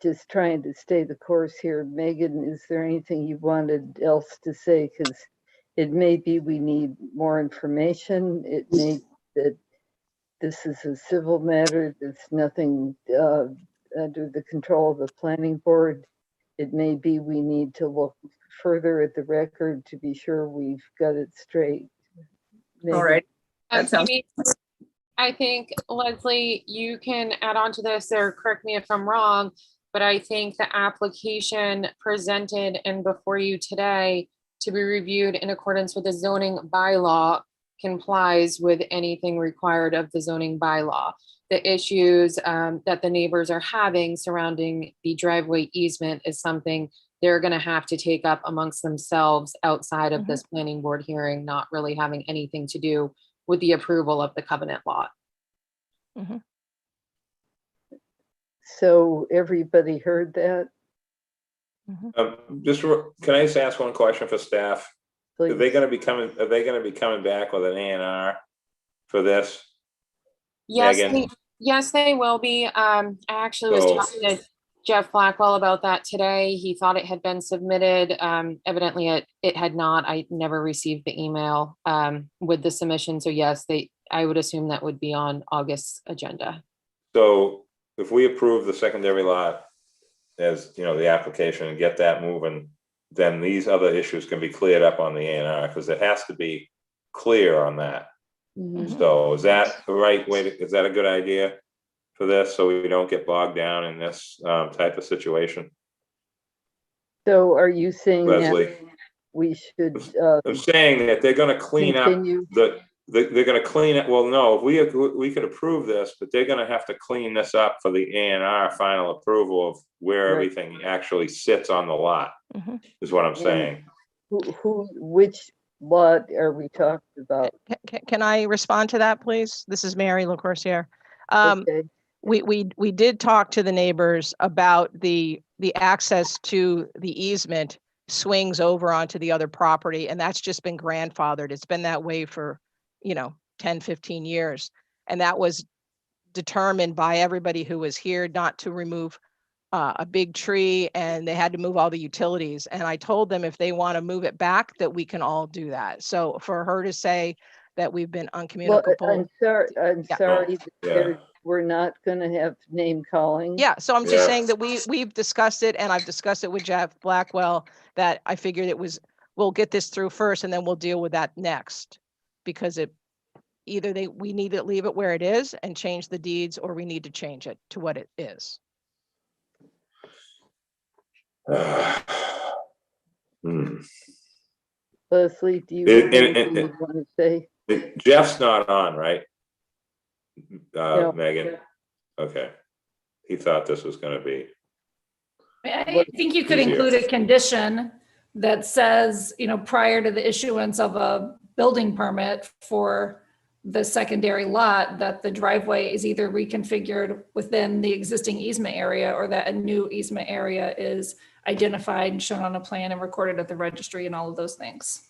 just trying to stay the course here. Megan, is there anything you wanted else to say? Because it may be we need more information. It may be that this is a civil matter. There's nothing under the control of the planning board. It may be we need to look further at the record to be sure we've got it straight. Megan? All right. I think, Leslie, you can add on to this or correct me if I'm wrong. but I think the application presented and before you today to be reviewed in accordance with the zoning bylaw complies with anything required of the zoning bylaw. The issues that the neighbors are having surrounding the driveway easement is something they're going to have to take up amongst themselves outside of this planning board hearing, not really having anything to do with the approval of the covenant lot. So everybody heard that? Can I just ask one question for staff? Please. Are they going to be coming back with an A&R for this? Yes, Megan? yes, they will be. I actually was talking to Jeff Blackwell about that today. He thought it had been submitted. Evidently it had not. I never received the email with the submission. So yes, I would assume that would be on August's agenda. So if we approve the secondary lot as, the application and get that moving, then these other issues can be cleared up on the A&R, because it has to be clear on that. So is that the right way is that a good idea for this, so we don't get bogged down in this type of situation? So are you saying Leslie? that we should I'm saying that they're going to clean continue? up they're going to clean it. Well, no, we could approve this, but they're going to have to clean this up for the A&R final approval of where everything actually sits on the lot, is what I'm saying. Which lot are we talking about? Can I respond to that, please? This is Mary LaCourciere. Okay. We did talk to the neighbors about the access to the easement swings over onto the other property, and that's just been grandfathered. It's been that way for 10, 15 years. And that was determined by everybody who was here not to remove a big tree, and they had to move all the utilities. And I told them if they want to move it back, that we can all do that. So for her to say that we've been uncommunicable. Well, I'm sorry that we're not going to have name calling. Yeah, so I'm just saying that we've discussed it, and I've discussed it with Jeff Blackwell, that I figured we'll get this through first and then we'll deal with that next, because we need to leave it where it is and change the deeds, or we need to change it to what it is. Leslie, do you have anything you want to say? Jeff's not on, right? No. Megan. Okay. He thought this was going to be. I think you could include a condition that says, prior to the issuance of a building permit for the secondary lot, that the driveway is either reconfigured within the existing easement area, or that a new easement area is identified and shown on a plan and recorded at the registry and all of those things.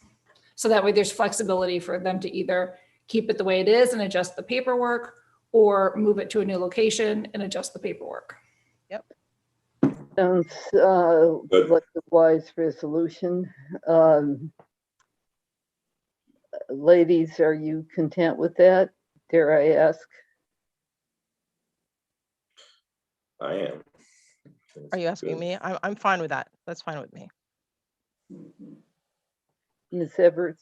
So that way there's flexibility for them to either keep it the way it is and adjust the paperwork, or move it to a new location and adjust the paperwork. Yep. Sounds like a wise resolution. Ladies, are you content with that? Dare I ask? I am. Are you asking me? I'm fine with that. That's fine with me. Ms. Edwards?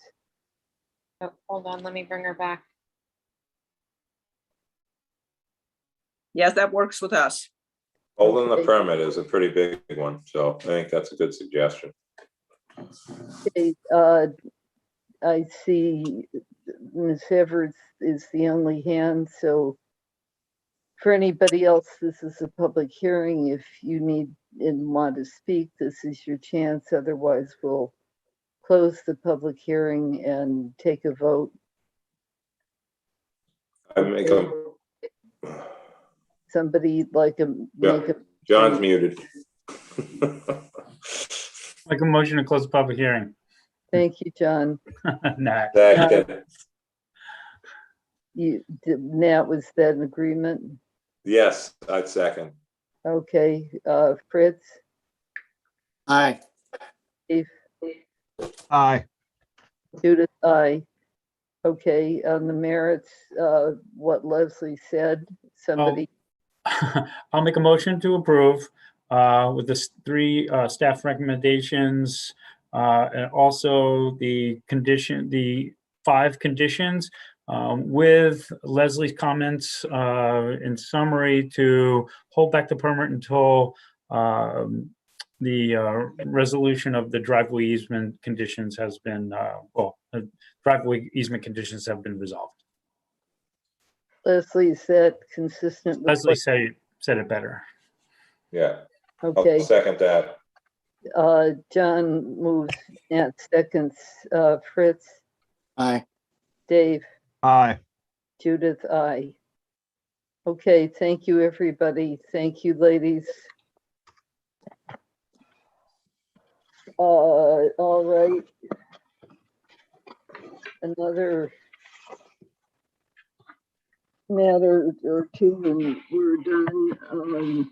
Oh, hold on, let me bring her back. Yes, that works with us. Holding the permit is a pretty big one, so I think that's a good suggestion. Okay, I see Ms. Edwards is the only hand, so for anybody else, this is a public hearing. If you need and want to speak, this is your chance. Otherwise, we'll close the public hearing and take a vote. I make a. Somebody like a John's muted. Make a motion to close the public hearing. Thank you, John. Nah. Nat, was that an agreement? Yes, I'd second. Okay, Fritz? Aye. Steve? Aye. Judith, aye. Okay, on the merits, what Leslie said, somebody. I'll make a motion to approve with the 3 staff recommendations, and also the 5 conditions, with Leslie's comments in summary, to hold back the permit until the resolution of the driveway easement conditions has been, the driveway easement conditions have been resolved. Leslie, is that consistent with Leslie what? said it better. Yeah. Okay. I'll second that. John moves, Nat seconds, Fritz, Aye. Dave, Aye. Judith, aye. Okay, thank you, everybody. Thank you, ladies. All right. Another matter or two and we're done.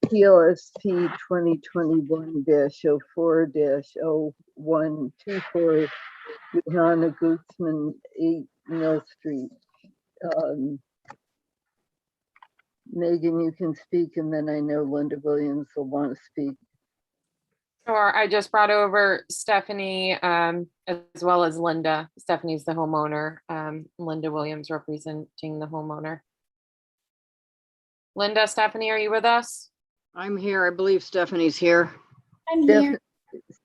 PLSP 2021-04-0124, Johanna Gutzman, 8 Mill Street. Megan, you can speak, and then I know Linda Williams will want to speak. Sure, I just brought over Stephanie as well as Linda. Stephanie's the homeowner. Linda Williams representing the homeowner. Linda, Stephanie, are you with us? I'm here. I believe Stephanie's here. I'm here.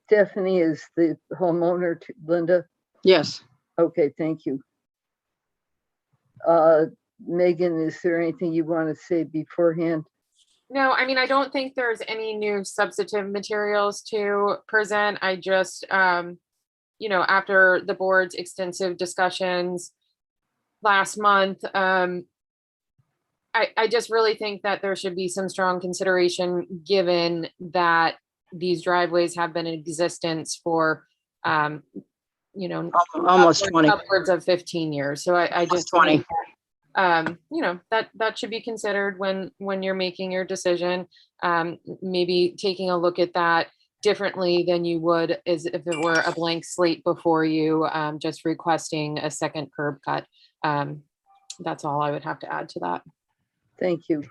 Stephanie is the homeowner, Linda? Yes. Okay, thank you. Megan, is there anything you want to say beforehand? No, I mean, I don't think there's any new substantive materials to present. I just, you know, after the board's extensive discussions last month, I just really think that there should be some strong consideration given that these driveways have been in existence for, you know, almost 20. Upwards of 15 years. So I just 20. think that, you know, that should be considered when you're making your decision. Maybe taking a look at that differently than you would as if it were a blank slate before you, just requesting a second curb cut. That's all I would have to add to that. Thank you.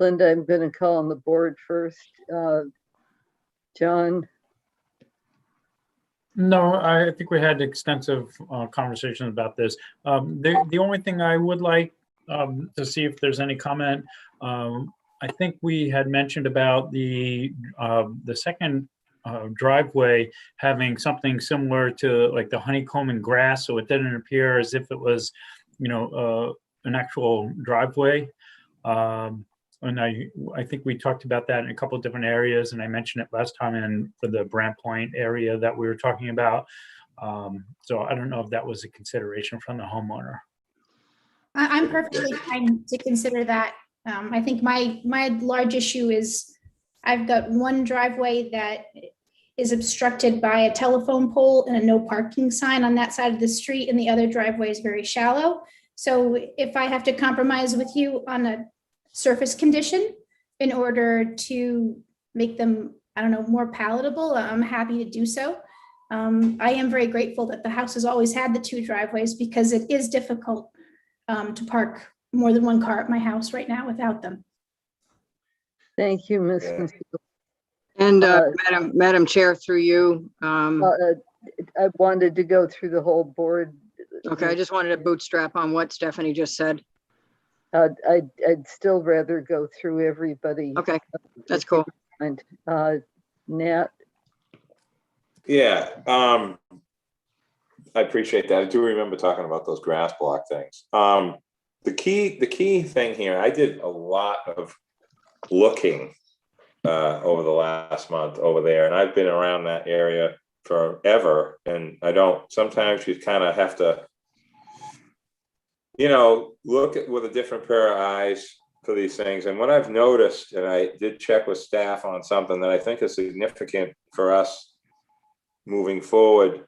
Linda, I'm going to call on the board first. John? No, I think we had extensive conversations about this. The only thing I would like to see if there's any comment, I think we had mentioned about the second driveway having something similar to like the honeycomb and grass, so it didn't appear as if it was, you know, an actual driveway. And I think we talked about that in a couple of different areas, and I mentioned it last time for the Brant Point area that we were talking about. So I don't know if that was a consideration from the homeowner. I'm perfectly fine to consider that. I think my large issue is I've got one driveway that is obstructed by a telephone pole and a no parking sign on that side of the street, and the other driveway is very shallow. So if I have to compromise with you on a surface condition in order to make them, I don't know, more palatable, I'm happy to do so. I am very grateful that the house has always had the 2 driveways because it is difficult to park more than one car at my house right now without them. Thank you, Ms. Conceal. And Madam Chair, through you. I wanted to go through the whole board. Okay, I just wanted to bootstrap on what Stephanie just said. I'd still rather go through everybody. Okay, that's cool. Nat? Yeah, I appreciate that. I do remember talking about those grass block things. The key thing here, I did a lot of looking over the last month over there, and I've been around that area forever, and sometimes you kind of have to, you know, look at with a different pair of eyes for these things. And what I've noticed, and I did check with staff on something that I think is significant for us moving forward,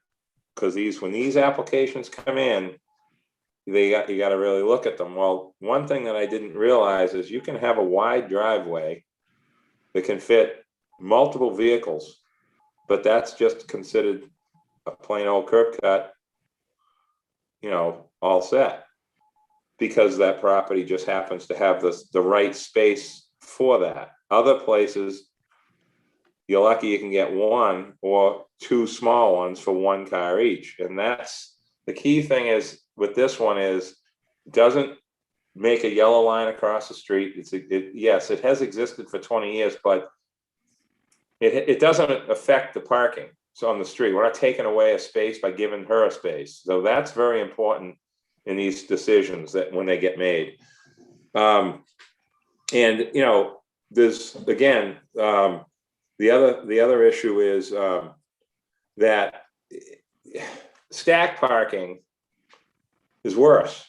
because when these applications come in, you got to really look at them. Well, one thing that I didn't realize is you can have a wide driveway that can fit multiple vehicles, but that's just considered a plain old curb cut, you know, all set, because that property just happens to have the right space for that. Other places, you're lucky you can get 1 or 2 small ones for 1 car each. And that's the key thing is with this one is doesn't make a yellow line across the street. Yes, it has existed for 20 years, but it doesn't affect the parking. So on the street, we're not taking away a space by giving her a space. So that's very important in these decisions that when they get made. And you know, there's again, the other issue is that stack parking is worse,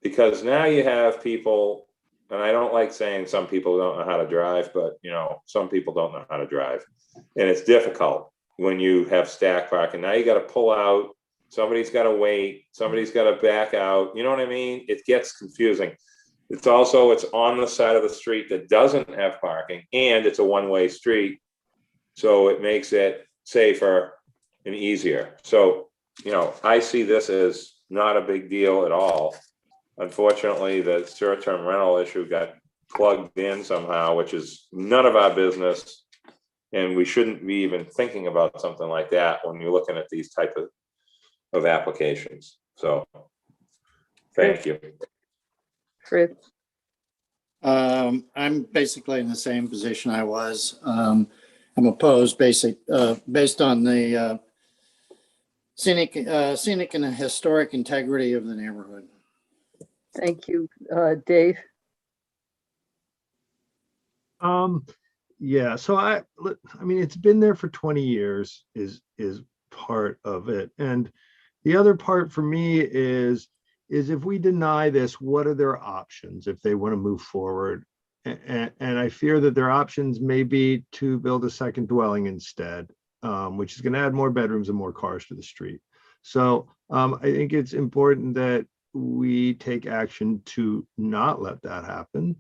because now you have people, and I don't like saying some people don't know how to drive, but you know, some people don't know how to drive, and it's difficult when you have stack parking. Now you got to pull out, somebody's got to wait, somebody's got to back out. You know what I mean? It gets confusing. It's on the side of the street that doesn't have parking, and it's a one-way street, so it makes it safer and easier. So, you know, I see this as not a big deal at all. Unfortunately, the short-term rental issue got plugged in somehow, which is none of our business. And we shouldn't be even thinking about something like that when you're looking at these type of applications. So, thank you. Fritz. I'm basically in the same position I was. I'm opposed based on the scenic and historic integrity of the neighborhood. Thank you. Dave? Yeah, so I mean, it's been there for 20 years is part of it. And the other part for me is if we deny this, what are their options if they want to move forward? And I fear that their options may be to build a second dwelling instead, which is going to add more bedrooms and more cars to the street. So I think it's important that we take action to not let that happen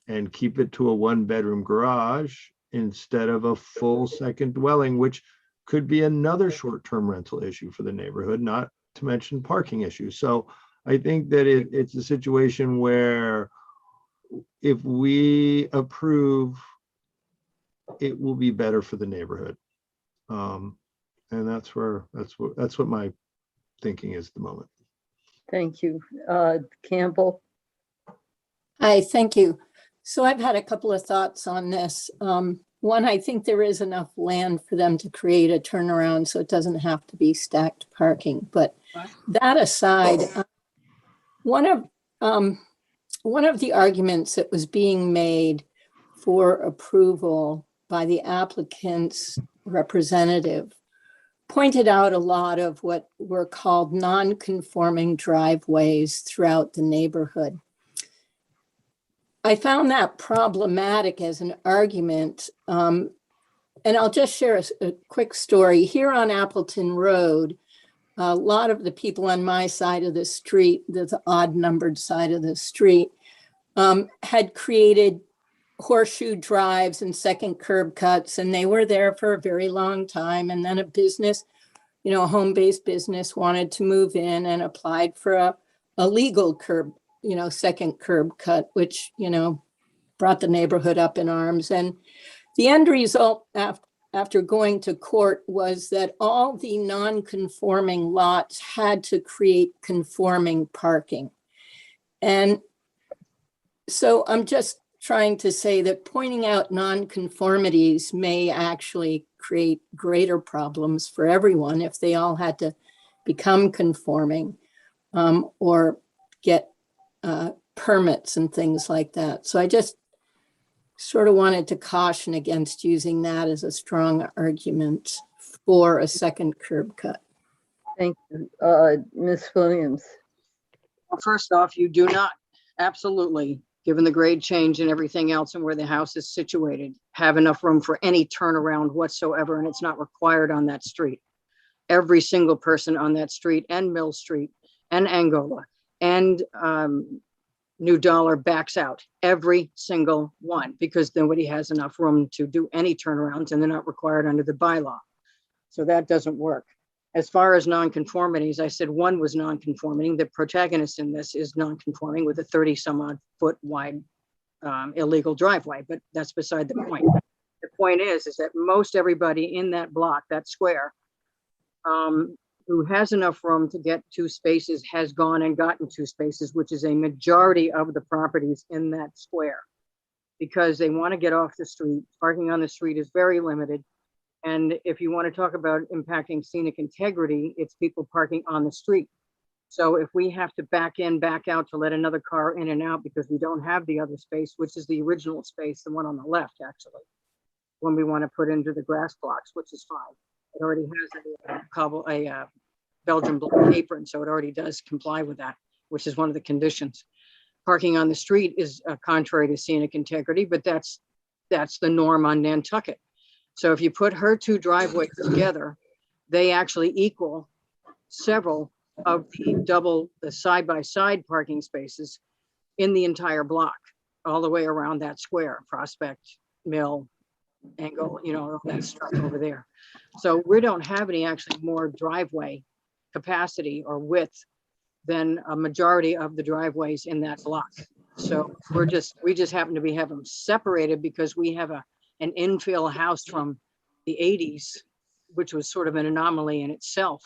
and keep it to a one-bedroom garage instead of a full second dwelling, which could be another short-term rental issue for the neighborhood, not to mention parking issues. So I think that it's a situation where if we approve, it will be better for the neighborhood. And that's what my thinking is at the moment. Thank you. Campbell? Hi, thank you. So I've had a couple of thoughts on this. One, I think there is enough land for them to create a turnaround so it doesn't have to be stacked parking. But that aside, one of the arguments that was being made for approval by the applicant's representative pointed out a lot of what were called non-conforming driveways throughout the neighborhood. I found that problematic as an argument. And I'll just share a quick story. Here on Appleton Road, a lot of the people on my side of the street, the odd numbered side of the street, had created horseshoe drives and second curb cuts, and they were there for a very long time. And then a business, a home-based business wanted to move in and applied for a legal curb, second curb cut, which, brought the neighborhood up in arms. And the end result after going to court was that all the non-conforming lots had to create conforming parking. And so I'm just trying to say that pointing out non-conformities may actually create greater problems for everyone if they all had to become conforming or get permits and things like that. So I just sort of wanted to caution against using that as a strong argument for a second curb cut. Thank you. Ms. Williams. Well, first off, you do not, absolutely, given the grade change and everything else and where the house is situated, have enough room for any turnaround whatsoever, and it's not required on that street. Every single person on that street and Mill Street and Angola and New Dollar backs out, every single one, because nobody has enough room to do any turnarounds and they're not required under the bylaw. So that doesn't work. As far as nonconformities, I said one was nonconforming. The protagonist in this is nonconforming with a 30 some odd foot wide illegal driveway, but that's beside the point. The point is that most everybody in that block, that square, who has enough room to get 2 spaces has gone and gotten 2 spaces, which is a majority of the properties in that square. Because they want to get off the street. Parking on the street is very limited. And if you want to talk about impacting scenic integrity, it's people parking on the street. So if we have to back in, back out to let another car in and out because we don't have the other space, which is the original space, the one on the left, actually, when we want to put into the grass blocks, which is fine. It already has a Belgian block apron, so it already does comply with that, which is one of the conditions. Parking on the street is contrary to scenic integrity, but that's the norm on Nantucket. So if you put her 2 driveways together, they actually equal several of the side-by-side parking spaces in the entire block, all the way around that square, Prospect, Mill, Angle, all that stuff over there. So we don't have any actually more driveway capacity or width than a majority of the driveways in that block. So we just happen to have them separated because we have an infill house from the 80s, which was sort of an anomaly in itself.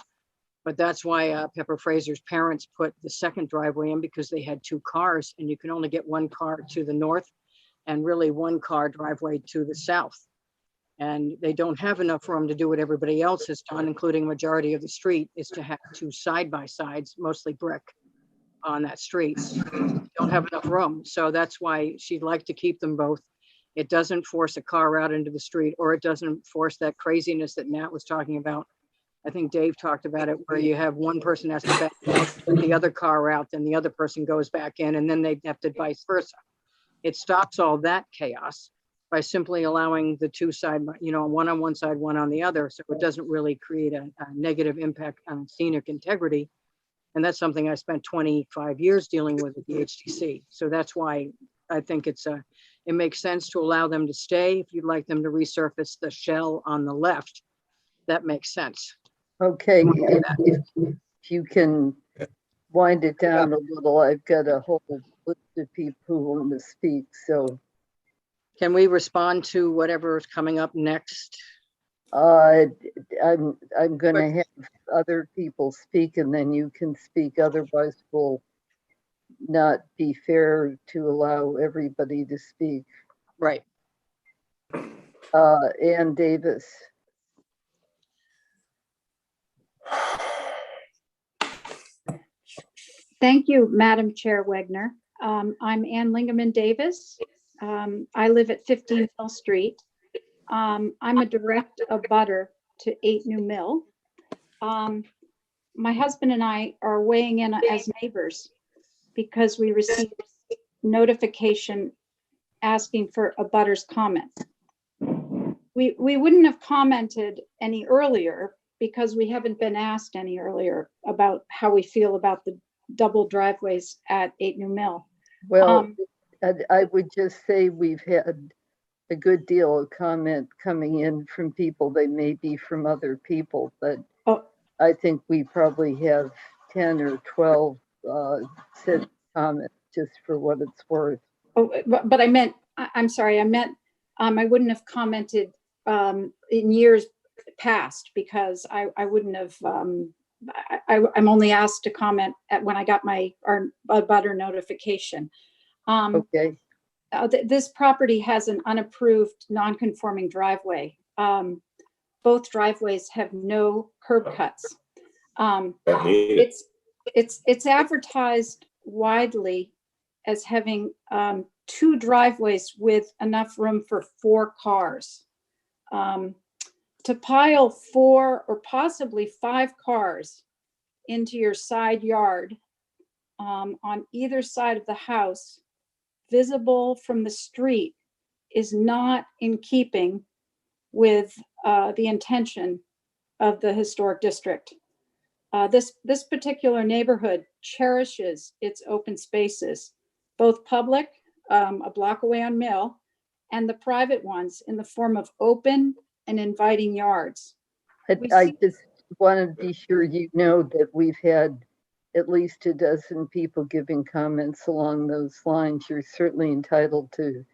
But that's why Pepper Fraser's parents put the second driveway in, because they had 2 cars and you can only get 1 car to the north and really 1 car driveway to the south. And they don't have enough room to do what everybody else has done, including majority of the street, is to have 2 side-by-sides, mostly brick, on that street. Don't have enough room. So that's why she'd like to keep them both. It doesn't force a car out into the street, or it doesn't force that craziness that Nat was talking about. I think Dave talked about it, where you have one person has to back out, let the other car out, then the other person goes back in, and then they have to vice versa. It stops all that chaos by simply allowing the 2 side, one on one side, one on the other. So it doesn't really create a negative impact on scenic integrity. And that's something I spent 25 years dealing with at the HTC. So that's why I think it makes sense to allow them to stay. If you'd like them to resurface the shell on the left, that makes sense. Okay, if you can wind it down a little, I've got a whole list of people who want to speak, so. Can we respond to whatever is coming up next? I'm gonna have other people speak and then you can speak, otherwise we'll not be fair to allow everybody to speak. Right. Ann Davis. Thank you, Madam Chair Wegner. I'm Ann Lingaman Davis. I live at 15 Mill Street. I'm a direct abutter to 8 New Mill. My husband and I are weighing in as neighbors because we received notification asking for a butter's comment. We wouldn't have commented any earlier because we haven't been asked any earlier about how we feel about the double driveways at 8 New Mill. Well, I would just say we've had a good deal of comment coming in from people. They may be from other people, but I think we probably have 10 or 12 said comments, just for what it's worth. Oh, but I meant, I'm sorry, I meant I wouldn't have commented in years past because I wouldn't have, I'm only asked to comment when I got our butter notification. Okay. This property has an unapproved non-conforming driveway. Both driveways have no curb cuts. It's advertised widely as having 2 driveways with enough room for 4 cars. To pile 4 or possibly 5 cars into your side yard on either side of the house, visible from the street, is not in keeping with the intention of the historic district. This particular neighborhood cherishes its open spaces, both public, a block away on Mill, and the private ones in the form of open and inviting yards. I just want to be sure you know that we've had at least a dozen people giving comments along those lines. You're certainly entitled to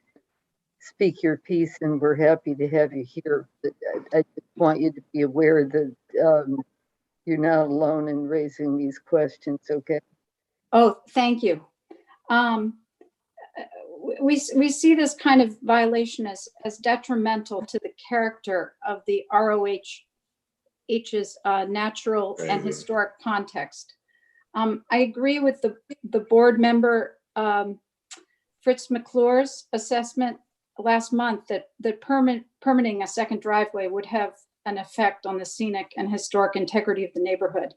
speak your piece, and we're happy to have you here. But I just want you to be aware that you're not alone in raising these questions, okay? Oh, thank you. We see this kind of violation as detrimental to the character of the ROH's natural and historic context. I agree with the board member, Fritz McClure's assessment last month that permitting a second driveway would have an effect on the scenic and historic integrity of the neighborhood.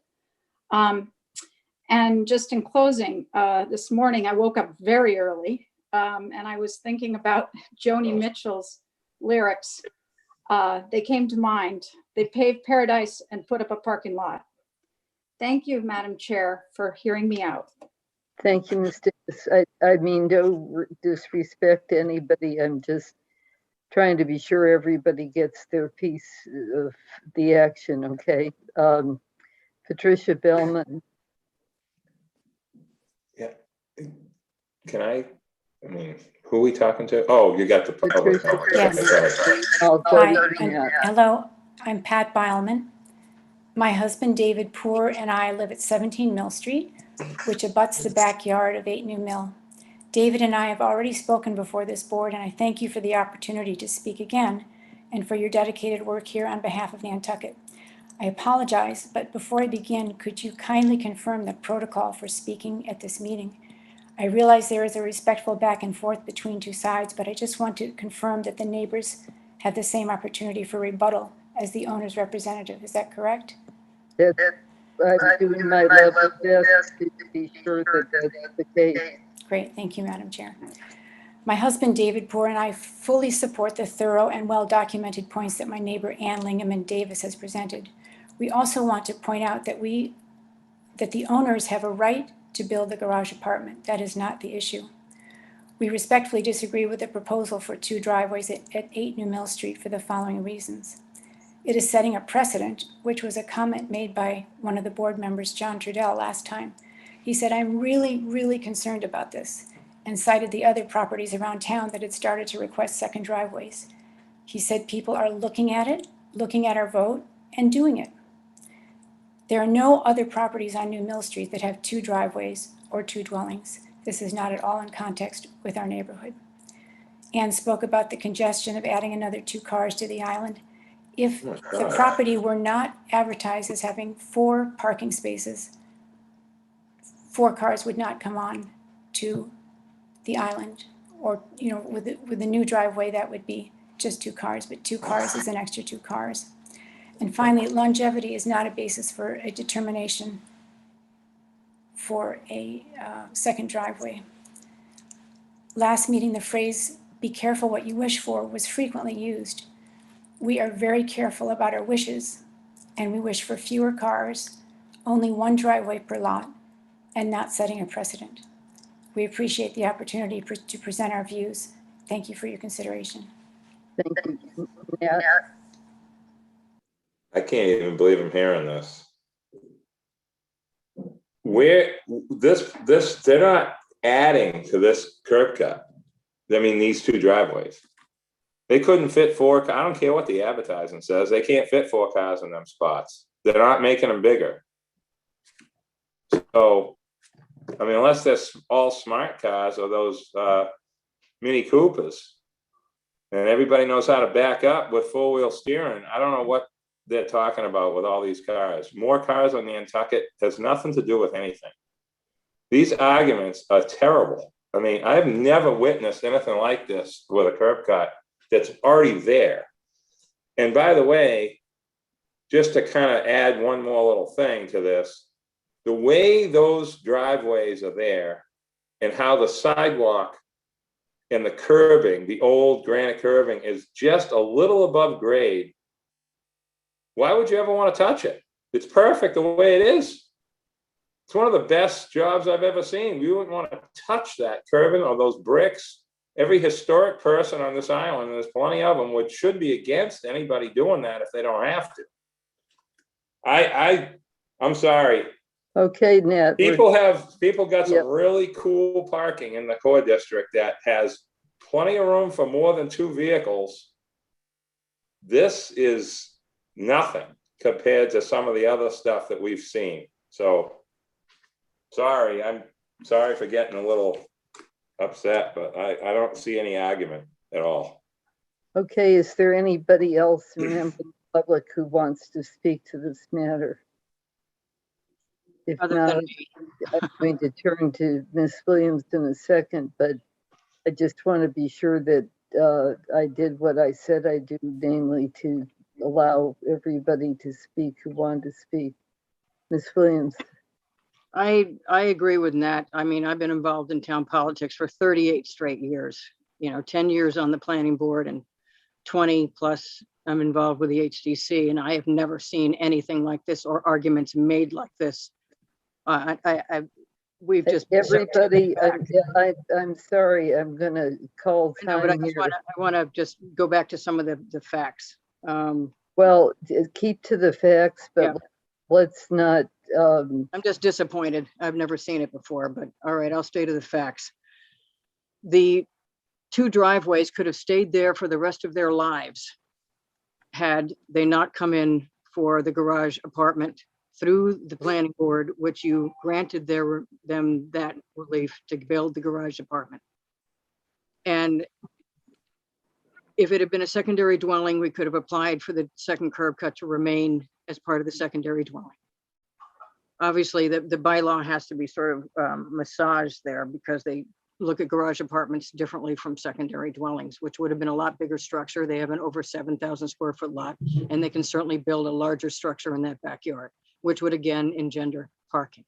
And just in closing, this morning I woke up very early and I was thinking about Joni Mitchell's lyrics. They came to mind. They paved paradise and put up a parking lot. Thank you, Madam Chair, for hearing me out. Thank you, Ms. Davis. I mean, no disrespect to anybody. I'm just trying to be sure everybody gets their piece of the action, okay? Patricia Bellman. Yeah. Can I mean, who are we talking to? Oh, you got the public. Yes. Hi, hello, I'm Pat Beilman. My husband, David Poor, and I live at 17 Mill Street, which abuts the backyard of 8 New Mill. David and I have already spoken before this board, and I thank you for the opportunity to speak again and for your dedicated work here on behalf of Nantucket. I apologize, but before I begin, could you kindly confirm the protocol for speaking at this meeting? I realize there is a respectful back and forth between two sides, but I just want to confirm that the neighbors have the same opportunity for rebuttal as the owner's representative. Is that correct? I'm doing my level best to be sure that that's the case. Great, thank you, Madam Chair. My husband, David Poor, and I fully support the thorough and well-documented points that my neighbor Ann Lingaman Davis has presented. We also want to point out that the owners have a right to build the garage apartment. That is not the issue. We respectfully disagree with the proposal for 2 driveways at 8 New Mill Street for the following reasons. It is setting a precedent, which was a comment made by one of the board members, John Trudell, last time. He said, I'm really, really concerned about this, and cited the other properties around town that had started to request second driveways. He said people are looking at it, looking at our vote, and doing it. There are no other properties on New Mill Street that have 2 driveways or 2 dwellings. This is not at all in context with our neighborhood. Ann spoke about the congestion of adding another 2 cars to the island. If the property were not advertised as having 4 parking spaces, 4 cars would not come on to the island. Or, you know, with the new driveway, that would be just 2 cars, but 2 cars is an extra 2 cars. And finally, longevity is not a basis for a determination for a second driveway. Last meeting, the phrase, be careful what you wish for, was frequently used. We are very careful about our wishes, and we wish for fewer cars, only 1 driveway per lot, and not setting a precedent. We appreciate the opportunity to present our views. Thank you for your consideration. Thank you. Yeah. I can't even believe I'm hearing this. They're not adding to this curb cut. I mean, these 2 driveways. They couldn't fit 4, I don't care what the advertising says, they can't fit 4 cars in them spots. They're not making them bigger. So, I mean, unless they're all smart cars or those Mini Coopers, and everybody knows how to back up with 4-wheel steering, I don't know what they're talking about with all these cars. More cars on Nantucket has nothing to do with anything. These arguments are terrible. I mean, I've never witnessed anything like this with a curb cut that's already there. And by the way, just to kind of add one more little thing to this, the way those driveways are there and how the sidewalk and the curbing, the old granite curbing, is just a little above grade. Why would you ever want to touch it? It's perfect the way it is. It's one of the best jobs I've ever seen. You wouldn't want to touch that curbing or those bricks. Every historic person on this island, and there's plenty of them, should be against anybody doing that if they don't have to. I'm sorry. Okay, Nat. People got some really cool parking in the core district that has plenty of room for more than 2 vehicles. This is nothing. compared to some of the other stuff that we've seen. So I'm sorry for getting a little upset, but I don't see any argument at all. Okay, is there anybody else, a member of the public, who wants to speak to this matter? If Other not, than me. I'm going to turn to Ms. Williams in a second, but I just want to be sure that I did what I said I do, namely to allow everybody to speak who wanted to speak. Ms. Williams. I agree with Nat. I mean, I've been involved in town politics for 38 straight years, 10 years on the planning board and 20 plus I'm involved with the HDC, and I have never seen anything like this or arguments made like this. We've just everybody. I'm sorry. I'm going to call time but I here. want to just go back to some of the facts. Well, keep to the facts, but yeah. Let's not. I'm just disappointed. I've never seen it before, but all right, I'll stay to the facts. The two driveways could have stayed there for the rest of their lives had they not come in for the garage apartment through the planning board, which you granted them that relief to build the garage apartment. And if it had been a secondary dwelling, we could have applied for the second curb cut to remain as part of the secondary dwelling. Obviously, the bylaw has to be sort of massaged there because they look at garage apartments differently from secondary dwellings, which would have been a lot bigger structure. They have an over 7,000 square foot lot, and they can certainly build a larger structure in that backyard, which would again engender parking.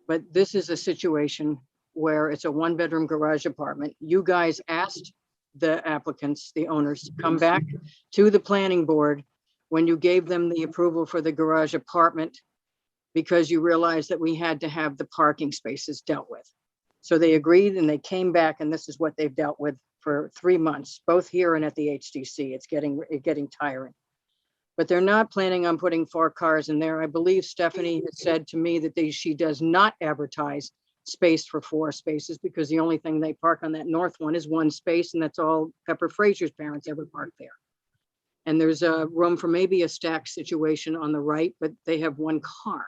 But this is a situation where it's a one-bedroom garage apartment. You guys asked the applicants, the owners, to come back to the planning board when you gave them the approval for the garage apartment because you realized that we had to have the parking spaces dealt with. So they agreed and they came back, and this is what they've dealt with for 3 months, both here and at the HDC. It's getting tiring. But they're not planning on putting 4 cars in there. I believe Stephanie has said to me that she does not advertise space for 4 spaces because the only thing they park on that north one is 1 space, and that's all Pepper Frazier's parents ever parked there. And there's a room for maybe a stack situation on the right, but they have 1 car.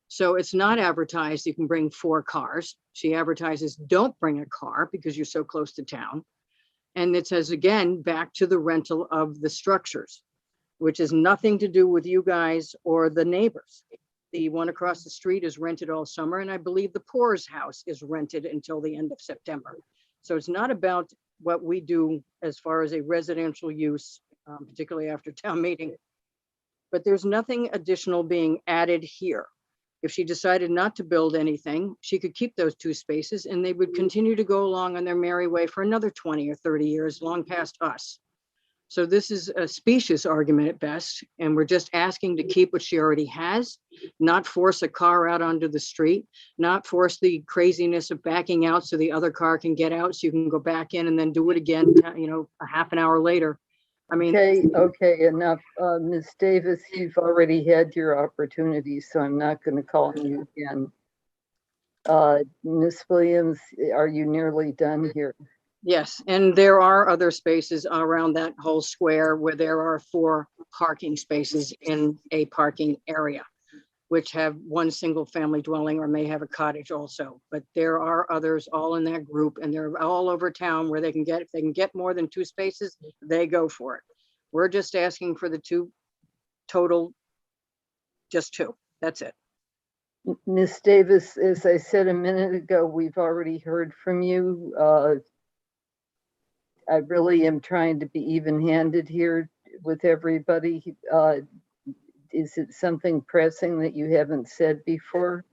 So it's not advertised you can bring 4 cars. She advertises don't bring a car because you're so close to town. And it says, again, back to the rental of the structures, which has nothing to do with you guys or the neighbors. The one across the street is rented all summer, and I believe the Poor's house is rented until the end of September. So it's not about what we do as far as a residential use, particularly after town meeting, but there's nothing additional being added here. If she decided not to build anything, she could keep those 2 spaces and they would continue to go along on their merry way for another 20 or 30 years, long past us. So this is a specious argument at best, and we're just asking to keep what she already has, not force a car out onto the street, not force the craziness of backing out so the other car can get out so you can go back in and then do it again, a half an hour later. I mean, okay, enough. Ms. Davis, you've already had your opportunity, so I'm not going to call on you again. Ms. Williams, are you nearly done here? Yes, and there are other spaces around that whole square where there are 4 parking spaces in a parking area, which have 1 single family dwelling or may have a cottage also. But there are others all in that group, and they're all over town where they can get, if they can get more than 2 spaces, they go for it. We're just asking for the 2 total, just 2. That's it. Ms. Davis, as I said a minute ago, we've already heard from you. I really am trying to be even-handed here with everybody. Is it something pressing that you haven't said before?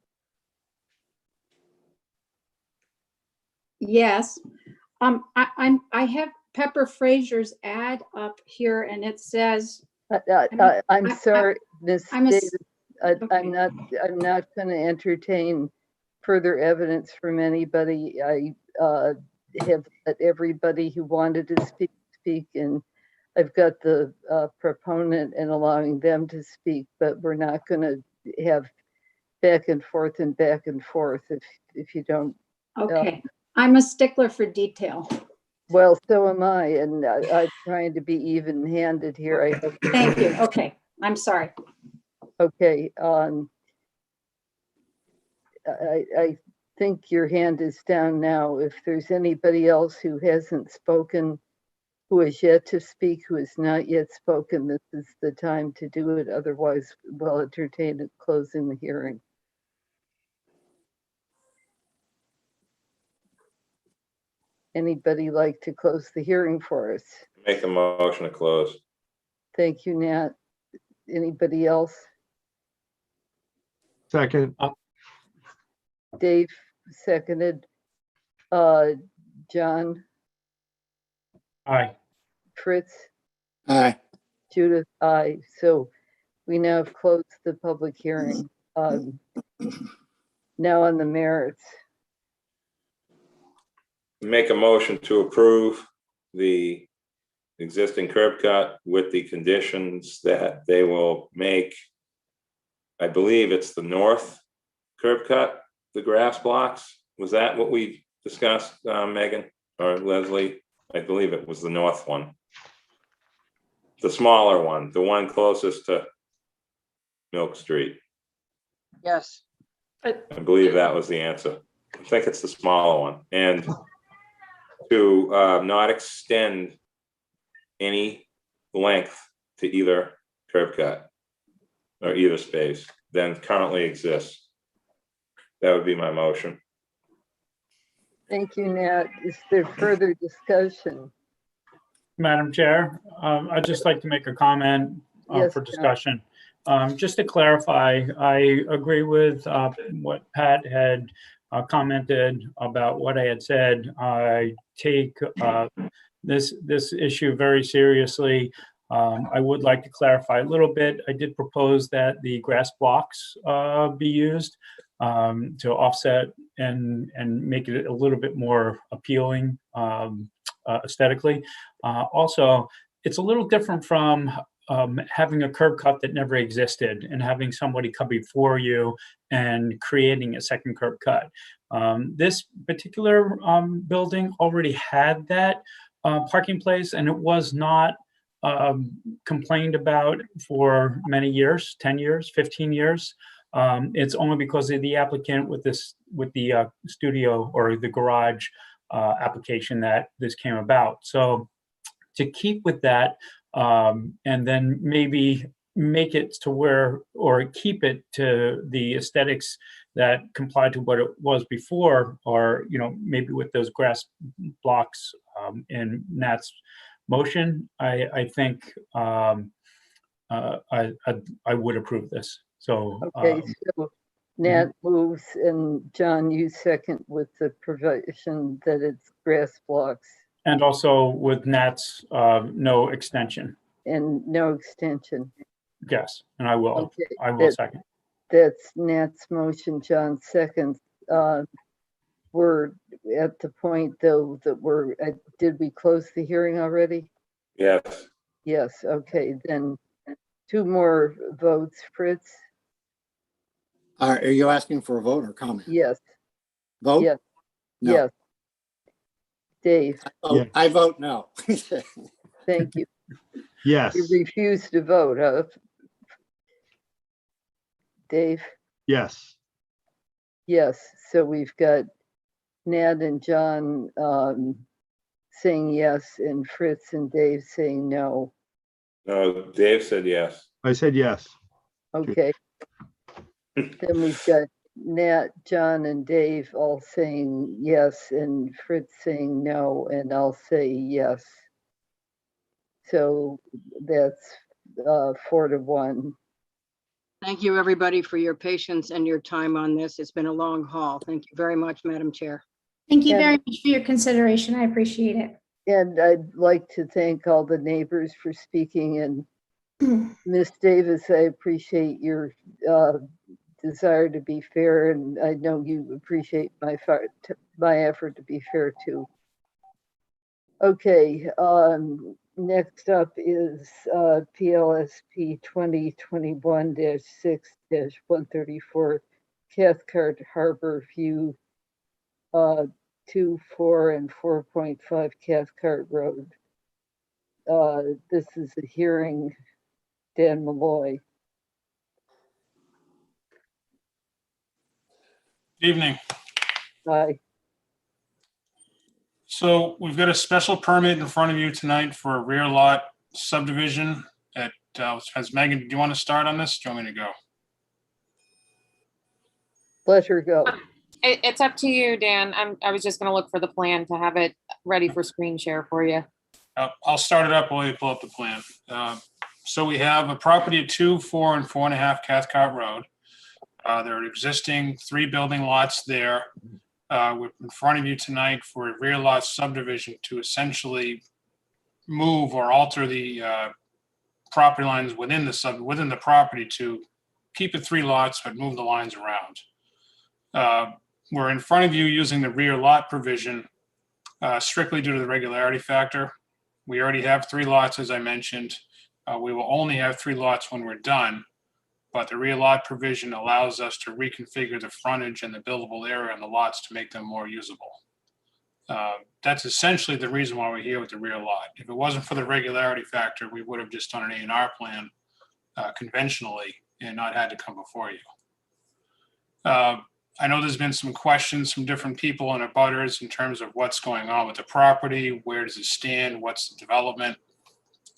Yes. I have Pepper Frazier's ad up here, and it says. I'm sorry, Ms. Davis. Okay. I'm not going to entertain further evidence from anybody. I have let everybody who wanted to speak, and I've got the proponent and allowing them to speak, but we're not going to have back and forth if you don't. Okay, I'm a stickler for detail. Well, so am I, and I'm trying to be even-handed here. I hope. Thank you. Okay. I'm sorry. Okay, I think your hand is down now. If there's anybody else who hasn't spoken, who has yet to speak, who has not yet spoken, this is the time to do it. Otherwise, we'll entertain it closing the hearing. Anybody like to close the hearing for us? Make a motion to close. Thank you, Nat. Anybody else? Second. Dave seconded. John, Aye. Fritz, Aye. Judith, aye. So we now have closed the public hearing. Now on the merits. Make a motion to approve the existing curb cut with the conditions that they will make, I believe it's the north curb cut, the grass blocks. Was that what we discussed, Megan or Leslie? I believe it was the north one. The smaller one, the one closest to Milk Street. Yes. I believe that was the answer. I think it's the smaller one. And to not extend any length to either curb cut or either space than currently exists. That would be my motion. Thank you, Nat. Is there further discussion? Madam Chair, I'd just like to make a comment Yes, for John. discussion. Just to clarify, I agree with what Pat had commented about what I had said. I take this issue very seriously. I would like to clarify a little bit. I did propose that the grass blocks be used to offset and make it a little bit more appealing aesthetically. Also, it's a little different from having a curb cut that never existed and having somebody come before you and creating a second curb cut. This particular building already had that parking place, and it was not complained about for many years, 10 years, 15 years. It's only because of the applicant with the studio or the garage application that this came about. So to keep with that, and then maybe make it to where, or keep it to the aesthetics that comply to what it was before, or, you know, maybe with those grass blocks in Nat's motion, I think I would approve this. So Okay, so Nat moves and John, you second with the provision that it's grass blocks. And also with Nat's no extension. And no extension. Yes, and I will. Okay, I will second. That's Nat's motion, John seconds. We're at the point though that did we close the hearing already? Yes. Yes, okay, then 2 more votes, Fritz? Are you asking for a vote or comment? Yes. Vote? Yes. No. Yes. Dave? I vote no. Thank you. Yes. You refuse to vote, huh? Dave? Yes. Yes, so we've got Nat and John saying yes, and Fritz and Dave saying no. No, Dave said yes. I said yes. Okay. Then we've got Nat, John, and Dave all saying yes, and Fritz saying no, and I'll say yes. So that's 4-1. Thank you, everybody, for your patience and your time on this. It's been a long haul. Thank you very much, Madam Chair. Thank you very much for your consideration. I appreciate it. And I'd like to thank all the neighbors for speaking. And Ms. Davis, I appreciate your desire to be fair, and I know you appreciate my effort to be fair too. Okay, next up is PLSP 2021-6-134 Cathcart Harbor View 2, 4, and 4.5 Cathcart Road. This is a hearing Dan Malloy. Evening. Hi. So we've got a special permit in front of you tonight for a rear lot subdivision at, has Megan, do you want to start on this? Do you want me to go? Let her go. It's up to you, Dan. I was just gonna look for the plan to have it ready for screen share for you. I'll start it up while you pull up the plan. So we have a property at 2, 4, and 4.5 Cathcart Road. There are existing 3 building lots there. We're in front of you tonight for a rear lot subdivision to essentially move or alter the property lines within the property to keep it 3 lots, but move the lines around. We're in front of you using the rear lot provision strictly due to the regularity factor. We already have 3 lots, as I mentioned. We will only have 3 lots when we're done, but the rear lot provision allows us to reconfigure the frontage and the buildable area on the lots to make them more usable. That's essentially the reason why we're here with the rear lot. If it wasn't for the regularity factor, we would have just done an A&R plan conventionally and not had to come before you. I know there's been some questions from different people and abutters in terms of what's going on with the property, where does it stand, what's the development.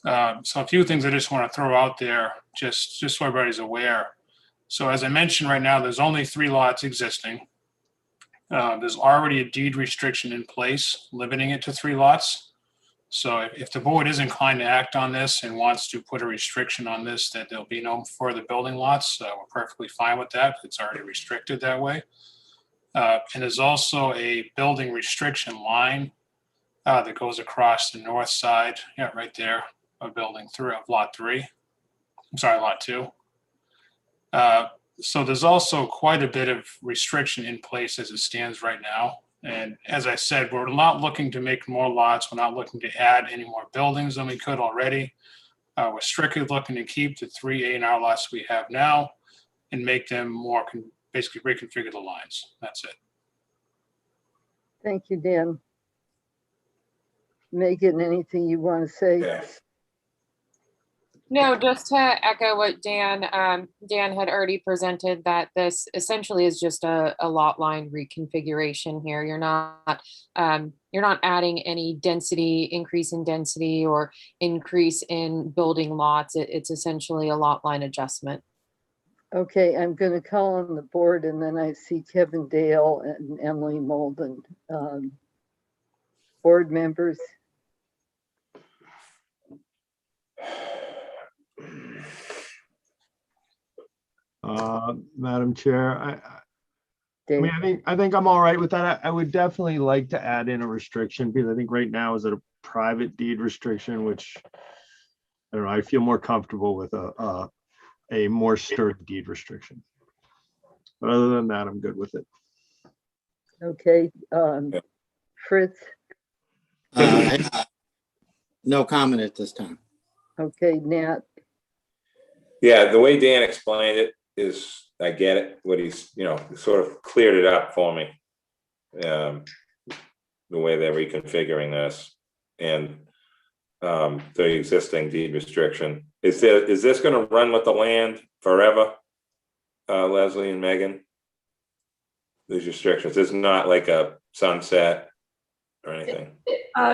So a few things I just want to throw out there, just so everybody's aware. So as I mentioned right now, there's only 3 lots existing. There's already a deed restriction in place, limiting it to 3 lots. So if the board is inclined to act on this and wants to put a restriction on this, that there'll be no further building lots, we're perfectly fine with that. It's already restricted that way. And there's also a building restriction line that goes across the north side, yeah, right there, of building 3 of lot 3. I'm sorry, lot 2. So there's also quite a bit of restriction in place as it stands right now. And as I said, we're not looking to make more lots. We're not looking to add any more buildings than we could already. We're strictly looking to keep the 3 A&R lots we have now and make them more, basically reconfigure the lines. That's it. Thank you, Dan. Megan, anything you want to say? Yeah. No, just to echo what Dan had already presented, that this essentially is just a lot line reconfiguration here. You're not adding any density, increase in density or increase in building lots. It's essentially a lot line adjustment. Okay, I'm going to call on the board, and then I see Kevin Dale and Emily Molden. Board members. Madam Chair, I think I'm all right with that. I would definitely like to add in a restriction, because I think right now is it a private deed restriction, which I don't know, I feel more comfortable with a more strict deed restriction. But other than that, I'm good with it. Okay, Fritz. No comment at this time. Okay, Nat. Yeah, the way Dan explained it is, I get it, what he's, sort of cleared it up for me. The way they're reconfiguring this and the existing deed restriction. Is this going to run with the land forever, Leslie and Megan? These restrictions, it's not like a sunset or anything.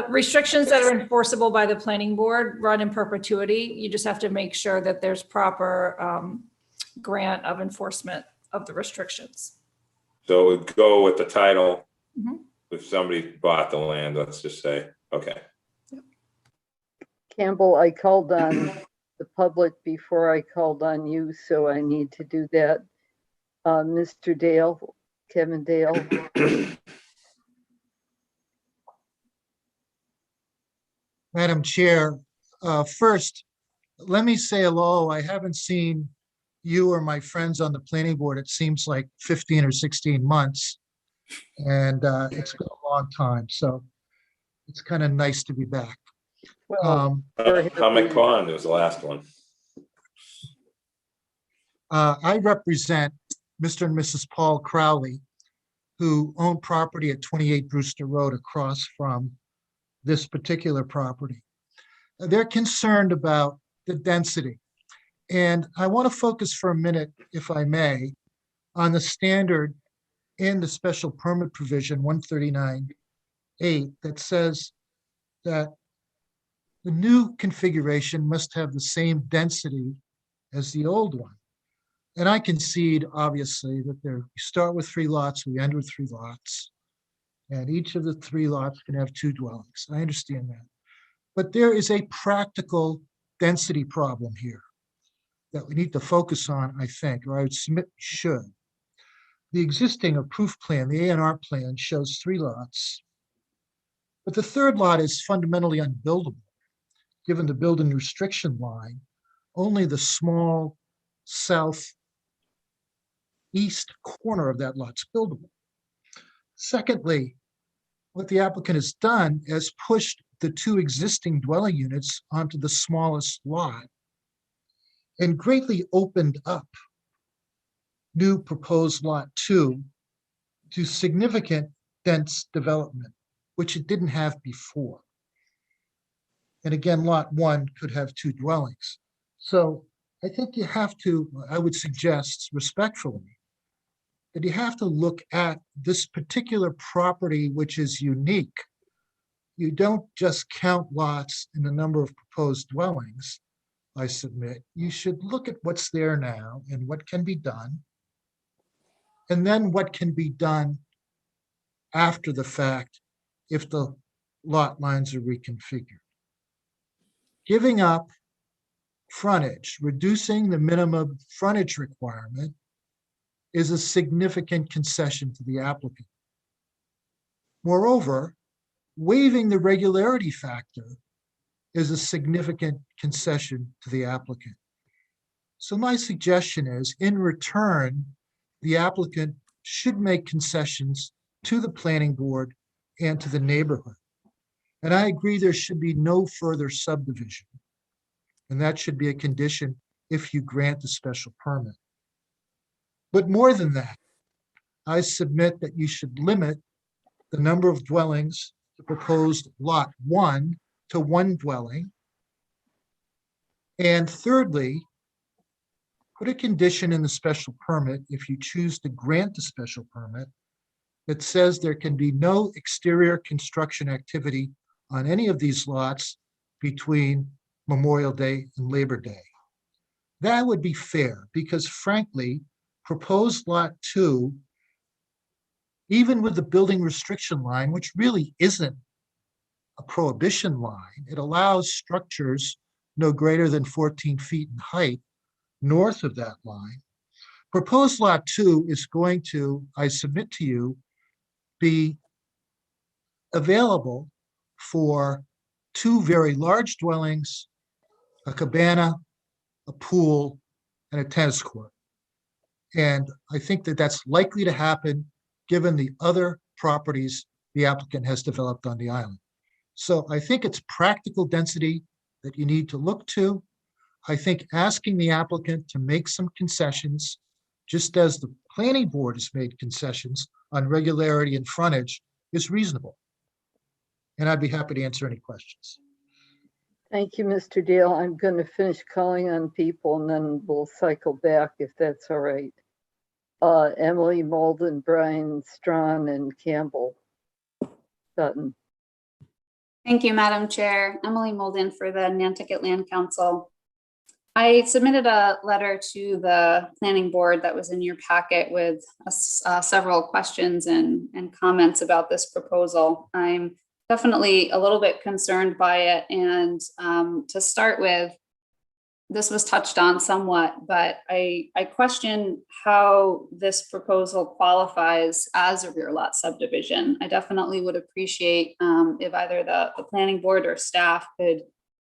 Restrictions that are enforceable by the planning board run in perpetuity. You just have to make sure that there's proper grant of enforcement of the restrictions. So it would go with the title if somebody bought the land, let's just say. Okay. Campbell, I called on the public before I called on you, so I need to do that. Mr. Dale, Kevin Dale. Madam Chair, first, let me say hello. I haven't seen you or my friends on the planning board. It seems like 15 or 16 months, and it's been a long time. So it's kind of nice to be back. Well, Comic Pond was the last one. I represent Mr. and Mrs. Paul Crowley, who own property at 28 Brewster Road across from this particular property. They're concerned about the density. And I want to focus for a minute, if I may, on the standard in the special permit provision 139.8 that says that the new configuration must have the same density as the old one. And I concede, obviously, that we start with 3 lots, we end with 3 lots, and each of the 3 lots can have 2 dwellings. I understand that. But there is a practical density problem here that we need to focus on, I think, or I would submit we should. The existing approved plan, the A&R plan, shows 3 lots, but the 3rd lot is fundamentally unbuildable. Given the building restriction line, only the small southeast corner of that lot's buildable. Secondly, what the applicant has done is pushed the 2 existing dwelling units onto the smallest lot and greatly opened up new proposed lot 2 to significant dense development, which it didn't have before. And again, lot 1 could have 2 dwellings. So I think you have to, I would suggest respectfully, that you have to look at this particular property, which is unique. You don't just count lots in the number of proposed dwellings, I submit. You should look at what's there now and what can be done, and then what can be done after the fact if the lot lines are reconfigured. Giving up frontage, reducing the minimum frontage requirement is a significant concession to the applicant. Moreover, waiving the regularity factor is a significant concession to the applicant. So my suggestion is, in return, the applicant should make concessions to the planning board and to the neighborhood. And I agree there should be no further subdivision. And that should be a condition if you grant the special permit. But more than that, I submit that you should limit the number of dwellings to proposed lot 1 to 1 dwelling. And thirdly, put a condition in the special permit, if you choose to grant the special permit, that says there can be no exterior construction activity on any of these lots between Memorial Day and Labor Day. That would be fair because frankly, proposed lot 2, even with the building restriction line, which really isn't a prohibition line, it allows structures no greater than 14 feet in height north of that line. Proposed lot 2 is going to, I submit to you, be available for 2 very large dwellings, a cabana, a pool, and a tennis court. And I think that that's likely to happen given the other properties the applicant has developed on the island. So I think it's practical density that you need to look to. I think asking the applicant to make some concessions, just as the planning board has made concessions on regularity and frontage, is reasonable. And I'd be happy to answer any questions. Thank you, Mr. Dale. I'm going to finish calling on people and then we'll cycle back if that's all right. Emily, Molden, Brian, Strawn, and Campbell. Sutton. Thank you, Madam Chair. Emily Molden for the Nantucket Land Council. I submitted a letter to the planning board that was in your packet with several questions and comments about this proposal. I'm definitely a little bit concerned by it. And to start with, this was touched on somewhat, but I question how this proposal qualifies as a rear lot subdivision. I definitely would appreciate if either the planning board or staff could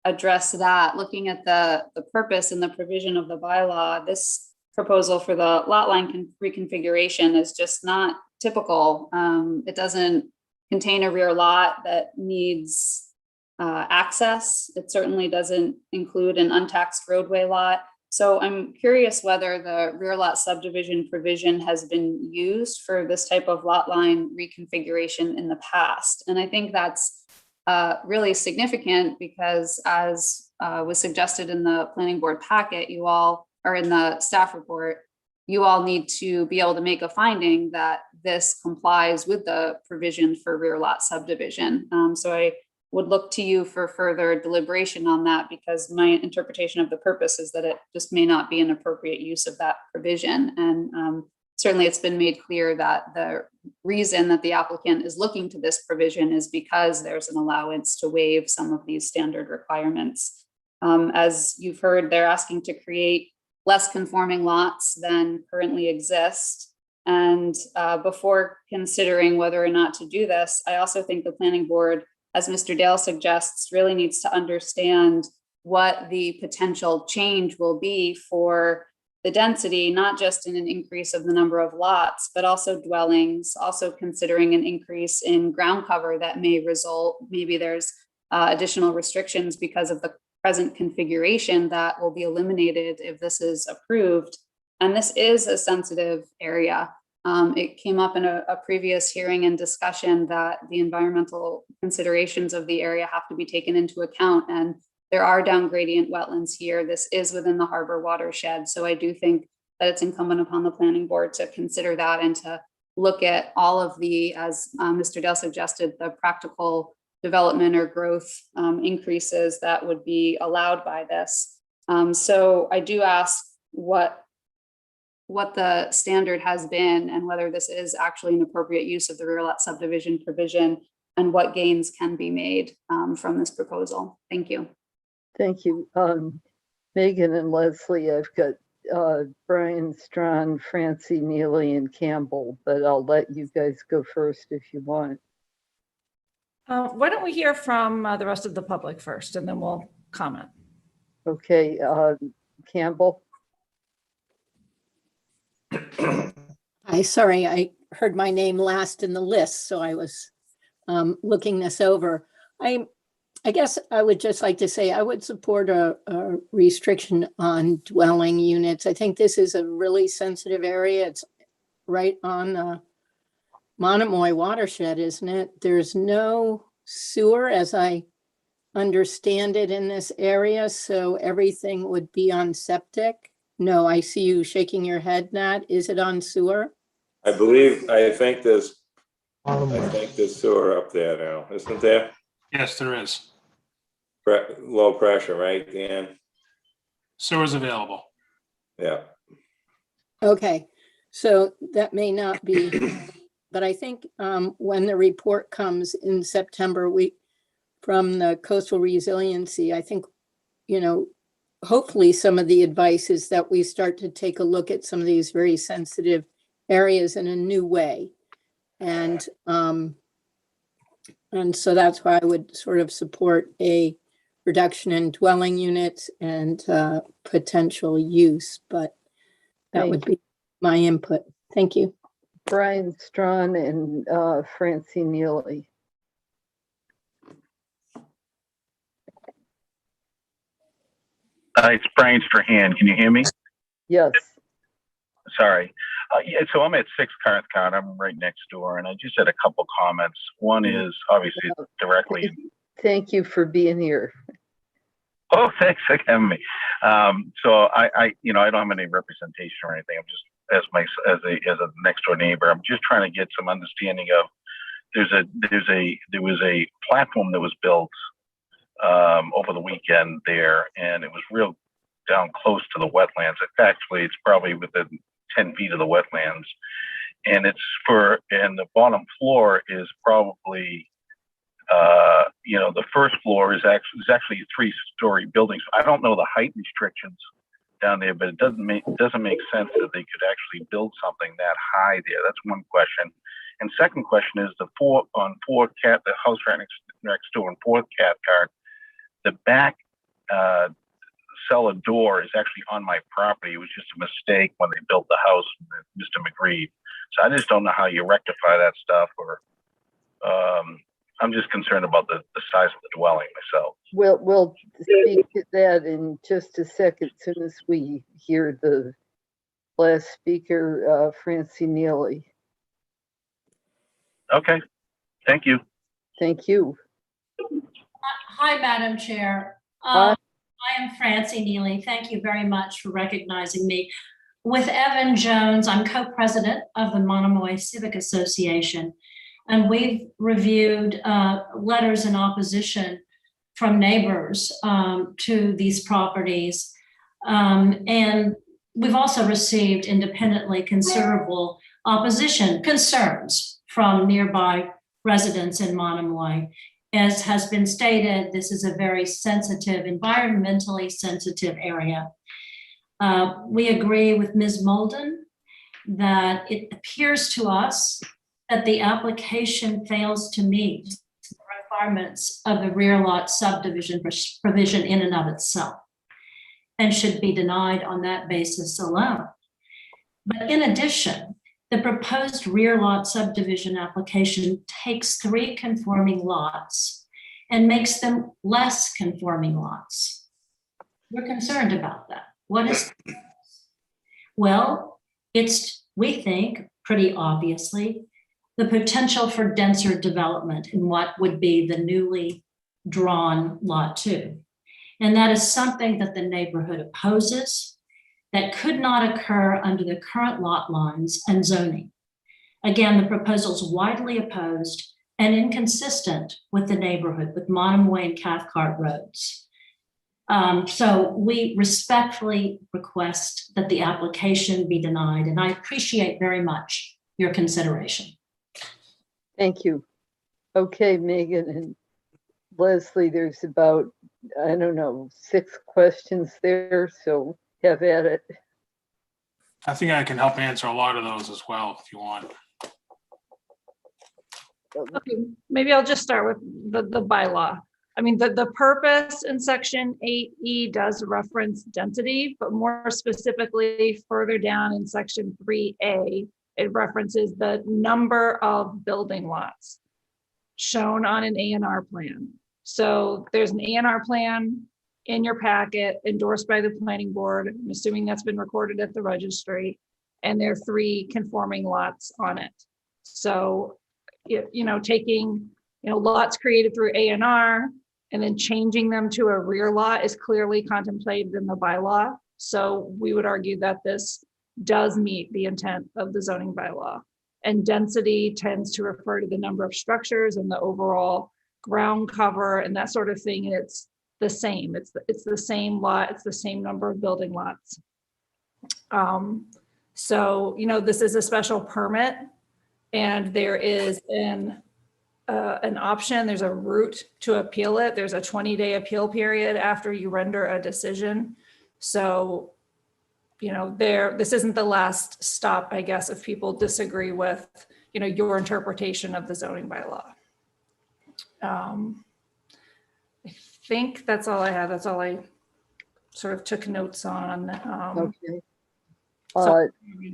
address that. Looking at the purpose and the provision of the bylaw, this proposal for the lot line reconfiguration is just not typical. It doesn't contain a rear lot that needs access. It certainly doesn't include an untaxed roadway lot. So I'm curious whether the rear lot subdivision provision has been used for this type of lot line reconfiguration in the past. And I think that's really significant because as was suggested in the planning board packet, you all, or in the staff report, you all need to be able to make a finding that this complies with the provision for rear lot subdivision. So I would look to you for further deliberation on that, because my interpretation of the purpose is that it just may not be an appropriate use of that provision. And certainly it's been made clear that the reason that the applicant is looking to this provision is because there's an allowance to waive some of these standard requirements. As you've heard, they're asking to create less conforming lots than currently exist. And before considering whether or not to do this, I also think the planning board, as Mr. Dale suggests, really needs to understand what the potential change will be for the density, not just in an increase of the number of lots, but also dwellings, also considering an increase in ground cover that may result. Maybe there's additional restrictions because of the present configuration that will be eliminated if this is approved. And this is a sensitive area. It came up in a previous hearing and discussion that the environmental considerations of the area have to be taken into account. And there are down gradient wetlands here. This is within the harbor watershed. So I do think that it's incumbent upon the planning board to consider that and to look at all of the, as Mr. Dale suggested, the practical development or growth increases that would be allowed by this. So I do ask what the standard has been and whether this is actually an appropriate use of the rear lot subdivision provision and what gains can be made from this proposal. Thank you. Thank you. Megan and Leslie, I've got Brian Strawn, Francie, Neely, and Campbell, but I'll let you guys go first if you want. Why don't we hear from the rest of the public first, and then we'll comment. Okay, Campbell. Hi, sorry, I heard my name last in the list, so I was looking this over. I guess I would just like to say I would support a restriction on dwelling units. I think this is a really sensitive area. It's right on the Monomoy watershed, isn't it? There's no sewer, as I understand it, in this area, so everything would be on septic. No, I see you shaking your head, Nat. Is it on sewer? I think there's sewer up there now, isn't there? Yes, there is. Low pressure, right, Dan? Sewer's available. Yeah. Okay, so that may not be, but I think when the report comes in September, from the Coastal Resiliency, I think, hopefully some of the advice is that we start to take a look at some of these very sensitive areas in a new way. And so that's why I would sort of support a reduction in dwelling units and potential use, but that would be my input. Thank you. Brian Strawn and Francie Neely. It's Brian Strahan. Can you hear me? Yes. Sorry. Yeah, so I'm at 6 Cathcart. I'm right next door, and I just had a couple comments. One is obviously directly. Thank you for being here. Oh, thanks for having me. So I don't have any representation or anything. I'm just as a next door neighbor. I'm just trying to get some understanding of. There was a platform that was built over the weekend there, and it was real down close to the wetlands. Actually, it's probably within 10 feet of the wetlands, and and the bottom floor is probably, the first floor is actually a 3-story building. So I don't know the height restrictions down there, but it doesn't make sense that they could actually build something that high there. That's one question. And second question is the house right next door on 4th Cathcart, the back cellar door is actually on my property. It was just a mistake when they built the house, Mr. McGreed. So I just don't know how you rectify that stuff, or I'm just concerned about the size of the dwelling myself. We'll speak to that in just a second, as soon as we hear the last speaker, Francie Neely. Okay, thank you. Thank you. Hi, Madam Chair. Hi. I am Francie Neely. Thank you very much for recognizing me. With Evan Jones, I'm co-president of the Monomoy Civic Association, and we've reviewed letters in opposition from neighbors to these properties. And we've also received independently considerable opposition concerns from nearby residents in Monomoy. As has been stated, this is a very sensitive, environmentally sensitive area. We agree with Ms. Molden that it appears to us that the application fails to meet the requirements of the rear lot subdivision provision in and of itself and should be denied on that basis alone. But in addition, the proposed rear lot subdivision application takes 3 conforming lots and makes them less conforming lots. We're concerned about that. What is that? Well, it's, we think, pretty obviously, the potential for denser development in what would be the newly drawn Lot 2. And that is something that the neighborhood opposes, that could not occur under the current lot lines and zoning. Again, the proposal is widely opposed and inconsistent with the neighborhood, with Monomoy and Cathcart roads. So we respectfully request that the application be denied, and I appreciate very much your consideration. Thank you. Okay, Megan and Leslie, there's about, I don't know, 6 questions there, so have at it. I think I can help answer a lot of those as well, if you want. Okay, maybe I'll just start with the bylaw. I mean, the purpose in section 8E does reference density, but more specifically further down in section 3A, it references the number of building lots shown on an A&R plan. So there's an A&R plan in your packet endorsed by the planning board. I'm assuming that's been recorded at the registry, and there are 3 conforming lots on it. So, taking, lots created through A&R and then changing them to a rear lot is clearly contemplated in the bylaw. So we would argue that this does meet the intent of the zoning bylaw. And density tends to refer to the number of structures and the overall ground cover and that sort of thing. And it's the same. It's the same lot. It's the same number of building lots. So, this is a special permit, and there is an option. There's a route to appeal it. There's a 20-day appeal period after you render a decision. So, this isn't the last stop, I guess, if people disagree with, your interpretation of the zoning bylaw. I think that's all I have. That's all I sort of took notes on. Okay.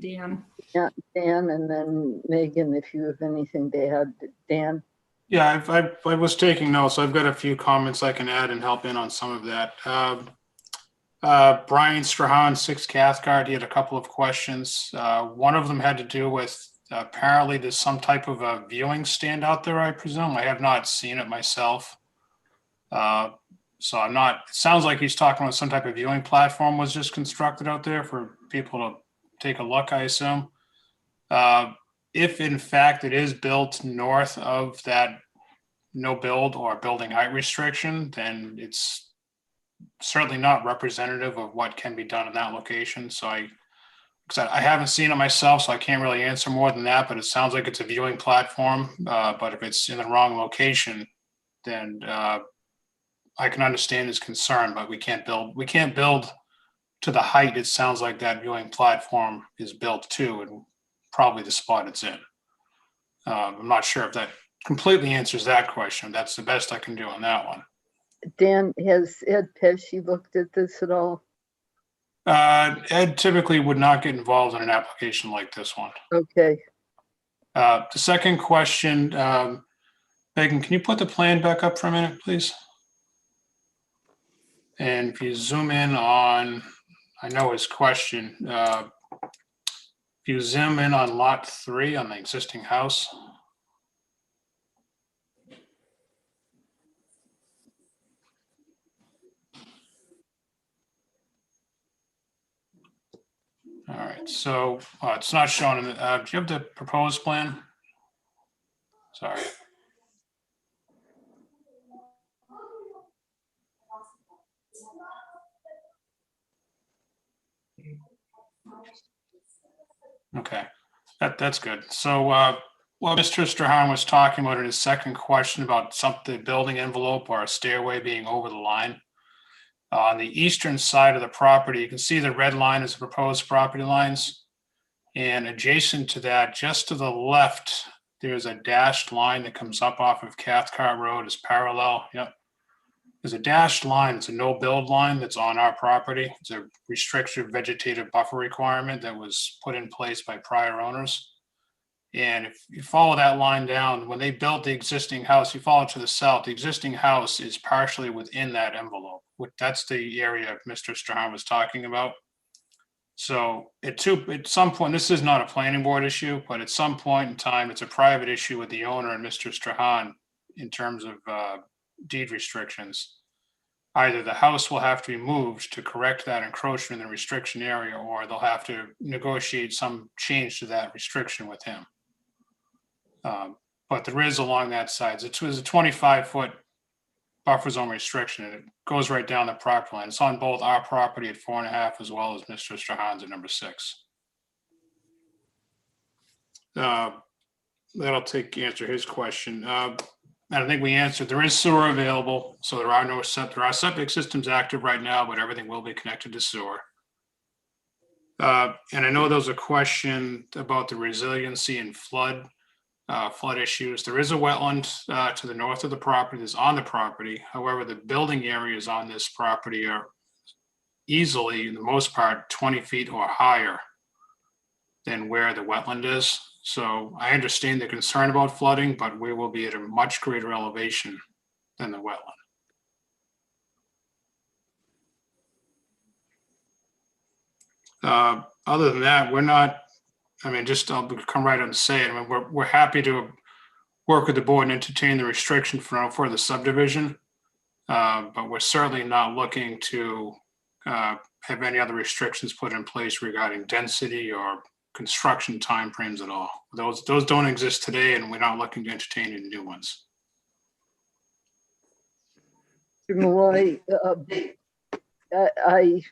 Dan. Yeah, Dan, and then Megan, if you have anything to add. Dan? Yeah, I was taking notes. So I've got a few comments I can add and help in on some of that. Brian Strahan, 6 Cathcart, he had a couple of questions. One of them had to do with apparently there's some type of a viewing stand out there, I presume. I have not seen it myself. So I'm not, it sounds like he's talking about some type of viewing platform was just constructed out there for people to take a look, I assume. If in fact it is built north of that no build or building height restriction, then it's certainly not representative of what can be done in that location. So I haven't seen it myself, so I can't really answer more than that, but it sounds like it's a viewing platform. But if it's in the wrong location, then I can understand his concern, but we can't build to the height it sounds like that viewing platform is built to, and probably the spot it's in. I'm not sure if that completely answers that question. That's the best I can do on that one. Dan, has Ed Pesci looked at this at all? Ed typically would not get involved in an application like this one. Okay. The second question, Megan, can you put the plan back up for a minute, please? And if you zoom in on, I know his question, if you zoom in on lot 3 on the existing house. so it's not shown in the, do you have the proposed plan? Sorry. Okay, that's good. So what Mr. Strahan was talking about in his second question about something, building envelope or a stairway being over the line. On the eastern side of the property, you can see the red line is the proposed property lines. And adjacent to that, just to the left, there's a dashed line that comes up off of Cathcart Road as parallel. Yep. There's a dashed line. It's a no-build line that's on our property. It's a restricted vegetative buffer requirement that was put in place by prior owners. And if you follow that line down, when they built the existing house, you follow to the south, the existing house is partially within that envelope. That's the area Mr. Strahan was talking about. So at some point, this is not a planning board issue, but at some point in time, it's a private issue with the owner and Mr. Strahan in terms of deed restrictions. Either the house will have to be moved to correct that encroachment in the restriction area, or they'll have to negotiate some change to that restriction with him. But there is along that side, it was a 25-foot buffer zone restriction, and it goes right down the property line. It's on both our property at 4.5 as well as Mr. Strahan's at number 6. That'll answer his question. And I think we answered, there is sewer available, so there are septic systems active right now, but everything will be connected to sewer. And I know there was a question about the resiliency and flood issues. There is a wetland to the north of the property that's on the property. However, the building areas on this property are easily, in the most part, 20 feet or higher than where the wetland is. So I understand the concern about flooding, but we will be at a much greater elevation than the wetland. Other than that, we're not, I mean, just I'll come right on and say it. I mean, we're happy to work with the board and entertain the restriction for the subdivision, but we're certainly not looking to have any other restrictions put in place regarding density or construction timeframes at all. Those don't exist today, and we're not looking to entertain any new ones. Mr. Malloy, I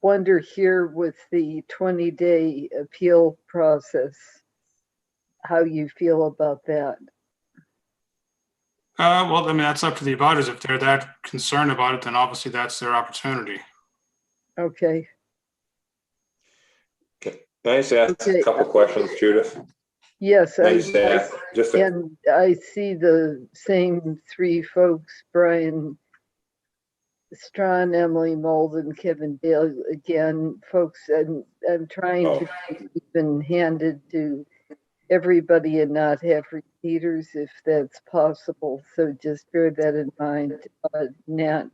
wonder here with the 20-day appeal process, how you feel about that. Well, I mean, that's up to the abutters. If they're that concerned about it, then obviously that's their opportunity. Okay. Can I just ask a couple questions, Judith? Yes, I see the same 3 folks, Brian Strawn, Emily Molden, Kevin Dale, again, folks, and I'm trying to be even-handed to everybody and not have repeaters if that's possible. So just bear that in mind, Nat.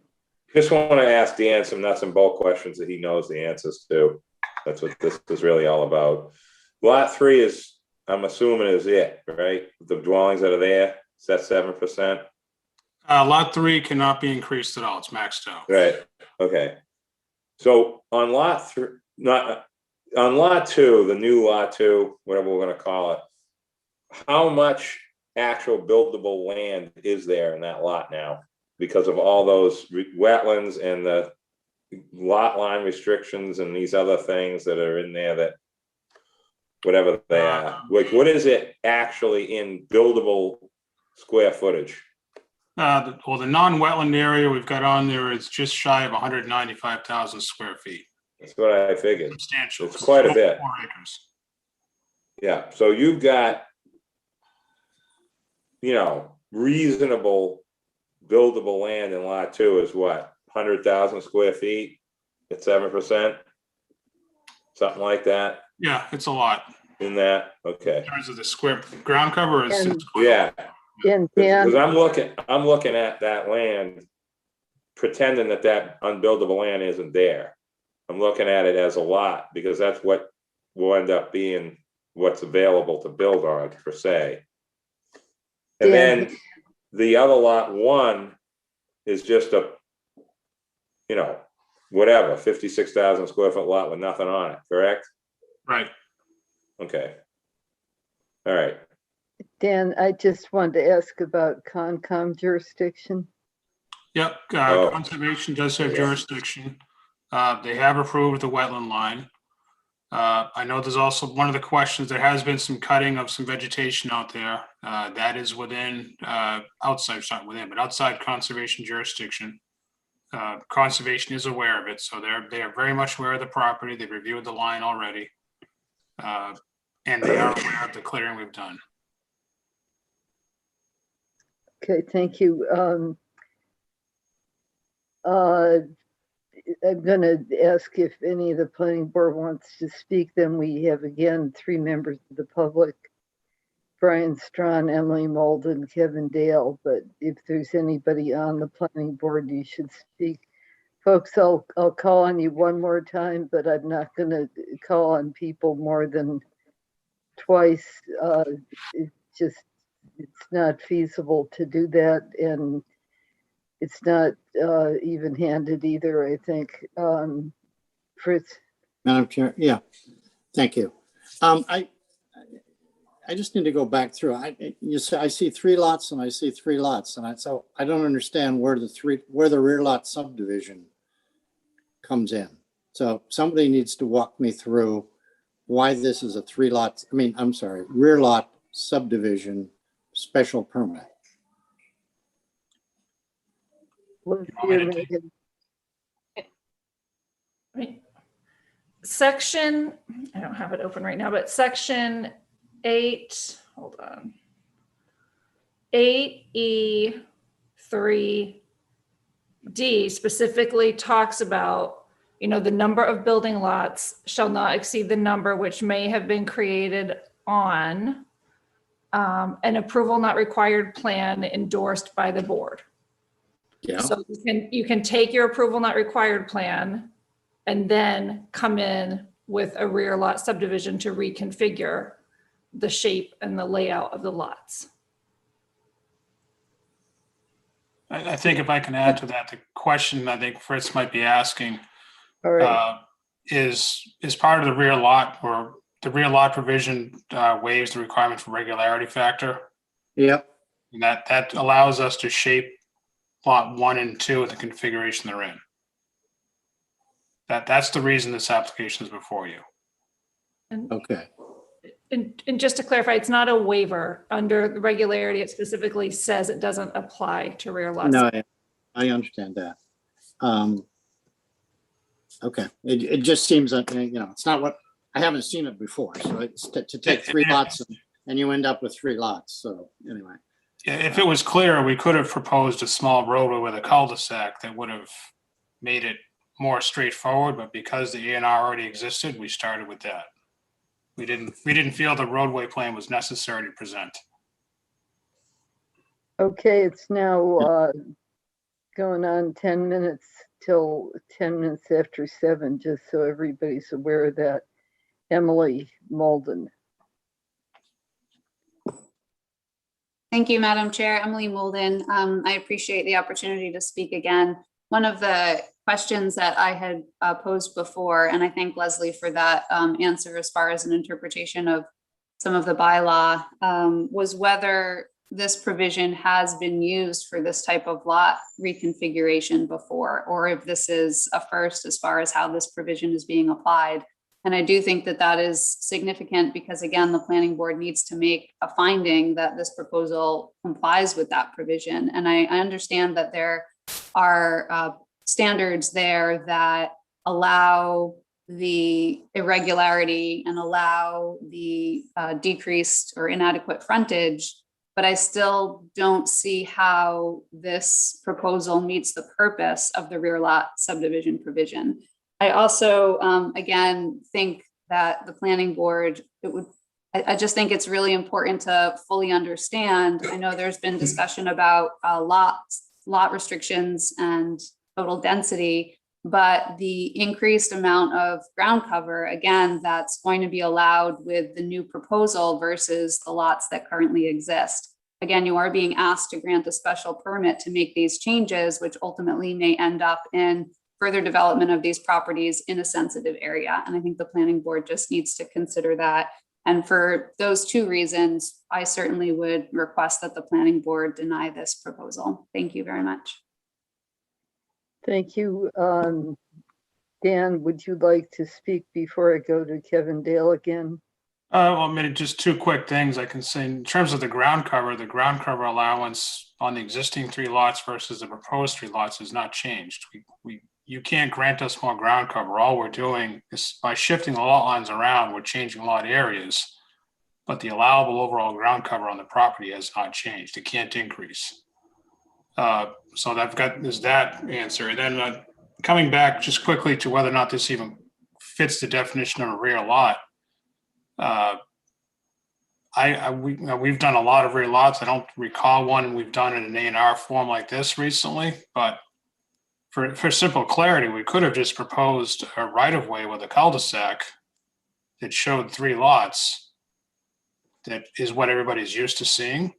Just want to ask Dan some nuts and bolt questions that he knows the answers to. That's what this is really all about. Lot 3 is, I'm assuming, is it, right? The dwellings that are there, is that 7%? Lot 3 cannot be increased at all. It's maxed out. Right. Okay. So on lot 3, on lot 2, the new lot 2, whatever we're going to call it, how much actual buildable land is there in that lot now because of all those wetlands and the lot line restrictions and these other things that are in there that whatever they are? Like, what is it actually in buildable square footage? Well, the non-wetland area we've got on there is just shy of 195,000 square feet. That's what I figured. Substantial. It's quite a bit. 4 acres. Yeah. So you've got, reasonable buildable land in lot 2 is what? 100,000 square feet at 7%? Something like that? Yeah, it's a lot. In that? Okay. In terms of the square ground cover is yeah. And because I'm looking at that land, pretending that unbuildable land isn't there. I'm looking at it as a lot because that's what will end up being what's available to build on, per se. And then the other lot 1 is just a, whatever, 56,000 square foot lot with nothing on it, correct? Right. Okay. All right. Dan, I just wanted to ask about Concom jurisdiction. Yep, Oh. conservation does have Yeah. jurisdiction. They have approved the wetland line. I know there's also one of the questions, there has been some cutting of some vegetation out there. That is within, outside, it's not within, but outside conservation jurisdiction. Conservation is aware of it, so they are very much aware of the property. They've reviewed the line already. And they are aware of the clearing we've done. Okay, thank you. I'm going to ask if any of the planning board wants to speak. Then we have again 3 members of the public: Brian Strawn, Emily Molden, Kevin Dale. But if there's anybody on the planning board, you should speak. Folks, I'll call on you one more time, but I'm not going to call on people more than twice. It's not feasible to do that, and it's not even-handed either, I think. Fritz? Madam Chair, yeah, thank you. I just need to go back through. I see 3 lots and I see 3 lots, and so I don't understand where the rear lot subdivision comes in. So somebody needs to walk me through why this is a 3 lot. Rear lot subdivision special permit. Section, I don't have it open right now, but section 8, hold on. 8E3D specifically talks about, the number of building lots shall not exceed the number which may have been created on an approval not required plan endorsed by the board. Yeah. So you can take your approval not required plan and then come in with a rear lot subdivision to reconfigure the shape and the layout of the lots. I think if I can add to that, the question I think Fritz might be asking is part of the rear lot, or the rear lot provision waives the requirement for regularity factor. Yep. And that allows us to shape lot 1 and 2 with the configuration they're in. That's the reason this application is before you. Okay. And just to clarify, it's not a waiver. Under the regularity, it specifically says it doesn't apply to rear lots. No, I understand that. Okay, it just seems that, it's not what, I haven't seen it before. So it's to take 3 lots and you end up with 3 lots. So anyway. If it was clear, we could have proposed a small roadway with a cul-de-sac that would have made it more straightforward, but because the A&R already existed, we started with that. We didn't feel the roadway plan was necessary to present. Okay, it's now going on 10 minutes till 10 minutes after 7, just so everybody's aware of that. Emily Molden. Thank you, Madam Chair. Emily Molden. I appreciate the opportunity to speak again. One of the questions that I had posed before, and I thank Leslie for that answer as far as an interpretation of some of the bylaw, was whether this provision has been used for this type of lot reconfiguration before, or if this is a first as far as how this provision is being applied. And I do think that that is significant because, again, the planning board needs to make a finding that this proposal complies with that provision. And I understand that there are standards there that allow the irregularity and allow the decreased or inadequate frontage, but I still don't see how this proposal meets the purpose of the rear lot subdivision provision. I also, again, think that the planning board, I just think it's really important to fully understand. I know there's been discussion about lot restrictions and total density, but the increased amount of ground cover, again, that's going to be allowed with the new proposal versus the lots that currently exist. Again, you are being asked to grant a special permit to make these changes, which ultimately may end up in further development of these properties in a sensitive area. And I think the planning board just needs to consider that. And for those two reasons, I certainly would request that the planning board deny this proposal. Thank you very much. Thank you. Dan, would you like to speak before I go to Kevin Dale again? Well, maybe just two quick things I can say. In terms of the ground cover allowance on the existing 3 lots versus the proposed 3 lots has not changed. You can't grant us more ground cover. All we're doing is by shifting the lot lines around, we're changing lot areas, but the allowable overall ground cover on the property has not changed. It can't increase. So there's that answer. And then coming back just quickly to whether or not this even fits the definition of a rear lot. We've done a lot of rear lots. I don't recall one we've done in an A&R form like this recently, but for simple clarity, we could have just proposed a right-of-way with a cul-de-sac that showed 3 lots. That is what everybody's used to seeing.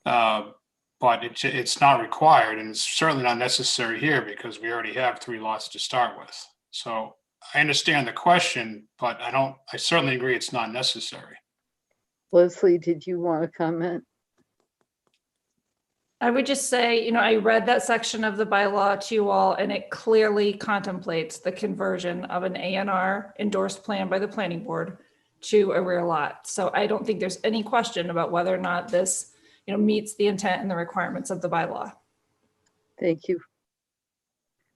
But it's not required, and it's certainly not necessary here because we already have 3 lots to start with. So I understand the question, but I certainly agree it's not necessary. Leslie, did you want to comment? I would just say, I read that section of the bylaw to you all, and it clearly contemplates the conversion of an A&R endorsed plan by the planning board to a rear lot. So I don't think there's any question about whether or not this, meets the intent and the requirements of the bylaw. Thank you.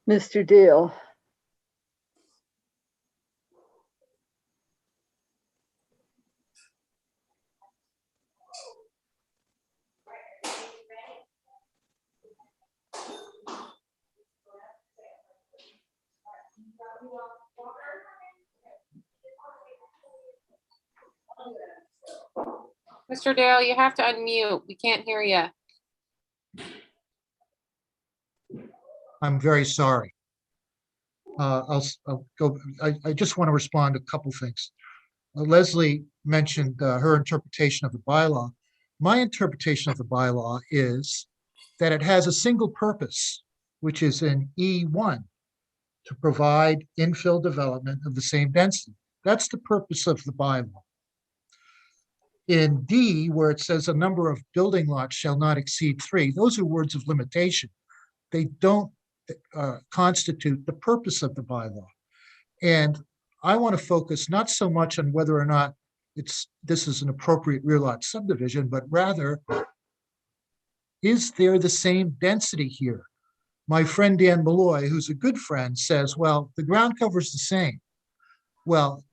Mr. Dale. Mr. Dale, you have to unmute. We can't hear you. I'm very sorry. I'll go. I just want to respond to a couple things. Leslie mentioned her interpretation of the bylaw. My interpretation of the bylaw is that it has a single purpose, which is in E1, to provide infill development of the same density. That's the purpose of the bylaw. In D, where it says a number of building lots shall not exceed 3, those are words of limitation. They don't constitute the purpose of the bylaw. And I want to focus not so much on whether or not this is an appropriate rear lot subdivision, but rather, is there the same density here? My friend Dan Malloy, who's a good friend, says, well, the ground cover is the same. Well,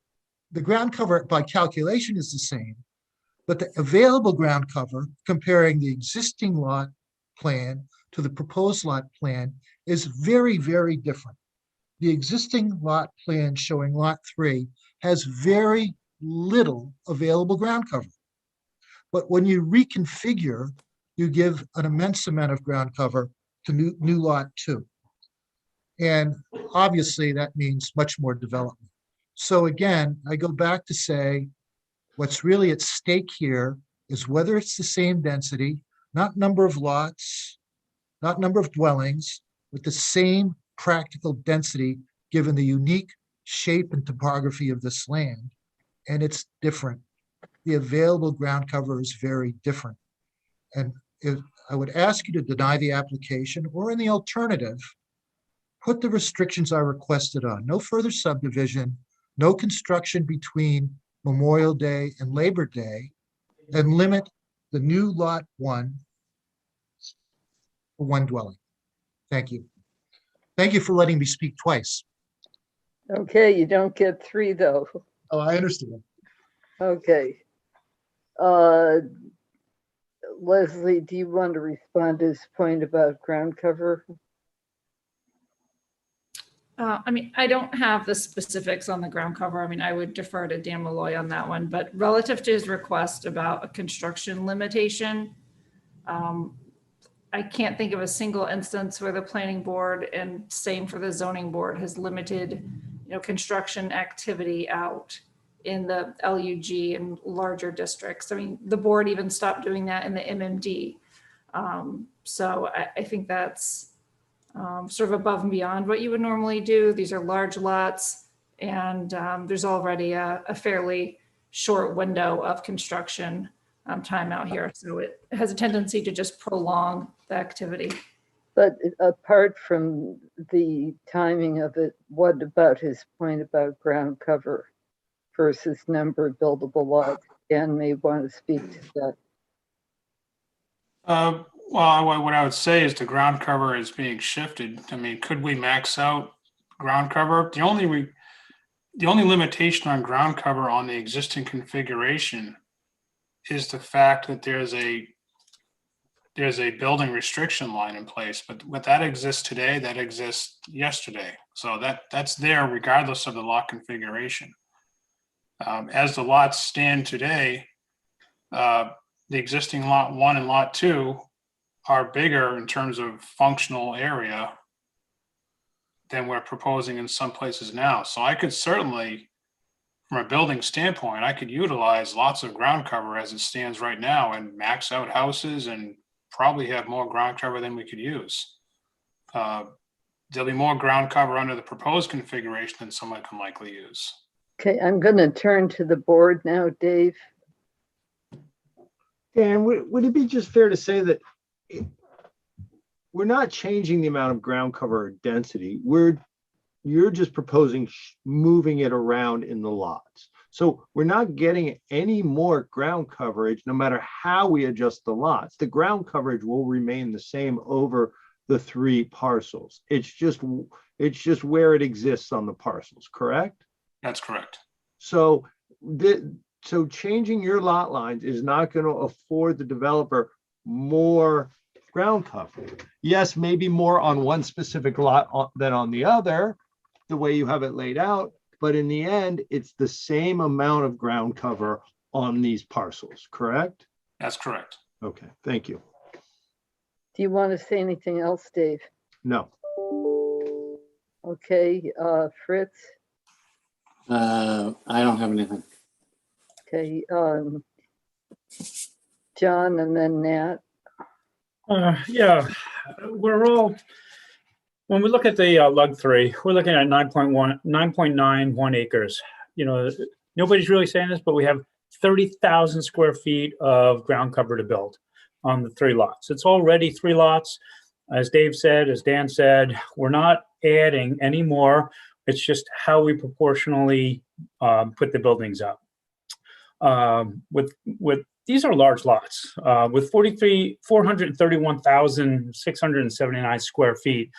the ground cover by calculation is the same, but the available ground cover, comparing the existing lot plan to the proposed lot plan, is very, very different. The existing lot plan showing lot 3 has very little available ground cover. But when you reconfigure, you give an immense amount of ground cover to new lot 2. And obviously that means much more development. So again, I go back to say, what's really at stake here is whether it's the same density, not number of lots, not number of dwellings, with the same practical density given the unique shape and topography of this land. And it's different. The available ground cover is very different. And if I would ask you to deny the application, or in the alternative, put the restrictions I requested on. No further subdivision, no construction between Memorial Day and Labor Day, and limit the new lot 1 for 1 dwelling. Thank you. Thank you for letting me speak twice. Okay, you don't get 3 though. Oh, I understand. Okay. Leslie, do you want to respond to his point about ground cover? I don't have the specifics on the ground cover. I would defer to Dan Malloy on that one, but relative to his request about a construction limitation, I can't think of a single instance where the planning board, and same for the zoning board, has limited, construction activity out in the LUG and larger districts. The board even stopped doing that in the MMD. So I think that's sort of above and beyond what you would normally do. These are large lots, and there's already a fairly short window of construction time out here. So it has a tendency to just prolong the activity. But apart from the timing of it, what about his point about ground cover versus number of buildable lots? Dan may want to speak to that. Well, what I would say is the ground cover is being shifted. I mean, could we max out ground cover? The only limitation on ground cover on the existing configuration is the fact that there's a building restriction line in place, but what that exists today, that exists yesterday. So that's there regardless of the lot configuration. As the lots stand today, the existing lot 1 and lot 2 are bigger in terms of functional area than we're proposing in some places now. So I could certainly, from a building standpoint, I could utilize lots of ground cover as it stands right now and max out houses and probably have more ground cover than we could use. There'll be more ground cover under the proposed configuration than someone can likely use. Okay, I'm going to turn to the board now, Dave. Dan, would it be just fair to say that we're not changing the amount of ground cover or density? You're just proposing moving it around in the lots. So we're not getting any more ground coverage no matter how we adjust the lots. The ground coverage will remain the same over the 3 parcels. It's just where it exists on the parcels, correct? That's correct. So so changing your lot lines is not going to afford the developer more ground cover. Yes, maybe more on one specific lot than on the other, the way you have it laid out, but in the end, it's the same amount of ground cover on these parcels, correct? That's correct. Okay, thank you. Do you want to say anything else, Dave? No. Okay, Fritz? I don't have anything. Okay, John and then Nat. Yeah, we're all, when we look at the lug 3, we're looking at 9.91 acres. You know, nobody's really saying this, but we have 30,000 square feet of ground cover to build on the 3 lots. It's already 3 lots. As Dave said, as Dan said, we're not adding any more. It's just how we proportionally put the buildings up. With these are large lots with 431,679 square feet.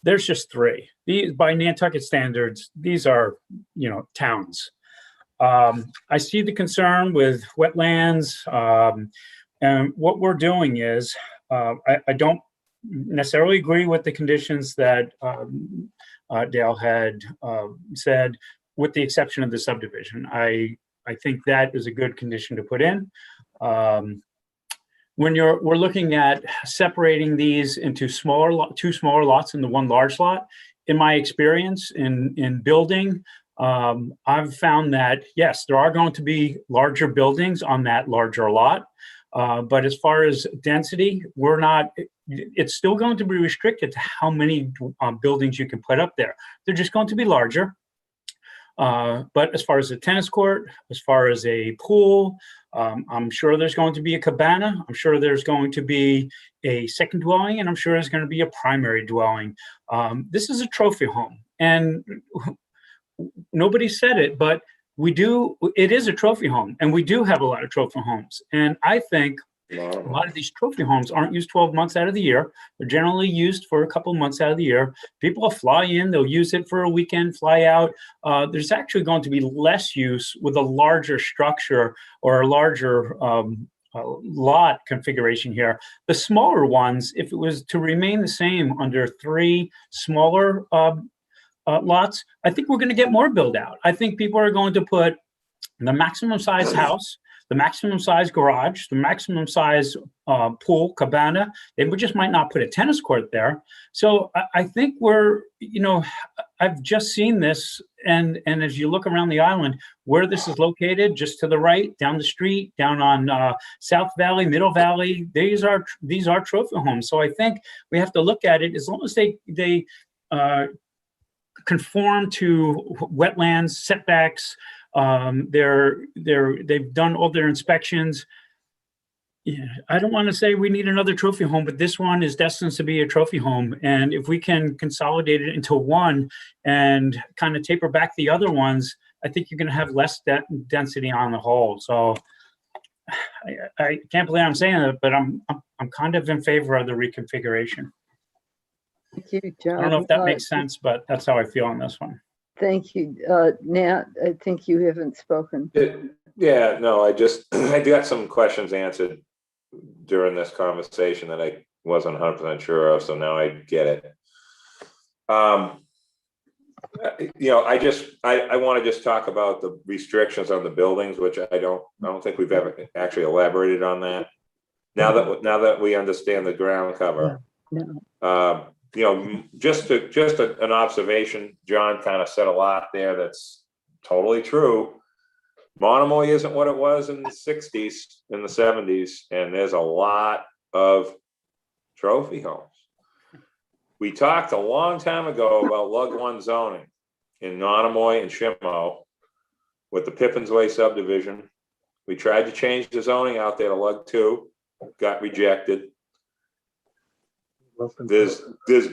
There's just 3. These, by Nantucket standards, these are, you know, towns. I see the concern with wetlands, and what we're doing is I don't necessarily agree with the conditions that Dale had said, with the exception of the subdivision. I think that is a good condition to put in. When we're looking at separating these into 2 smaller lots into 1 large lot, in my experience in building, I've found that, yes, there are going to be larger buildings on that larger lot. But as far as density, it's still going to be restricted to how many buildings you can put up there. They're just going to be larger. But as far as a tennis court, as far as a pool, I'm sure there's going to be a cabana. I'm sure there's going to be a second dwelling, and I'm sure there's going to be a primary dwelling. This is a trophy home, and nobody said it, but it is a trophy home, and we do have a lot of trophy homes. And I think a lot of these trophy homes aren't used 12 months out of the year. They're generally used for a couple of months out of the year. People will fly in, they'll use it for a weekend, fly out. There's actually going to be less use with a larger structure or a larger lot configuration here. The smaller ones, if it was to remain the same under 3 smaller lots, I think we're going to get more build out. I think people are going to put the maximum size house. the maximum size garage, the maximum size pool, cabana. They just might not put a tennis court there. So I think we're, I've just seen this, and as you look around the island, where this is located, just to the right, down the street, down on South Valley, Middle Valley, these are trophy homes. So I think we have to look at it as long as they conform to wetlands, setbacks. They've done all their inspections. Yeah, I don't want to say we need another trophy home, but this one is destined to be a trophy home. And if we can consolidate it into one and kind of taper back the other ones, I think you're going to have less density on the whole. So I can't believe I'm saying that, but I'm kind of in favor of the reconfiguration. Thank you, John. I don't know if that makes sense, but that's how I feel on this one. Thank you. Nat, I think you haven't spoken. Yeah, no, I got some questions answered during this conversation that I wasn't 100% sure of, so now I get it. I want to just talk about the restrictions on the buildings, which I don't think we've ever actually elaborated on that. Now that we understand the ground cover. No. Just an observation. John kind of said a lot there that's totally true. Monomoy isn't what it was in the 60s, in the 70s, and there's a lot of trophy homes. We talked a long time ago about Lug 1 zoning in Monomoy and Shimo with the Pippins Way subdivision. We tried to change the zoning out there to Lug 2, got rejected. There's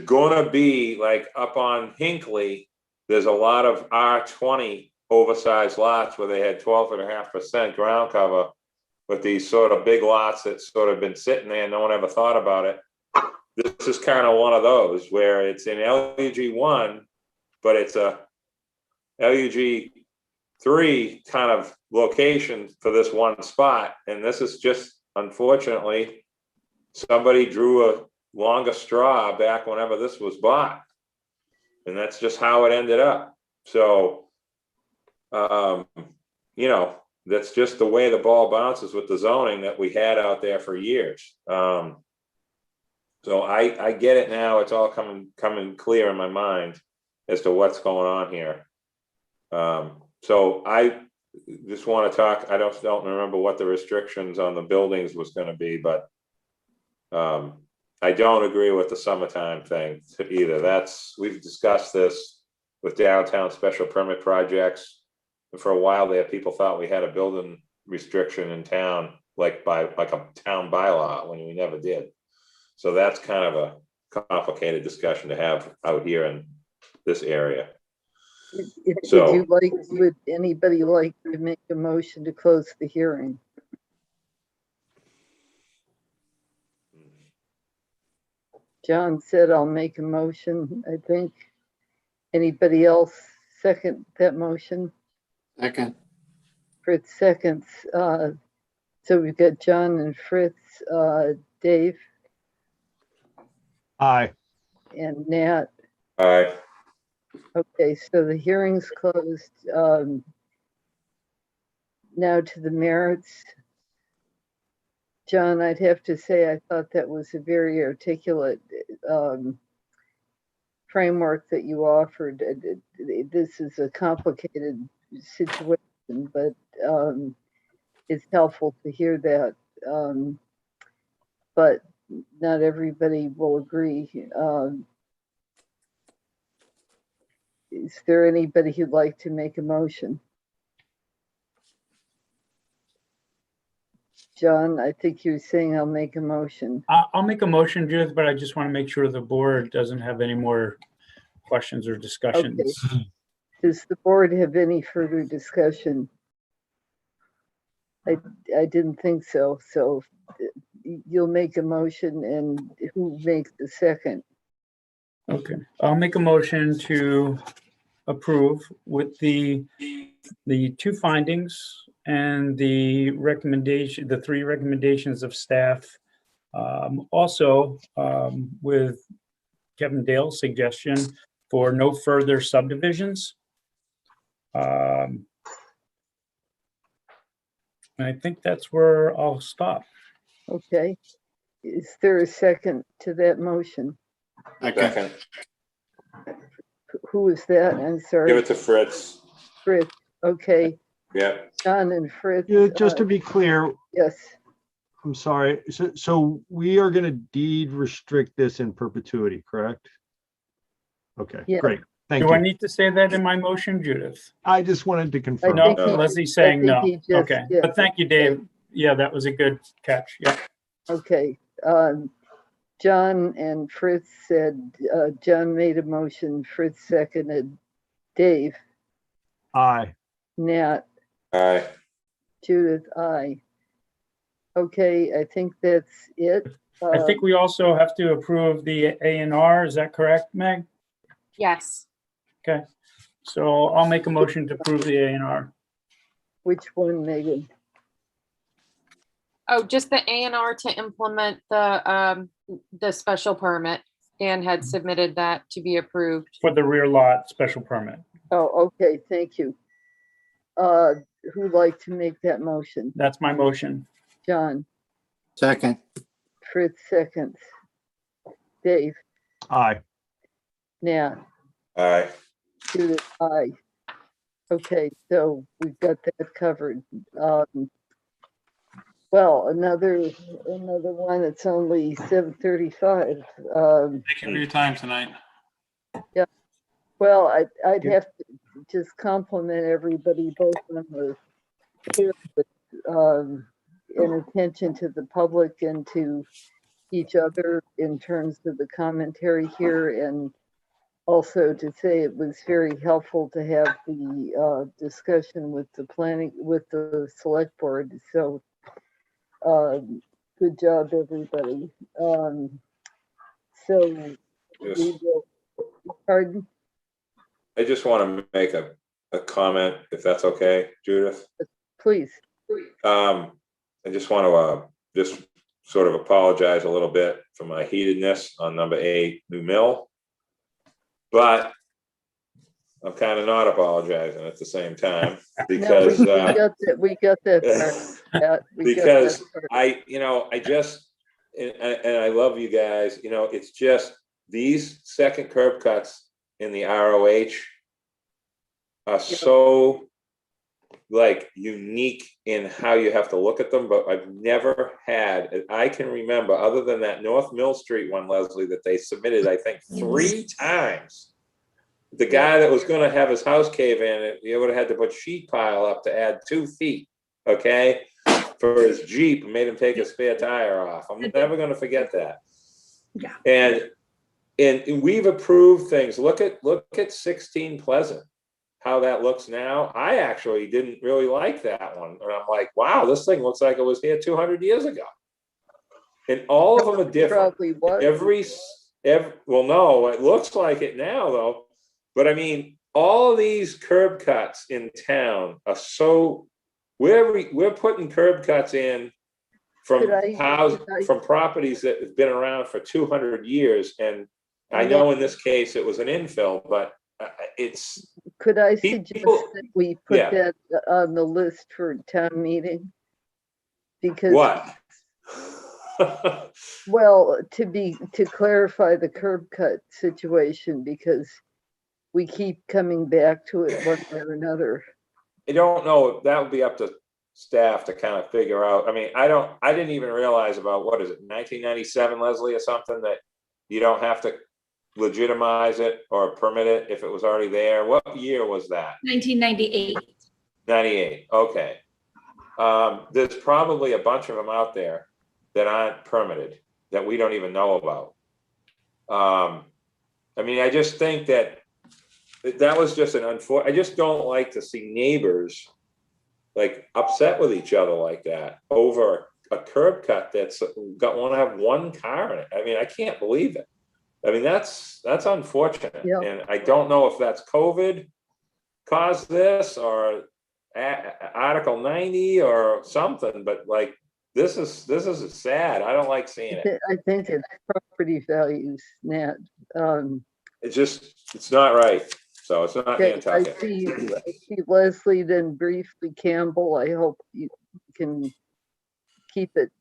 gonna be, like up on Hinckley, there's a lot of R20 oversized lots where they had 12.5% ground cover with these sort of big lots that sort of been sitting there and no one ever thought about it. This is kind of one of those where it's in LUG 1, but it's a LUG 3 kind of location for this one spot. And this is just, unfortunately, somebody drew a longer straw back whenever this was bought. And that's just how it ended up. So, that's just the way the ball bounces with the zoning that we had out there for years. So I get it now. It's all coming clear in my mind as to what's going on here. So I just want to talk. I don't remember what the restrictions on the buildings was going to be, but I don't agree with the summertime thing either. We've discussed this with downtown special permit projects. And for a while there, people thought we had a building restriction in town, like a town bylaw, when we never did. So that's kind of a complicated discussion to have out here in this area. Would anybody like to make a motion to close the hearing? John said, I'll make a motion, I think. Anybody else second that motion? Second. Fritz seconds. So we've got John and Fritz, Dave. Aye. And Nat. Aye. Okay, so the hearing's closed. Now to the merits. John, I'd have to say I thought that was a very articulate framework that you offered. This is a complicated situation, but it's helpful to hear that. But not everybody will agree. Is there anybody who'd like to make a motion? John, I think you're saying I'll make a motion. I'll make a motion, Judith, but I just want to make sure the board doesn't have any more questions or discussions. Okay. Does the board have any further discussion? I didn't think so. So you'll make a motion, and who makes the second? Okay, I'll make a motion to approve with the two findings and the recommendation, the three recommendations of staff. Also, with Kevin Dale's suggestion for no further subdivisions. And I think that's where I'll stop. Okay. Is there a second to that motion? Second. Who is that? I'm sorry. Give it to Fritz. Fritz. Okay. Yeah. John and Fritz. Yeah, just to be clear, Yes. I'm sorry. So we are going to deed restrict this in perpetuity, correct? Okay, Yeah. great. Thank Do you. I need to say that in my motion, Judith? I just wanted to confirm. No, think he- Leslie's I saying think no. he just- Okay, yeah. but thank you, Dave. Yeah, that was a good catch. Yeah. Okay. John and Fritz said, John made a motion, Fritz seconded. Dave, Aye. Nat, Aye. Judith, aye. Okay, I think that's it. I think we also have to approve the A&R. Is that correct, Meg? Yes. Okay. So I'll make a motion to approve the A&R. Which one, Megan? Oh, just the A&R to implement the special permit. Dan had submitted that to be approved. For the rear lot special permit. Oh, okay, thank you. Who'd like to make that motion? That's my motion. John, Second. Fritz seconds. Dave, Aye. Nat, Aye. Judith, aye. Okay, so we've got that covered. Well, another one. It's only 7:35. Thank you for your time tonight. Yeah. Well, I'd have to just compliment everybody, both on the and attention to the public and to each other in terms of the commentary here, and also to say it was very helpful to have the discussion with the select board. So good job, everybody. So we will, pardon? I just want to make a comment, if that's okay, Judith. Please. I just want to just sort of apologize a little bit for my heatedness on number 8, New Mill. But I'm kind of not apologizing at the same time because we got that part. Because I just and I love you guys. It's just these second curb cuts in the ROH are so unique in how you have to look at them, but I've never had, I can remember, other than that North Mill Street one, Leslie, that they submitted, I think 3 times. The guy that was going to have his house cave in, he would have had to put sheet pile up to add 2 feet, okay, for his Jeep, and made him take a spare tire off. I'm never going to forget that. Yeah. And we've approved things. Look at 16 Pleasant, how that looks now. I actually didn't really like that one. And I'm like, wow, this thing looks like it was here 200 years ago. And all of them are different. Probably was. Well, no, it looks like it now though. But I mean, all of these curb cuts in town are so, we're putting curb cuts in from from properties that have been around for 200 years. And I know in this case it was an infill, but it's. Could I suggest that we put that on the list for town meeting? Because what? Well, to clarify the curb cut situation, because we keep coming back to it one way or another. I don't know. That would be up to staff to kind of figure out. I mean, I didn't even realize about, what is it, 1997, Leslie, or something, that you don't have to legitimize it or permit it if it was already there. What year was that? 1998. 98. Okay. There's probably a bunch of them out there that aren't permitted that we don't even know about. I mean, I just think that was just an unfortunate. I just don't like to see neighbors upset with each other like that over a curb cut that's want to have 1 car in it. I mean, I can't believe it. I mean, that's unfortunate. Yep. And I don't know if that's COVID caused this or Article 90 or something, but this is sad. I don't like seeing it. I think it's property values, Nat. It's not right. So it's not Okay, Nantucket. I see Leslie, then briefly Campbell. I hope can keep it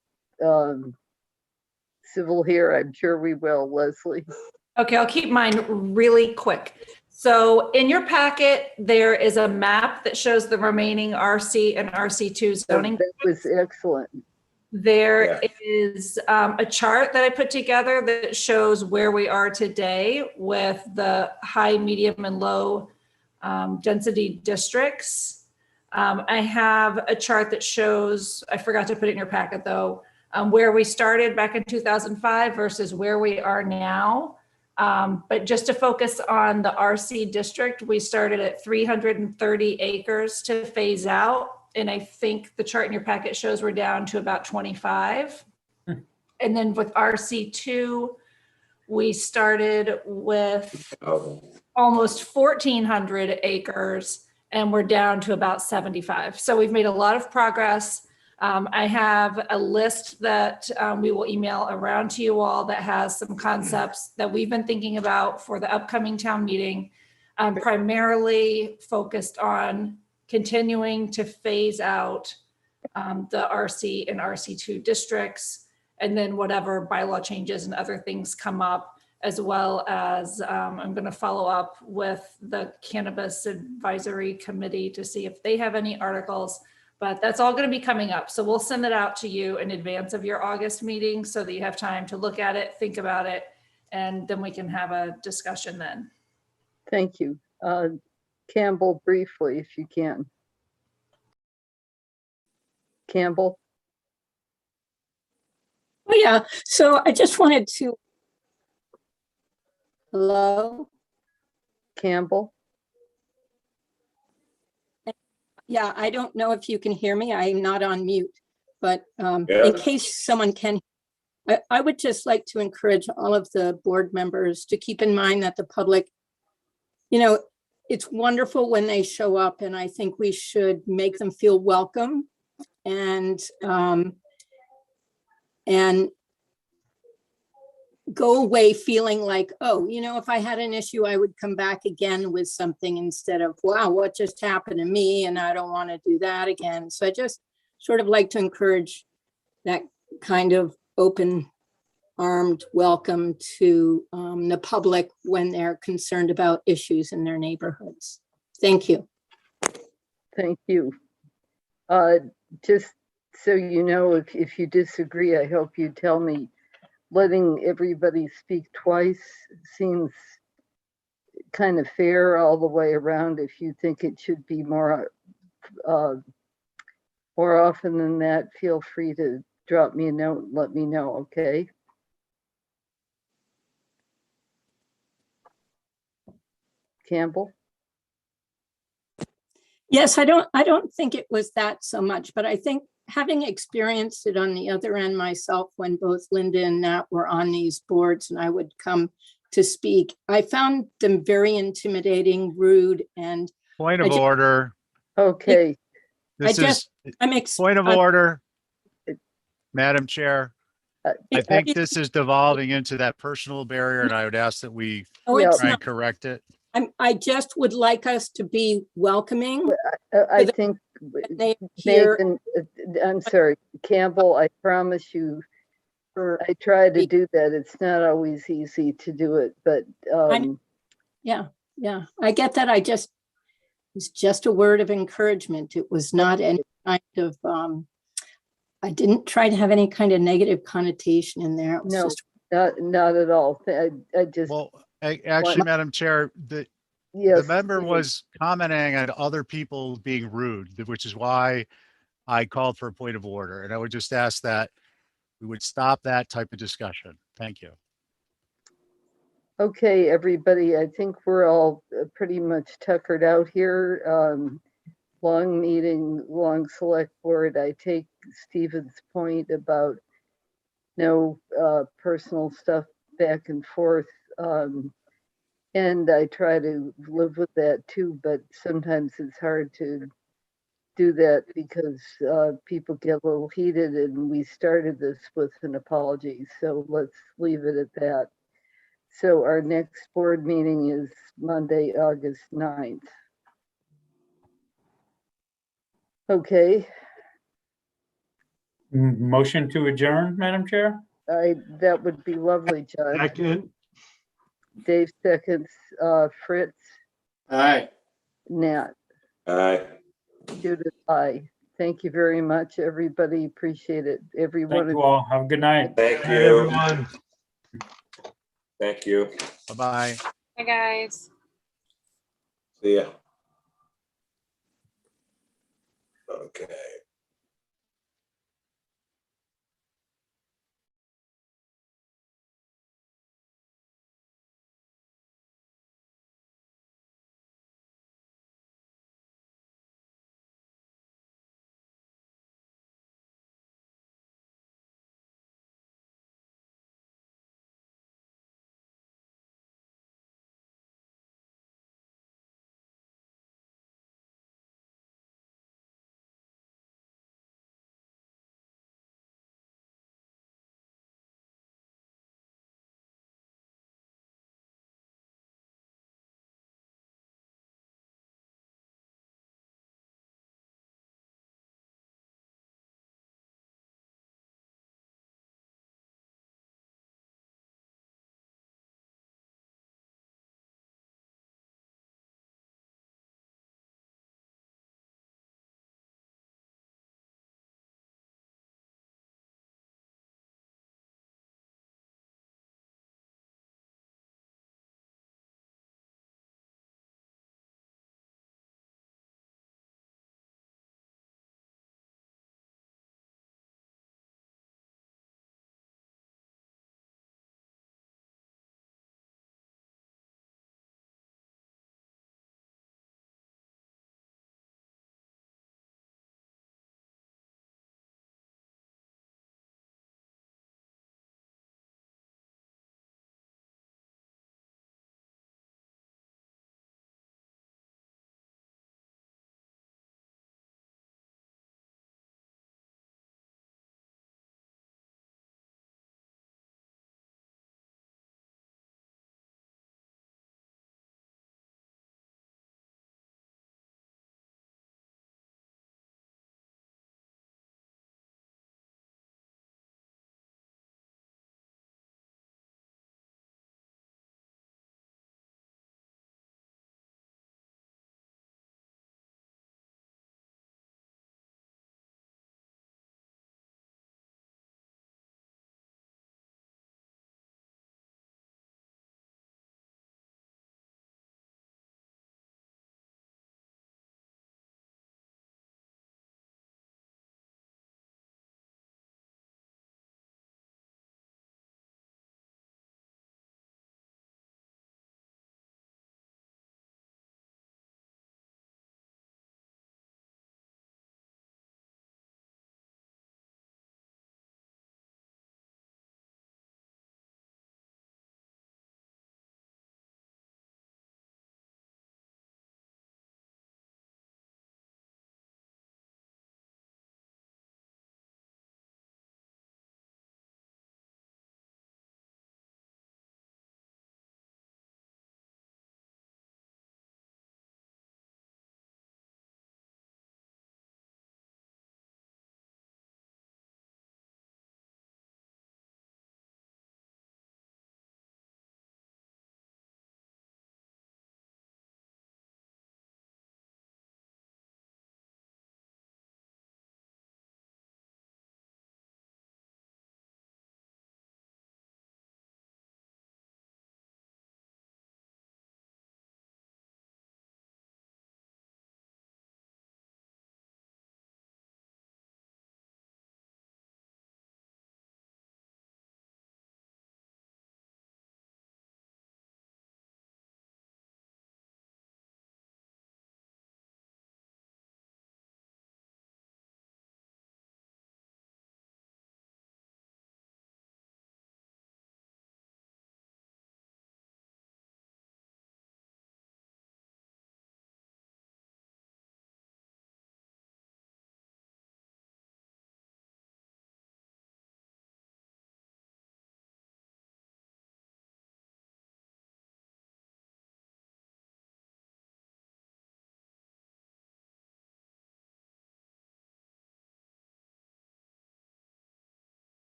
civil here, I'm sure we will, Leslie. Okay, I'll keep mine really quick. So in your packet, there is a map that shows the remaining RC and RC2 zoning. That was excellent. There is a chart that I put together that shows where we are today with the high, medium, and low density districts. I have a chart that shows, I forgot to put it in your packet though, where we started back in 2005 versus where we are now. But just to focus on the RC district, we started at 330 acres to phase out. And I think the chart in your packet shows we're down to about 25. And then with RC2, we started with almost 1,400 acres and we're down to about 75. So we've made a lot of progress. I have a list that we will email around to you all that has some concepts that we've been thinking about for the upcoming town meeting, primarily focused on continuing to phase out the RC and RC2 districts, and then whatever bylaw changes and other things come up, as well as I'm going to follow up with the Cannabis Advisory Committee to see if they have any articles, but that's all going to be coming up. So we'll send it out to you in advance of your August meeting so that you have time to look at it, think about it, and then we can have a discussion then. Thank you. Campbell, briefly, if you can. Campbell? Oh, yeah. So I just wanted to. Hello? Campbell? Yeah, I don't know if you can hear me. I'm not on mute, but in case someone can, I would just like to encourage all of the board members to keep in mind that the public, you know, it's wonderful when they show up, and I think we should make them feel welcome and go away feeling like, oh, you know, if I had an issue, I would come back again with something instead of, wow, what just happened to me? And I don't want to do that again. So I just sort of like to encourage that kind of open armed welcome to the public when they're concerned about issues in their neighborhoods. Thank you. Thank you. Just so you know, if you disagree, I hope you tell me. Letting everybody speak twice seems kind of fair all the way around. If you think it should be more often than that, feel free to drop me a note and let me know, okay? Campbell? Yes, I don't think it was that so much, but I think having experienced it on the other end myself, when both Linda and Nat were on these boards and I would come to speak, I found them very intimidating, rude, and point of order. Okay. Point of order, Madam Chair. I think this is devolving into that personal barrier, and I would ask that we try and correct it. I just would like us to be welcoming. I think, Nathan, I'm sorry, Campbell, I promise you, I try to do that. It's not always easy to do it, but yeah, I get that. It was just a word of encouragement. It was not any kind of, I didn't try to have any kind of negative connotation in there. It was just not at all. I just. Well, actually, Madam Chair, the member was commenting on other people being rude, which is why I called for a point of order. And I would just ask that we would stop that type of discussion. Thank you. Okay, everybody, I think we're all pretty much tuckered out here. Long meeting, long select board. I take Stephen's point about no personal stuff back and forth. And I try to live with that too, but sometimes it's hard to do that because people get a little heated, and we started this with an apology. So let's leave it at that. So our next board meeting is Monday, August 9th. Okay. Motion to adjourn, Madam Chair? That would be lovely, John. Second. Dave seconds, Fritz, Aye. Nat, Aye. Judith, aye. Thank you very much, everybody. Appreciate it. Everyone. Thank you all. Have a good night. Thank Good night, you. everyone. Thank you. Bye-bye. Hi, guys. See ya. Okay.